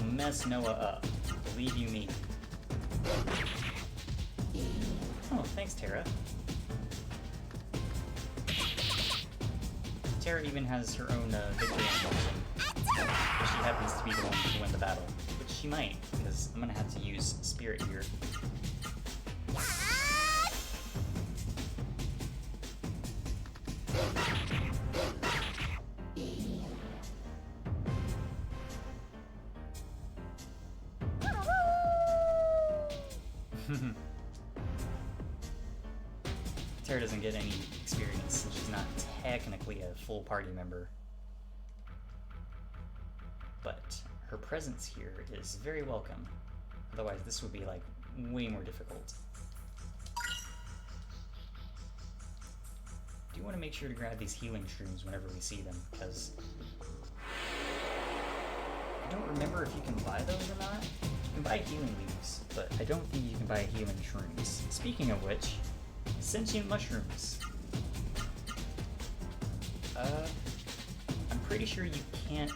mess Noah up. Believe you me. Oh, thanks, Terra. Terra even has her own victory animation. If she happens to be the one to win the battle, which she might, because I'm gonna have to use Spirit here. Terra doesn't get any experience since she's not technically a full party member. But her presence here is very welcome. Otherwise, this would be, like, way more difficult. Do want to make sure to grab these healing shrooms whenever we see them, because I don't remember if you can buy those or not. You can buy healing leaves, but I don't think you can buy healing shrooms. Speaking of which, sentient mushrooms. I'm pretty sure you can't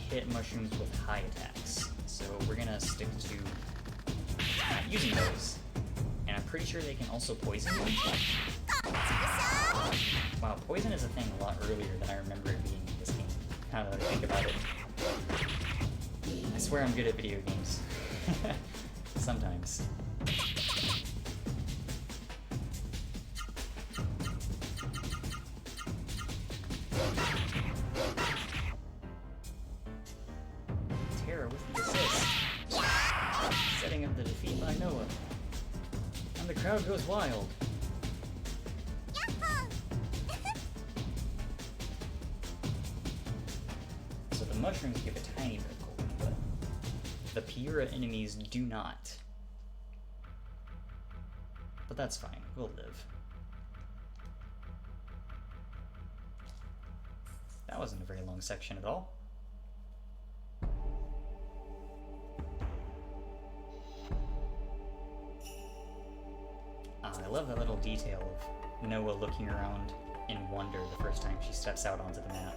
hit mushrooms with high attacks, so we're gonna stick to not using those. And I'm pretty sure they can also poison you. Wow, poison is a thing a lot earlier than I remember it being in this game, now that I think about it. I swear I'm good at video games. Sometimes. Terra with the assist. Setting up the defeat by Noah. And the crowd goes wild. So the mushrooms give a tiny bit of gold, but the Piura enemies do not. But that's fine, we'll live. That wasn't a very long section at all. I love that little detail of Noah looking around in wonder the first time she steps out onto the map.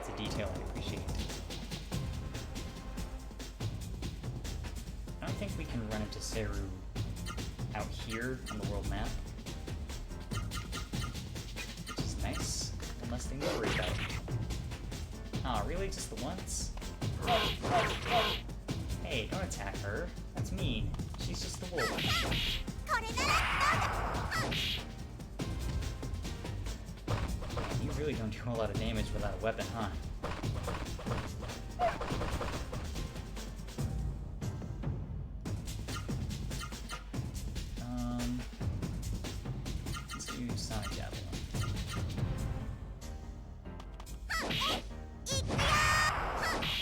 It's a detail I appreciate. I don't think we can run into Seru out here on the world map, which is nice. One less thing to worry about. Aw, really? Just the once? Hey, don't attack her. That's mean. She's just the wolf. You really don't do a lot of damage without a weapon, huh? Sonic Javelin.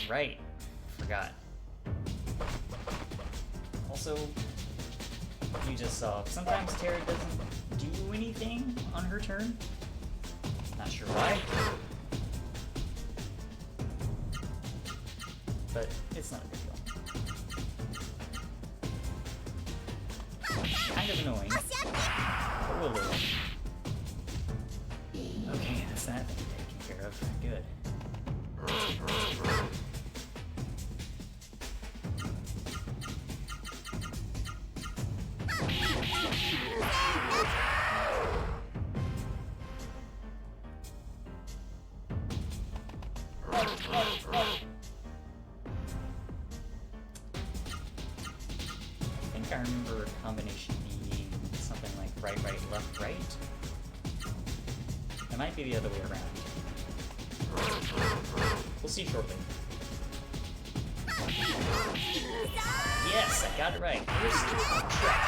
Right. Forgot. Also, you just saw, sometimes Terra doesn't do anything on her turn. Not sure why. But it's not a big deal. Kind of annoying. But we'll live. Okay, that's that thing taken care of. Good. I remember a combination being something like right, right, left, right. It might be the other way around. We'll see shortly. Yes, I got it right. First try.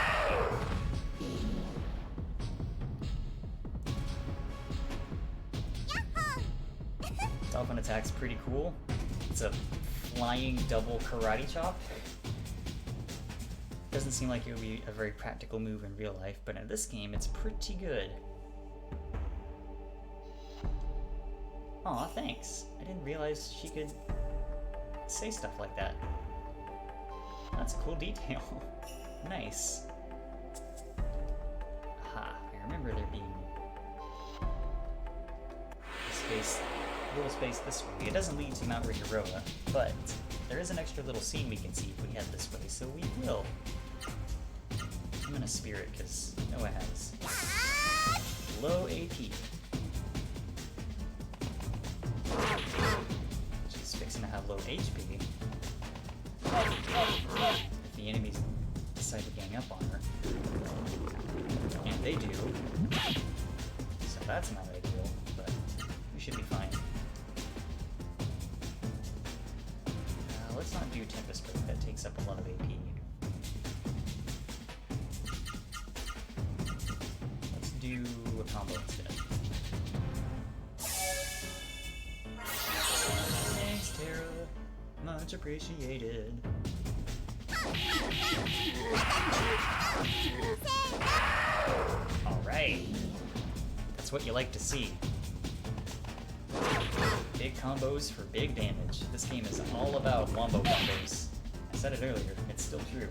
Dolphin attack's pretty cool. It's a flying double karate chop. Doesn't seem like it would be a very practical move in real life, but in this game, it's pretty good. Aw, thanks. I didn't realize she could say stuff like that. That's a cool detail. Nice. Aha, I remember there being a little space this way. It doesn't lead to Mount Rikuroa, but there is an extra little scene we can see if we head this way, so we will. I'm gonna spirit because Noah has low AP. She's fixing to have low HP. If the enemies decide to gang up on her. And they do. So that's not ideal, but we should be fine. Let's not do Tempest Break, that takes up a lot of AP. Let's do a combo instead. Thanks, Terra. Much appreciated. Alright. That's what you like to see. Big combos for big damage. This game is all about wombo combos. I said it earlier, it's still true.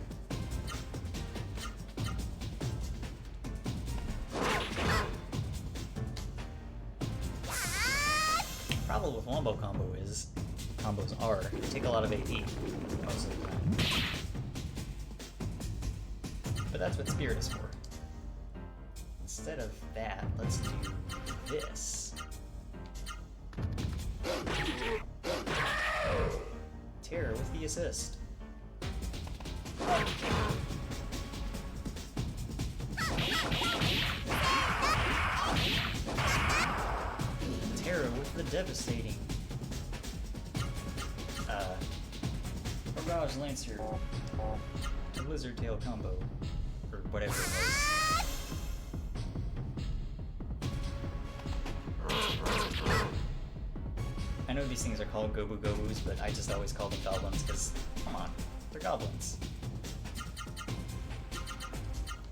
Problem with wombo combo is, combos are, they take a lot of AP, most of the time. But that's what Spirit is for. Instead of that, let's do this. Terra with the assist. Terra with the devastating Barrage Lancer to Lizard Tail combo, or whatever it was. I know these things are called Gobu Gobus, but I just always call them goblins, because, come on, they're goblins.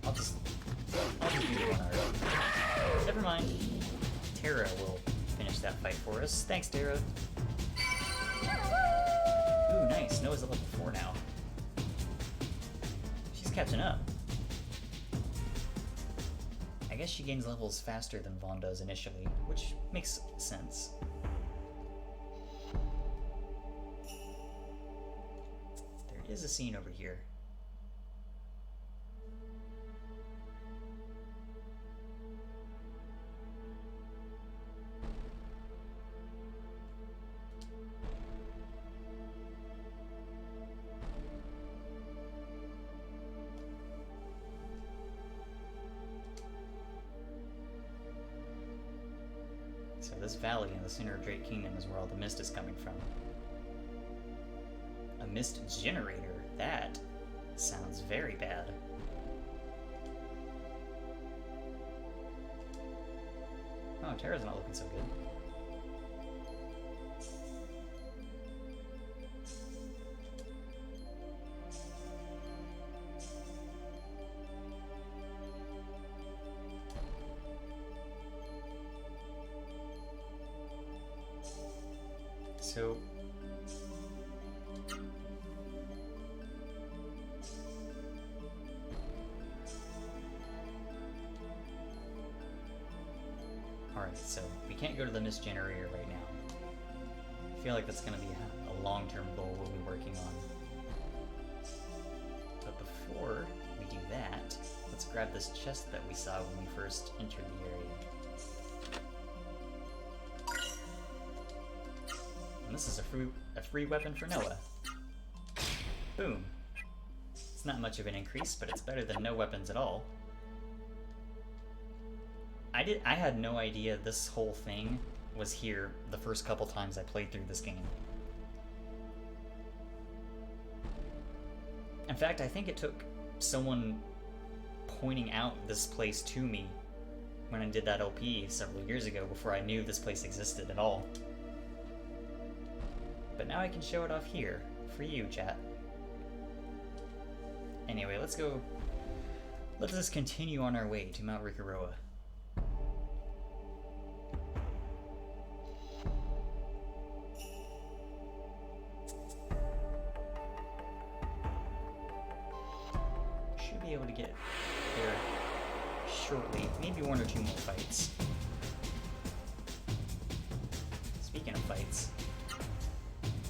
I'll just do the one already. Never mind. Terra will finish that fight for us. Thanks, Terra. Ooh, nice. Noah's at level 4 now. She's catching up. I guess she gains levels faster than Vahn does initially, which makes sense. There is a scene over here. So this valley in the center of Drake Kingdom is where all the mist is coming from. A mist generator? That sounds very bad. Noa Terra's not looking so good. So alright, so we can't go to the mist generator right now. I feel like that's going to be a long-term goal we'll be working on. But before we do that, let's grab this chest that we saw when we first entered the area. And this is a free weapon for Noa. Boom. It's not much of an increase, but it's better than no weapons at all. I had no idea this whole thing was here the first couple times I played through this game. In fact, I think it took someone pointing out this place to me when I did that LP several years ago before I knew this place existed at all. But now I can show it off here, for you, chat. Anyway, let's just continue on our way to Mount Rikuroa. Should be able to get there shortly, maybe one or two more fights. Speaking of fights,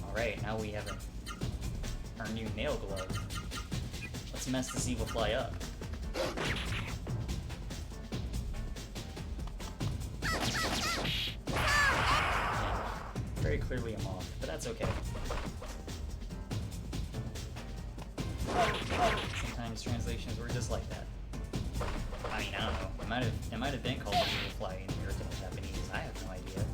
alright, now we have our new nail glove. Let's mess this evil fly up. Yeah, very clearly a moth, but that's okay. Sometimes translations were just like that. I mean, I don't know. It might have been called the evil fly in the original Japanese. I have no idea.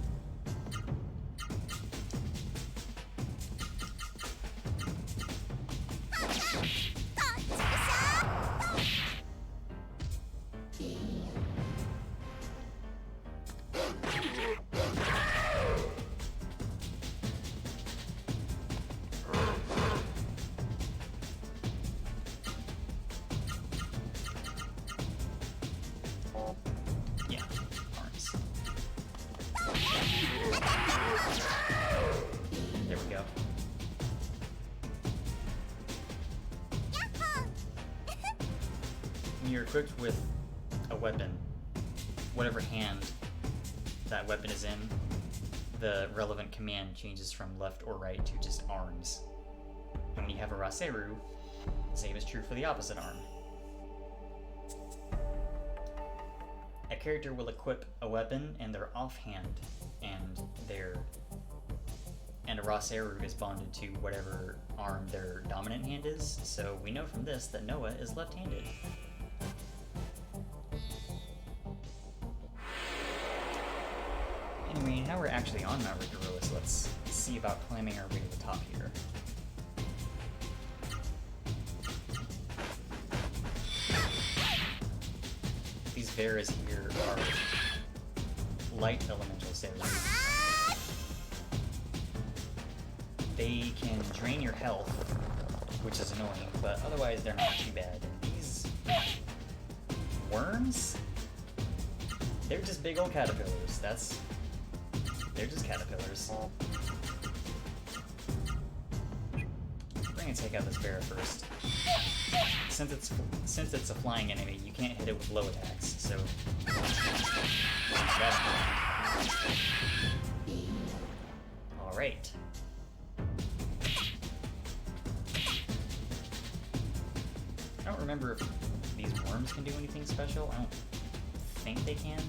You're equipped with a weapon, whatever hand that weapon is in, the relevant command changes from left or right to just arms. And when you have a Raseru, the same is true for the opposite arm. A character will equip a weapon in their offhand, and a Raseru is bonded to whatever arm their dominant hand is, so we know from this that Noa is left-handed. Anyway, now we're actually on Mount Rikuroa, so let's see about climbing our way to the top here. These Veras here are light elemental sailors. They can drain your health, which is annoying, but otherwise they're not too bad. And these worms? They're just big old caterpillars. They're just caterpillars. We're gonna take out this bear first. Since it's a flying enemy, you can't hit it with low attacks, so that's good. Alright. I don't remember if these worms can do anything special. I don't think they can.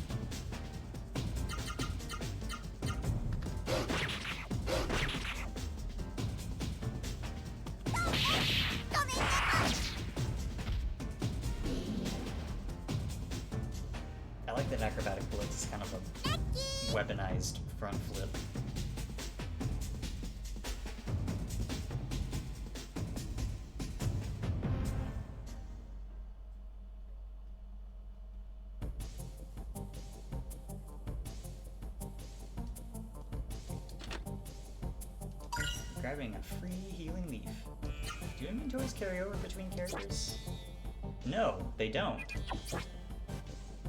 I like that acrobatic blitz is kind of a weaponized front flip. grabbing a free healing leaf. Do inventories carry over between characters? No, they don't.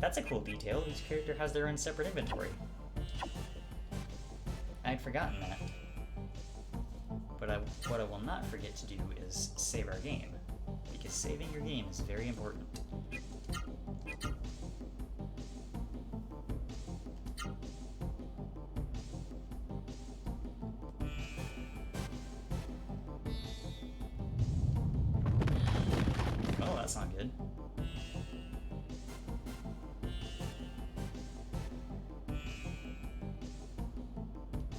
That's a cool detail. Each character has their own separate inventory. I'd forgotten that. But what I will not forget to do is save our game, because saving your game is very important. Oh, that's not good.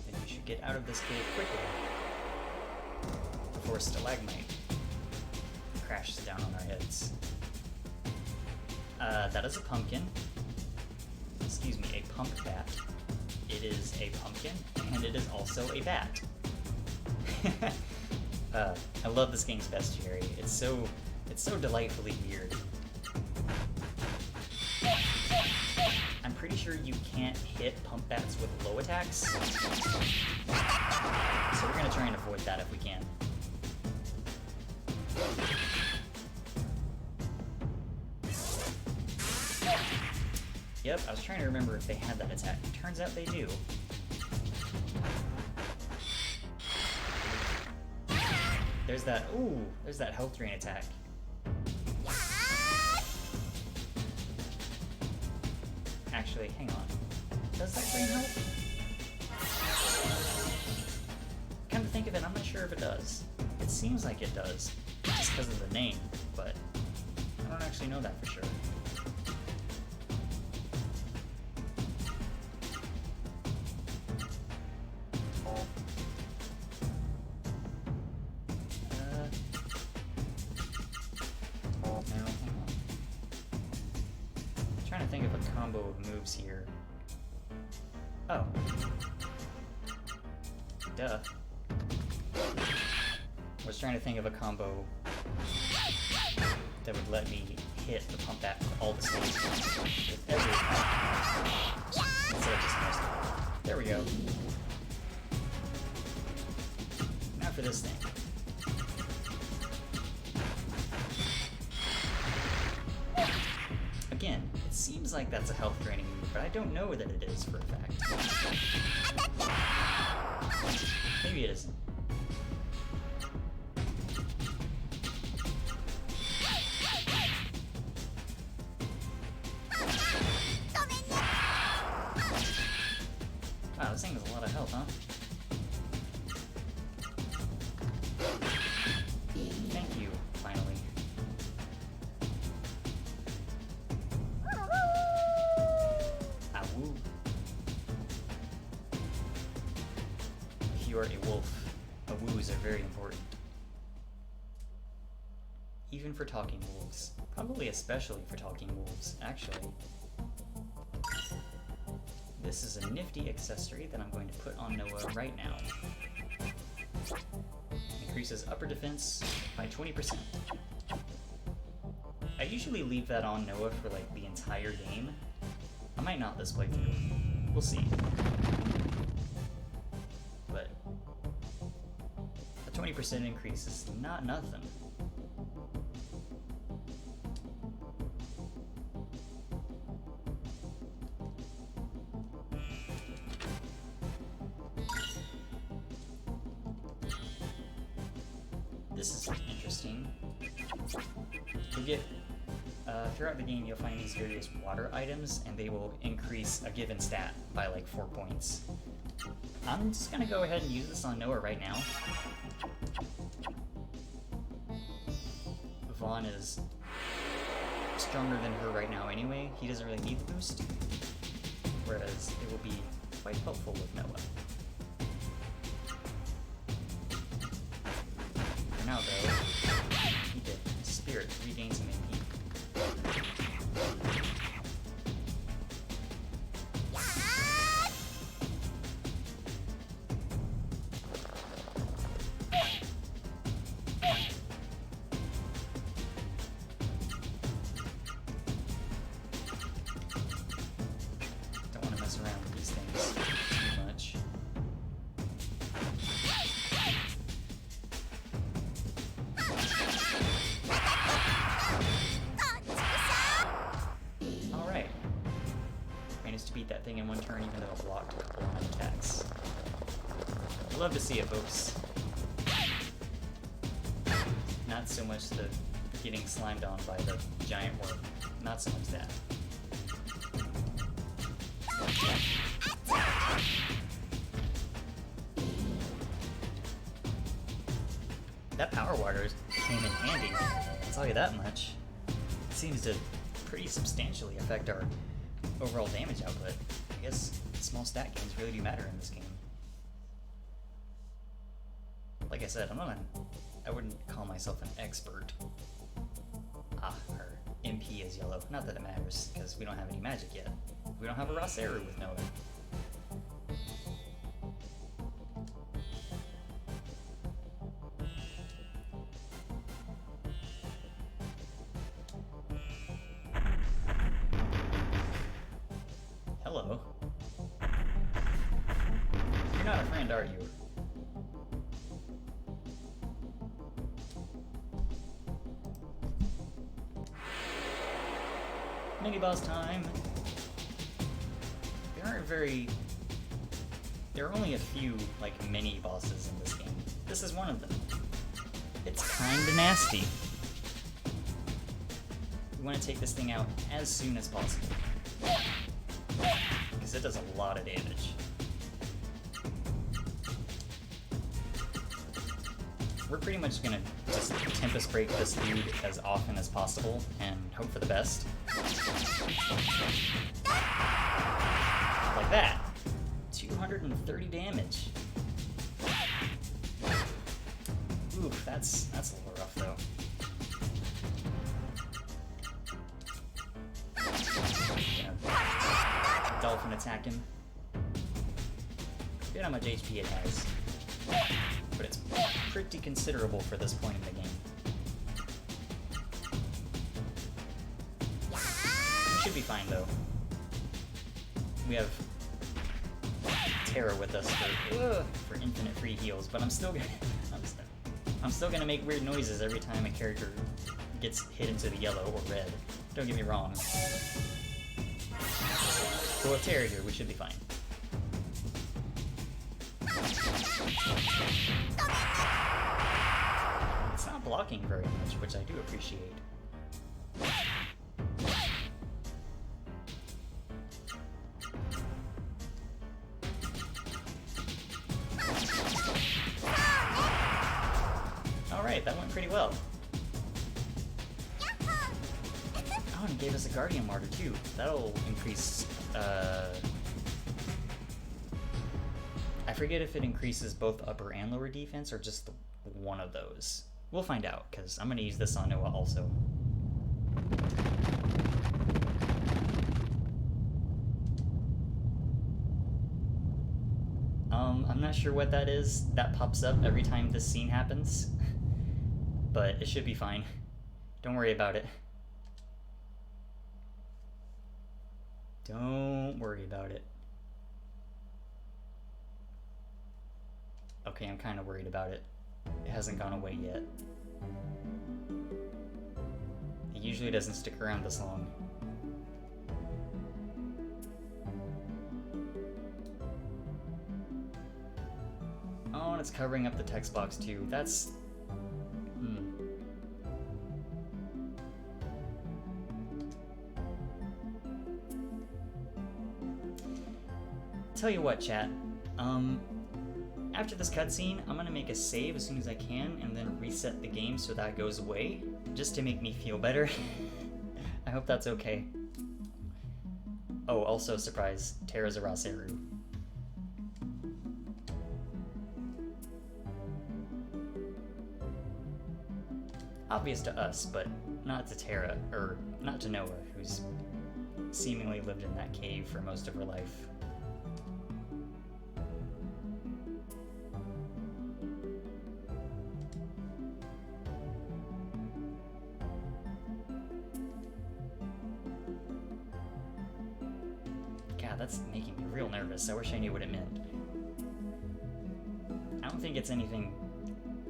Then we should get out of this cave quickly before stalagmite crashes down on our heads. That is a pumpkin. Excuse me, a pump bat. It is a pumpkin, and it is also a bat. I love this game's bestiary. It's so delightfully weird. I'm pretty sure you can't hit pump bats with low attacks, so we're gonna try and avoid that if we can. Yep, I was trying to remember if they had that attack. Turns out they do. There's that health drain attack. Actually, hang on. Does that drain health? Come to think of it, I'm not sure if it does. It seems like it does, just because of the name, but I don't actually know that for sure. Here. Oh. Duh. I was trying to think of a combo that would let me hit the pump bat with all the stages with every attack instead of just most of it. There we go. Now for this thing. Again, it seems like that's a health draining move, but I don't know that it is for a fact. Maybe it isn't. Wow, this thing has a lot of health, huh? Thank you, finally. If you are a wolf, awoos are very important. Even for talking wolves. Probably especially for talking wolves, actually. This is a nifty accessory that I'm going to put on Noa right now. Increases upper defense by 20%. I usually leave that on Noa for like the entire game. I might not this playthrough. We'll see. But a 20% increase is not nothing. This is interesting. You get throughout the game, you'll find these various water items, and they will increase a given stat by like 4 points. I'm just gonna go ahead and use this on Noa right now. Vahn is stronger than her right now anyway. He doesn't really need the boost, whereas it will be quite helpful with Noa. For now though, I need to spirit to regain some MP. Don't want to mess around with these things too much. beat that thing in one turn, even though it blocked a couple of my attacks. Love to see it, folks. Not so much the getting slimed on by the giant worm. Not so much that. That power water came in handy, I'll tell you that much. It seems to pretty substantially affect our overall damage output. I guess small stat gains really do matter in this game. Like I said, I wouldn't call myself an expert. Our MP is yellow. Not that it matters, because we don't have any magic yet. We don't have a Roseru with Noa. Hello. You're not a friend, are you? Mini boss time. There are only a few, like, mini bosses in this game. This is one of them. It's kinda nasty. We want to take this thing out as soon as possible, because it does a lot of damage. We're pretty much gonna just Tempest Break this dude as often as possible and hope for the best. Like that. 230 damage. Oof, that's a little rough though. Gonna dolphin attack him. Forget how much HP it has. But it's pretty considerable for this point in the game. We should be fine though. We have Terra with us for infinite free heals, but I'm still gonna make weird noises every time a character gets hit into the yellow or red. Don't get me wrong. So with Terra here, we should be fine. It's not blocking very much, which I do appreciate. Alright, that went pretty well. Oh, and it gave us a Guardian Martyr too. That'll increase, I forget if it increases both upper and lower defense or just one of those. We'll find out, because I'm going to use this on Noa also. I'm not sure what that is. That pops up every time this scene happens. But it should be fine. Don't worry about it. Don't worry about it. Okay, I'm kind of worried about it. It hasn't gone away yet. It usually doesn't stick around this long. Oh, and it's covering up the text box too. That's... Tell you what, chat. After this cutscene, I'm gonna make a save as soon as I can and then reset the game so that goes away, just to make me feel better. I hope that's okay. Oh, also, surprise, Terra's a Roseru. Obvious to us, but not to Terra, or not to Noa, who's seemingly lived in that cave for most of her life. God, that's making me real nervous. I wish I knew what it meant. I don't think it's anything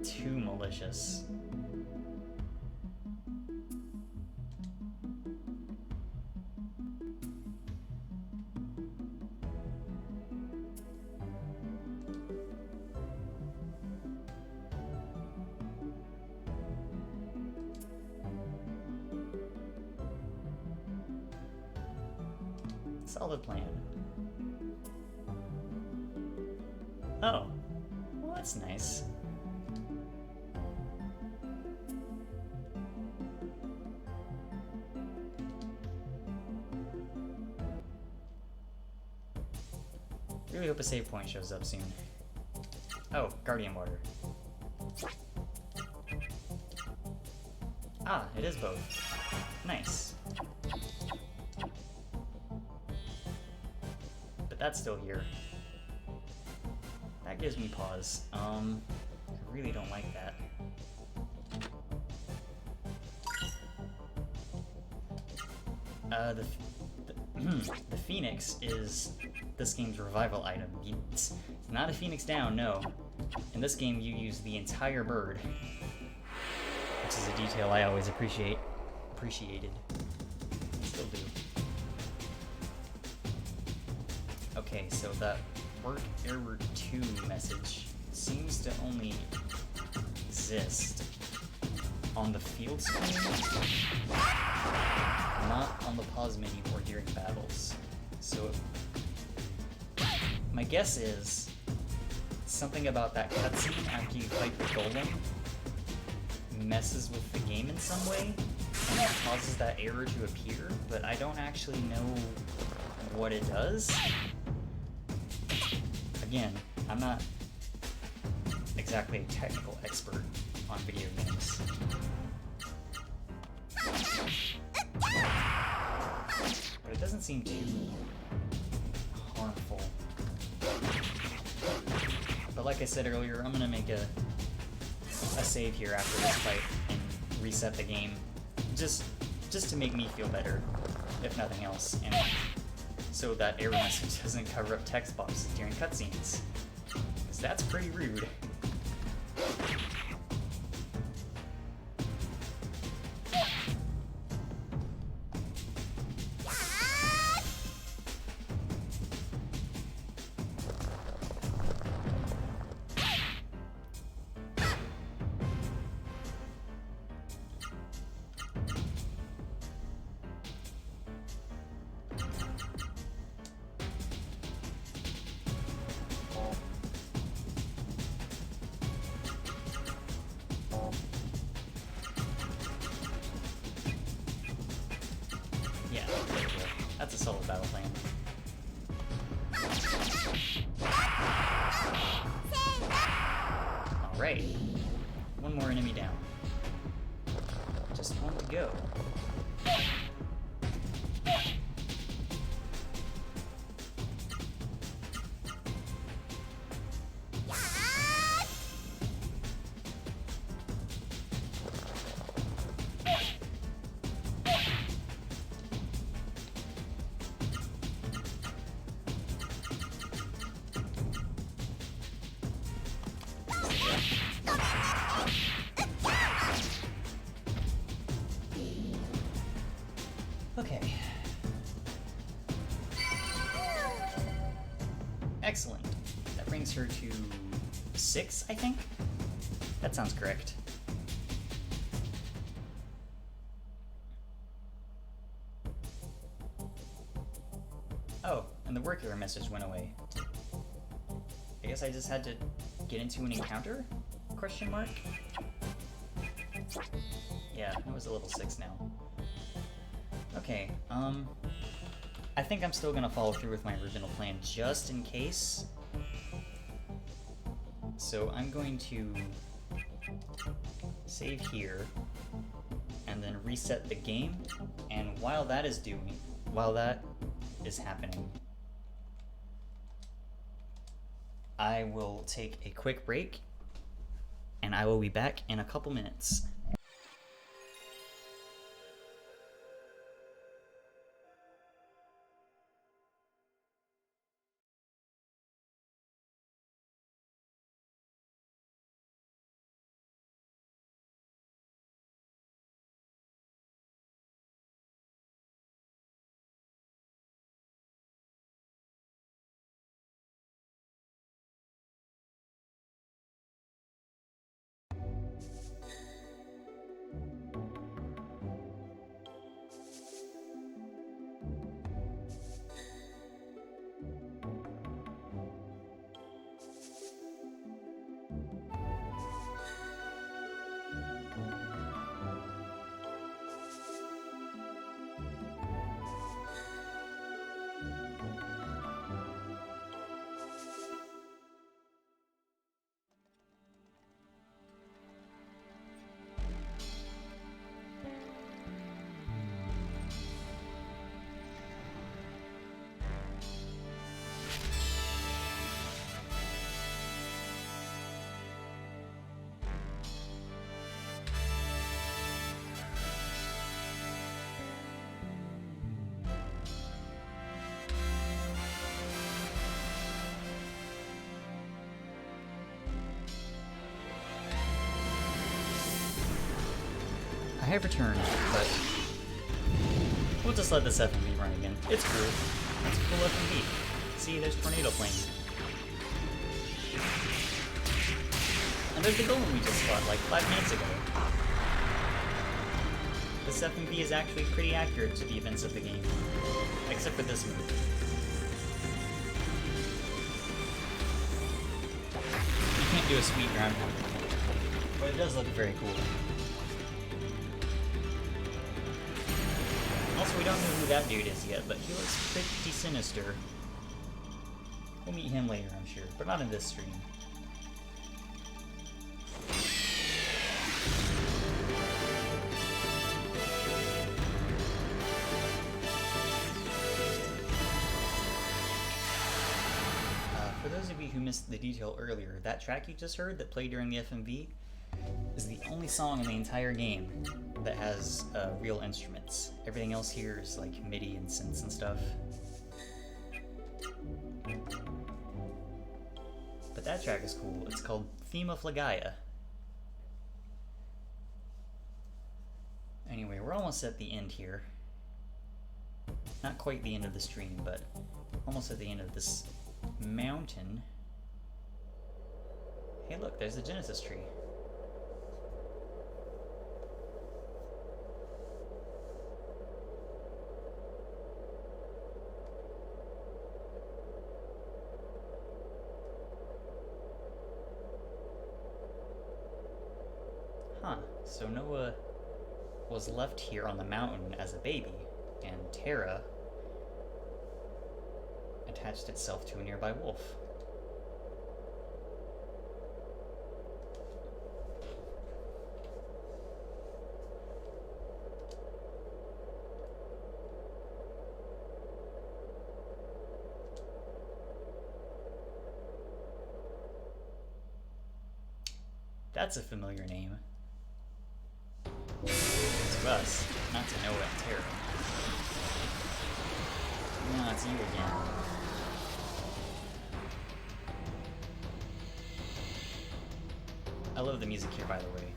too malicious. Solid plan. Oh. Well, that's nice. Really hope a save point shows up soon. Oh, Guardian Water. Ah, it is both. Nice. But that's still here. That gives me pause. I really don't like that. The Phoenix is this game's revival item. It's not a Phoenix down, no. In this game, you use the entire bird, which is a detail I always appreciated. I still do. Okay, so that work error 2 message seems to only exist on the field screen, not on the pause menu or during battles. So my guess is something about that cutscene after you fight the golem messes with the game in some way and it causes that error to appear, but I don't actually know what it does. Again, I'm not exactly a technical expert on video games. But it doesn't seem too harmful. But like I said earlier, I'm gonna make a save here after this fight and reset the game. Just to make me feel better, if nothing else, and so that error message doesn't cover up text boxes during cutscenes. Because that's pretty rude. Yeah, there we go. That's a solid battle plan. Alright. One more enemy down. Just one to go. Okay. Excellent. That brings her to 6, I think? That sounds correct. Oh, and the work error message went away. I guess I just had to get into an encounter? Question mark? Yeah, it was a level 6 now. Okay, I think I'm still gonna follow through with my original plan just in case. So I'm going to save here and then reset the game. And while that is happening, I will take a quick break and I will be back in a couple minutes. I have returned, but we'll just let this FMV run again. It's cool. It's a cool FMV. See, there's Tornado Flame. And there's the golem we just fought like 5 minutes ago. This FMV is actually pretty accurate to the events of the game. Except for this move. You can't do a sweet ground pound, but it does look very cool. Also, we don't know who that dude is yet, but he looks pretty sinister. We'll meet him later, I'm sure, but not in this stream. For those of you who missed the detail earlier, that track you just heard that played during the FMV is the only song in the entire game that has real instruments. Everything else here is like MIDI and synths and stuff. But that track is cool. It's called Theme of Legaia. Anyway, we're almost at the end here. Not quite the end of the stream, but almost at the end of this mountain. Hey look, there's the Genesis tree. Huh, so Noa was left here on the mountain as a baby, and Terra attached itself to a nearby wolf. That's a familiar name. To us, not to Noa and Terra. No, it's you again. I love the music here, by the way.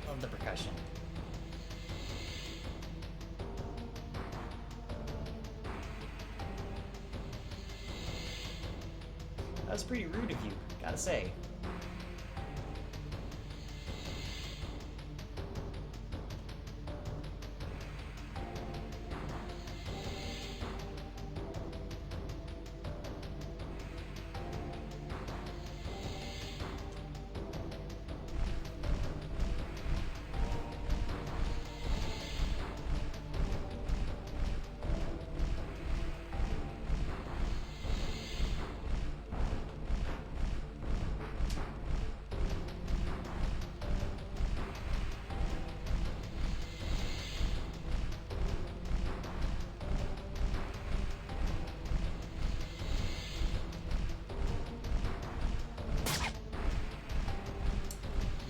Love the percussion. That was pretty rude of you, gotta say.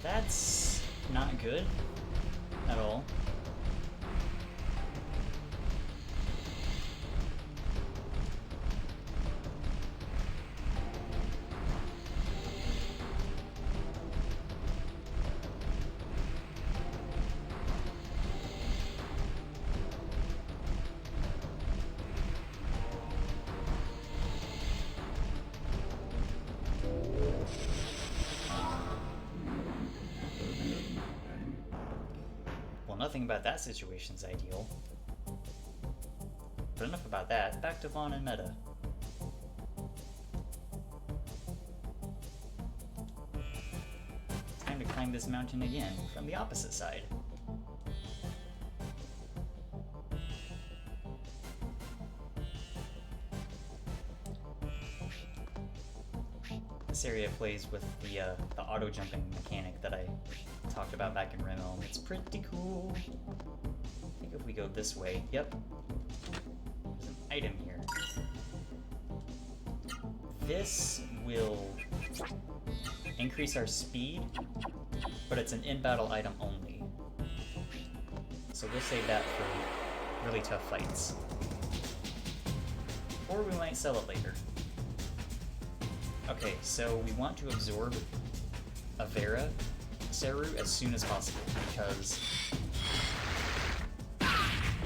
That's not good at all. Nothing about that situation's ideal. But enough about that, back to Vahn and Meta. Time to climb this mountain again, from the opposite side. This area plays with the auto-jumping mechanic that I talked about back in Rim Elm. It's pretty cool. I think if we go this way, yep. There's an item here. This will increase our speed, but it's an in-battle item only. So we'll save that for really tough fights. Or we might sell it later. Okay, so we want to absorb a Vera Seru as soon as possible, because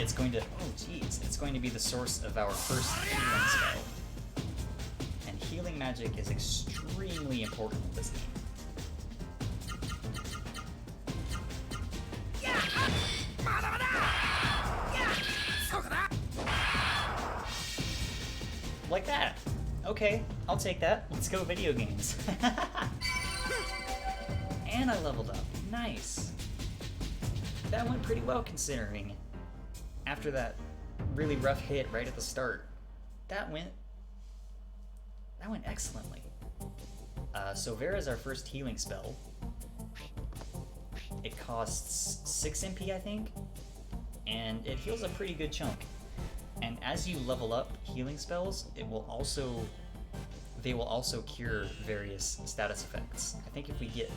it's going to, oh geez, it's going to be the source of our first healing spell. And healing magic is extremely important in this game. Like that. Okay, I'll take that. Let's go video games. And I leveled up. Nice. That went pretty well considering. After that really rough hit right at the start. That went excellently. So Vera's our first healing spell. It costs 6 MP, I think, and it heals a pretty good chunk. And as you level up healing spells, they will also cure various status effects. I think if we get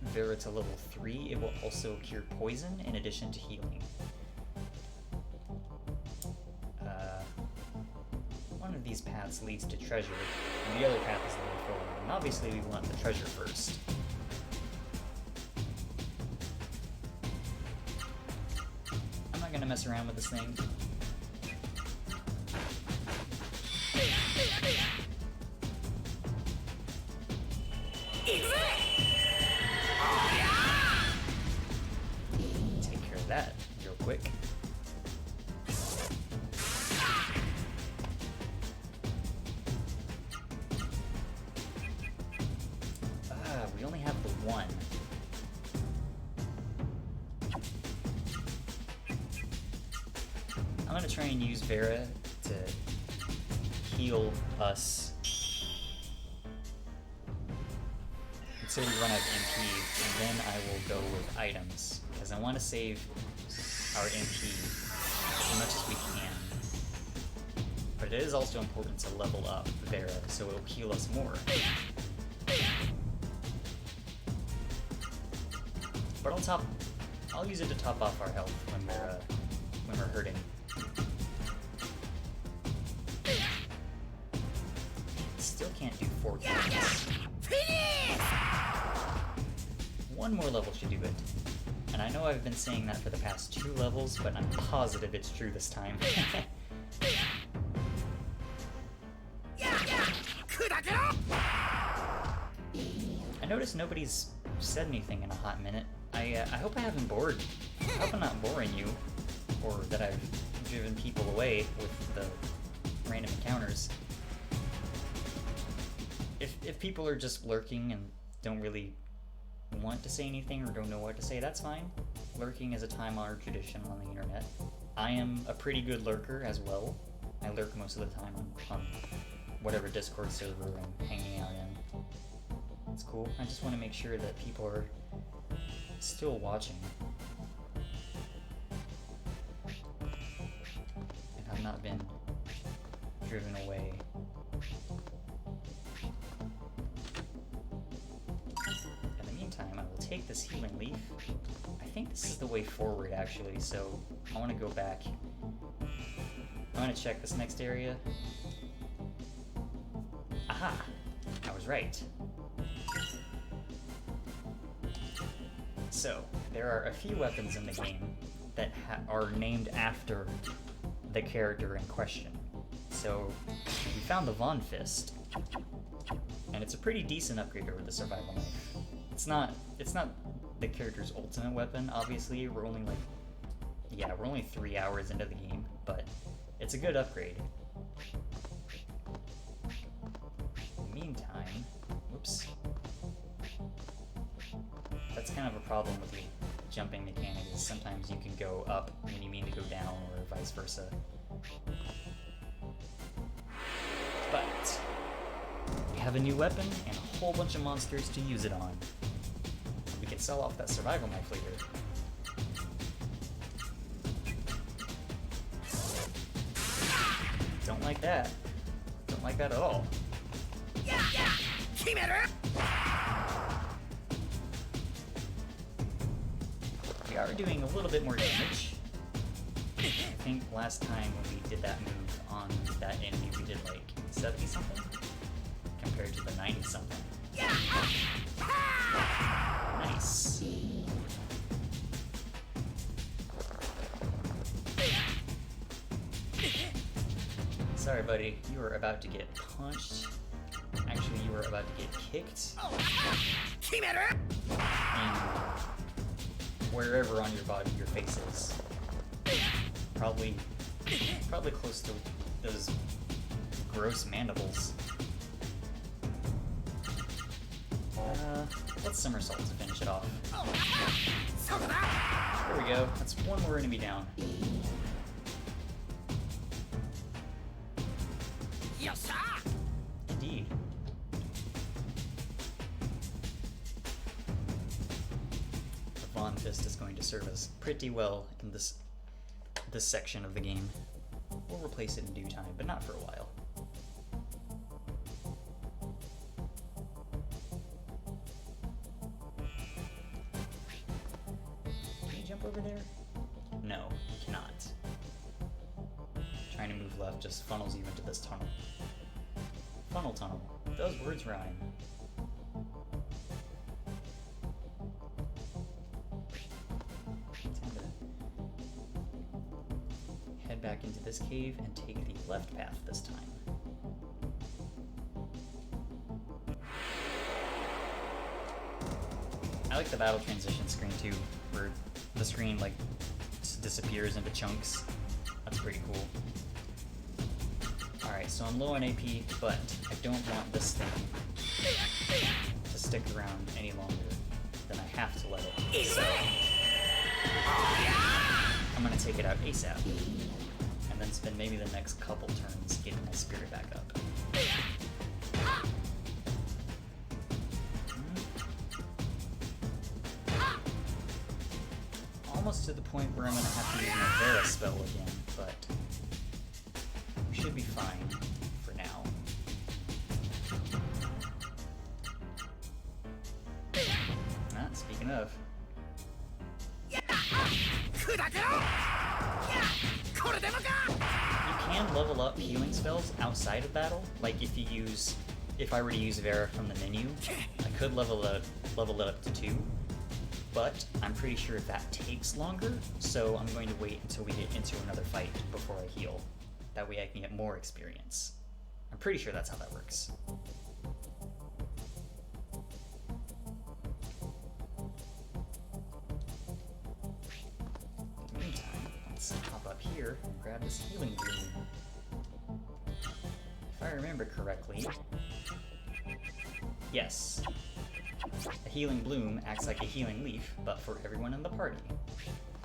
Vera to level 3, it will also cure poison in addition to healing. One of these paths leads to treasure, and the other path is the way forward. And obviously we want the treasure first. I'm not gonna mess around with this thing. Take care of that real quick. We only have the one. I'm gonna try and use Vera to heal us until we run out of MP, and then I will go with items, because I want to save our MP as much as we can. But it is also important to level up Vera, so it will heal us more. But I'll use it to top off our health when we're hurting. Still can't do 4 kills. One more level should do it. And I know I've been saying that for the past 2 levels, but I'm positive it's true this time. I noticed nobody's said anything in a hot minute. I hope I haven't bored. I hope I'm not boring you, or that I've driven people away with the random encounters. If people are just lurking and don't really want to say anything or don't know what to say, that's fine. Lurking is a time-honored tradition on the internet. I am a pretty good lurker as well. I lurk most of the time on whatever Discord server I'm hanging out in. It's cool. I just want to make sure that people are still watching. And have not been driven away. In the meantime, I will take this healing leaf. I think this is the way forward, actually, so I want to go back. I want to check this next area. Aha! I was right. So, there are a few weapons in the game that are named after the character in question. So, we found the Vahn fist, and it's a pretty decent upgrade over the survival knife. It's not the character's ultimate weapon, obviously. We're only 3 hours into the game, but it's a good upgrade. In the meantime, whoops. That's kind of a problem with the jumping mechanic, is sometimes you can go up when you mean to go down, or vice versa. But we have a new weapon and a whole bunch of monsters to use it on. We can sell off that survival knife later. Don't like that. Don't like that at all. We are doing a little bit more damage. I think last time when we did that move on that enemy, we did like 70 something compared to the 90 something. Nice. Sorry, buddy. You are about to get punched. Actually, you are about to get kicked. And wherever on your body your face is. Probably close to those gross mandibles. Let's somersault to finish it off. There we go. That's one more enemy down. Indeed. The Vahn fist is going to serve us pretty well in this section of the game. We'll replace it in due time, but not for a while. Can you jump over there? No, you cannot. Trying to move left just funnels you into this tunnel. Funnel tunnel. Those words rhyme. Time to head back into this cave and take the left path this time. I like the battle transition screen too, where the screen like just disappears into chunks. That's pretty cool. Alright, so I'm low on AP, but I don't want this thing to stick around any longer than I have to let it. So I'm gonna take it out ASAP, and then spend maybe the next couple turns getting my spirit back up. Almost to the point where I'm gonna have to use my Vera spell again, but we should be fine for now. Speaking of. You can level up healing spells outside of battle. Like if I were to use Vera from the menu, I could level it up to 2. But I'm pretty sure that takes longer, so I'm going to wait until we get into another fight before I heal. That way I can get more experience. I'm pretty sure that's how that works. In the meantime, let's hop up here and grab this healing bloom. If I remember correctly, yes. A healing bloom acts like a healing leaf, but for everyone in the party.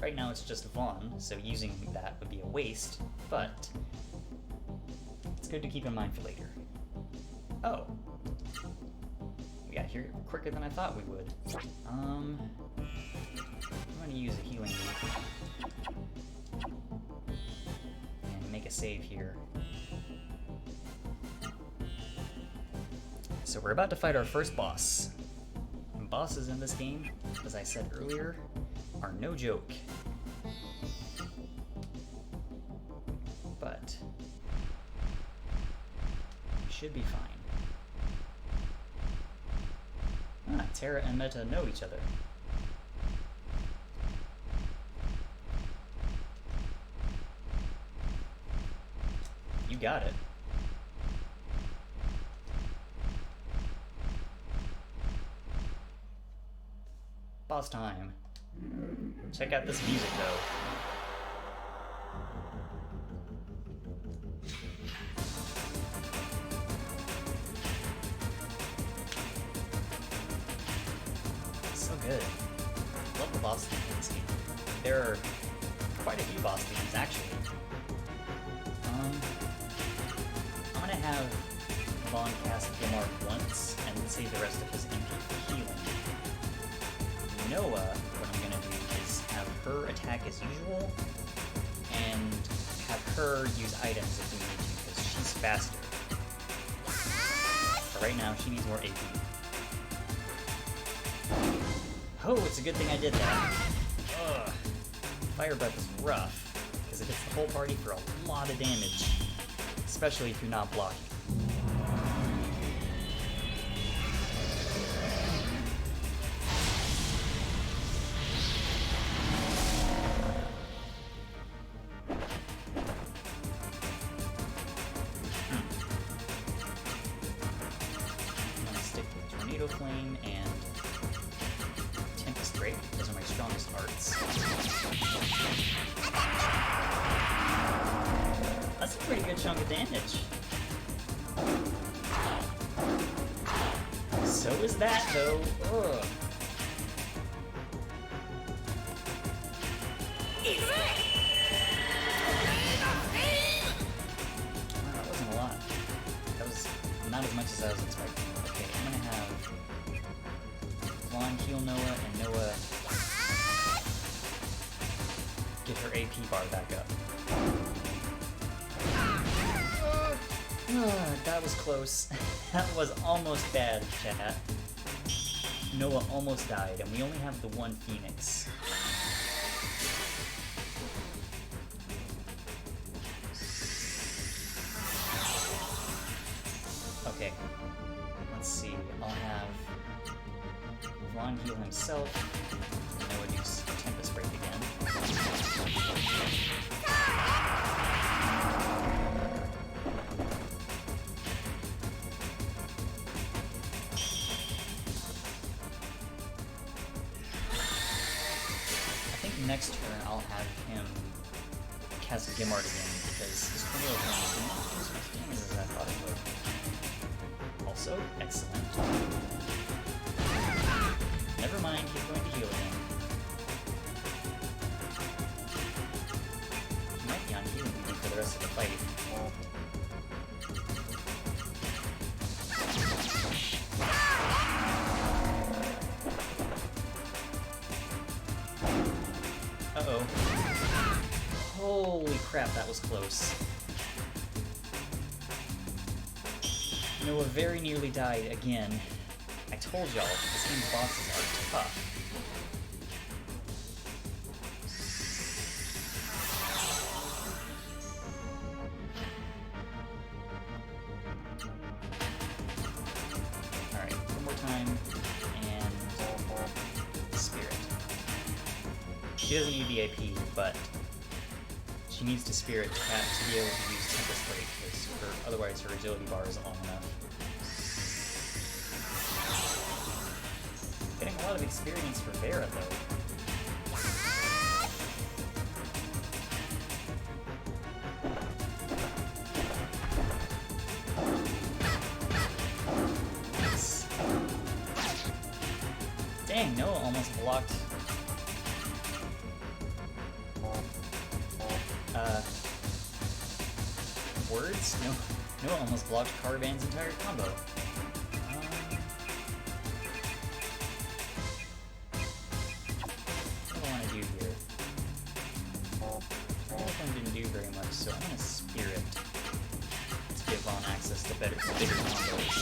Right now it's just Vahn, so using that would be a waste, but it's good to keep in mind for later. Oh. We got here quicker than I thought we would. I'm gonna use a healing leaf. And make a save here. So we're about to fight our first boss. And bosses in this game, as I said earlier, are no joke. But we should be fine. Ah, Terra and Meta know each other. You got it. Boss time. Check out this music though. So good. Love the boss themes in this game. There are quite a few boss themes actually. I'm gonna have Vahn cast Mark once and save the rest of his MP for healing. Noa, what I'm gonna do is have her attack as usual, and have her use items if we need to, because she's faster. But right now, she needs more AP. Oh, it's a good thing I did that. Ugh. Fire Breath is rough, because it hits the whole party for a lot of damage, especially if you're not blocking. Flame and Tempest Break. Those are my strongest arts. That's a pretty good chunk of damage. So is that, though. Ugh. That wasn't a lot. That was not as much as I was expecting. Okay, I'm gonna have Vahn heal Noa, and Noa get her AP bar back up. That was close. That was almost bad, chat. Noa almost died, and we only have the one Phoenix. Okay, let's see. I'll have Vahn heal himself. Noa do Tempest Break again. Next turn, I'll have him cast Gimmard again, because his tornado flame did not do as much damage as I thought it would. Also, excellent. Never mind, he's going to heal again. He might be on healing duty for the rest of the fight. Uh-oh. Holy crap, that was close. Noa very nearly died again. I told y'all, this game's bosses are tough. Alright, one more time, and Spirit. She doesn't need the AP, but she needs to Spirit to be able to use Tempest Break, because otherwise her agility bar isn't long enough. Getting a lot of experience for Vera, though. Nice. Dang, Noa almost blocked. Words? Noa almost blocked Caruban's entire combo. What do I want to do here? Prologue didn't do very much, so I'm gonna Spirit to give Vahn access to bigger combos.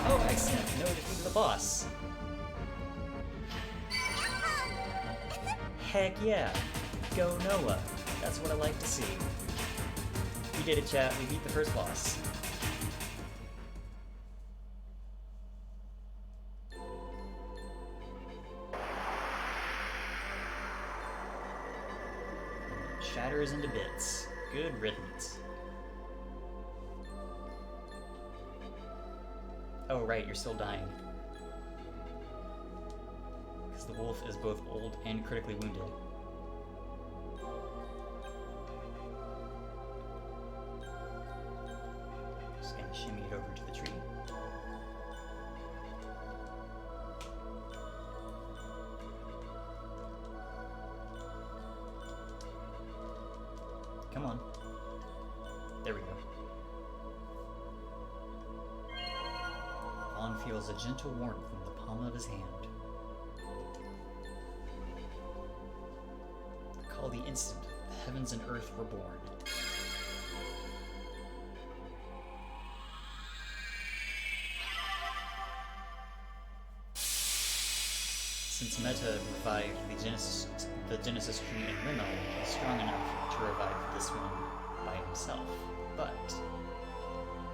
Oh, excellent! Noa defeated the boss. Heck yeah! Go Noa! That's what I like to see. We did it, chat. We beat the first boss. Shatters into bits. Good riddance. Oh, right, you're still dying. Because the wolf is both old and critically wounded. Shimmy it over to the tree. Come on. There we go. Vahn feels a gentle warmth in the palm of his hand. Call the instant the heavens and earth were born. Since Meta revived the Genesis tree in Rim Elm, he's strong enough to revive this one by himself. But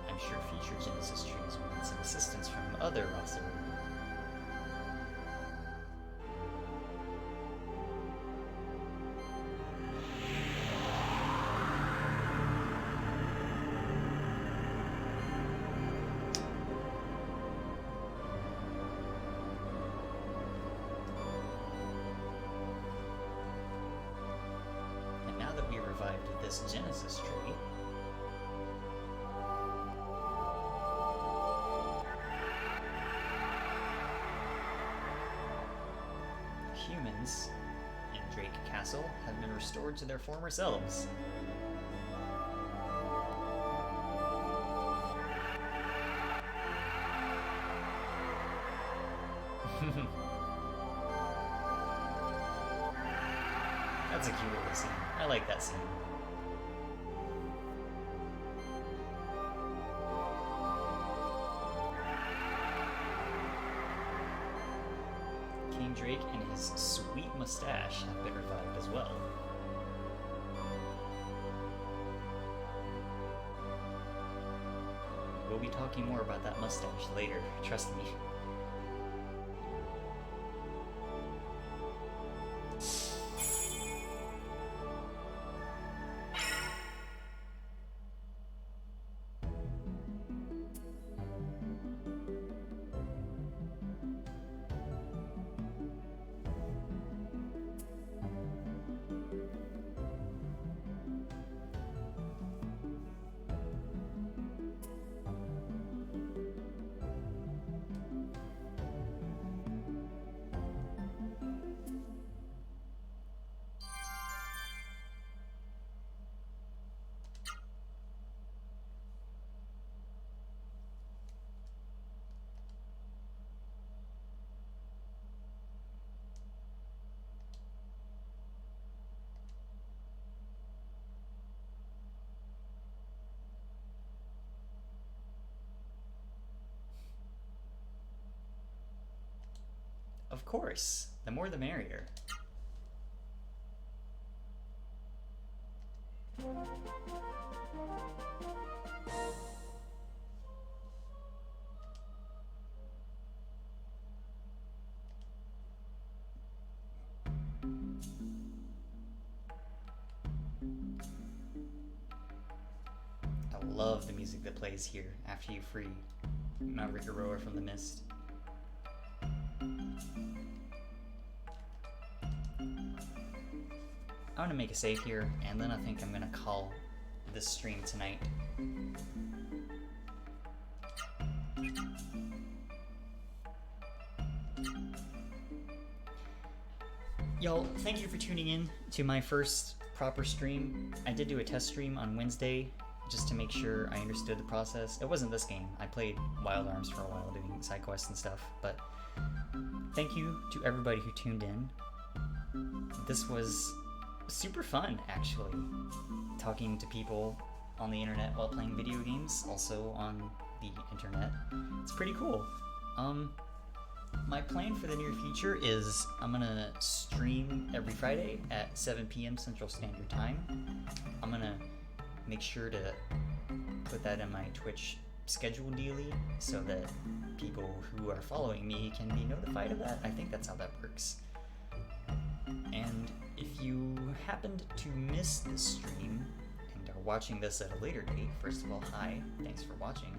I'm sure future Genesis trees will need some assistance from other roster. this Genesis tree. Humans in Drake Castle have been restored to their former selves. That's a cute little scene. I like that scene. King Drake and his sweet mustache have been revived as well. We'll be talking more about that mustache later, trust me. Of course, the more the merrier. I love the music that plays here after you free Mount Rikuroa from the mist. I'm gonna make a save here, and then I think I'm gonna call this stream tonight. Y'all, thank you for tuning in to my first proper stream. I did do a test stream on Wednesday just to make sure I understood the process. It wasn't this game. I played Wild Arms for a while doing side quests and stuff, but thank you to everybody who tuned in. This was super fun, actually, talking to people on the internet while playing video games, also on the internet. It's pretty cool. My plan for the near future is I'm gonna stream every Friday at 7 p.m. Central Standard Time. I'm gonna make sure to put that in my Twitch schedule daily so that people who are following me can be notified of that. I think that's how that works. And if you happened to miss this stream and are watching this at a later date, first of all, hi, thanks for watching.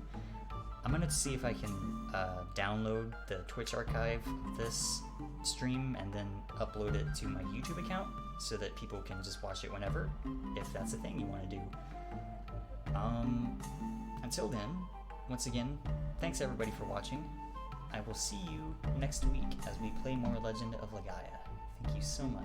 I'm gonna see if I can download the Twitch archive of this stream and then upload it to my YouTube account so that people can just watch it whenever, if that's a thing you want to do. Until then, once again, thanks everybody for watching. I will see you next week as we play more Legend of Legaia. Thank you so much.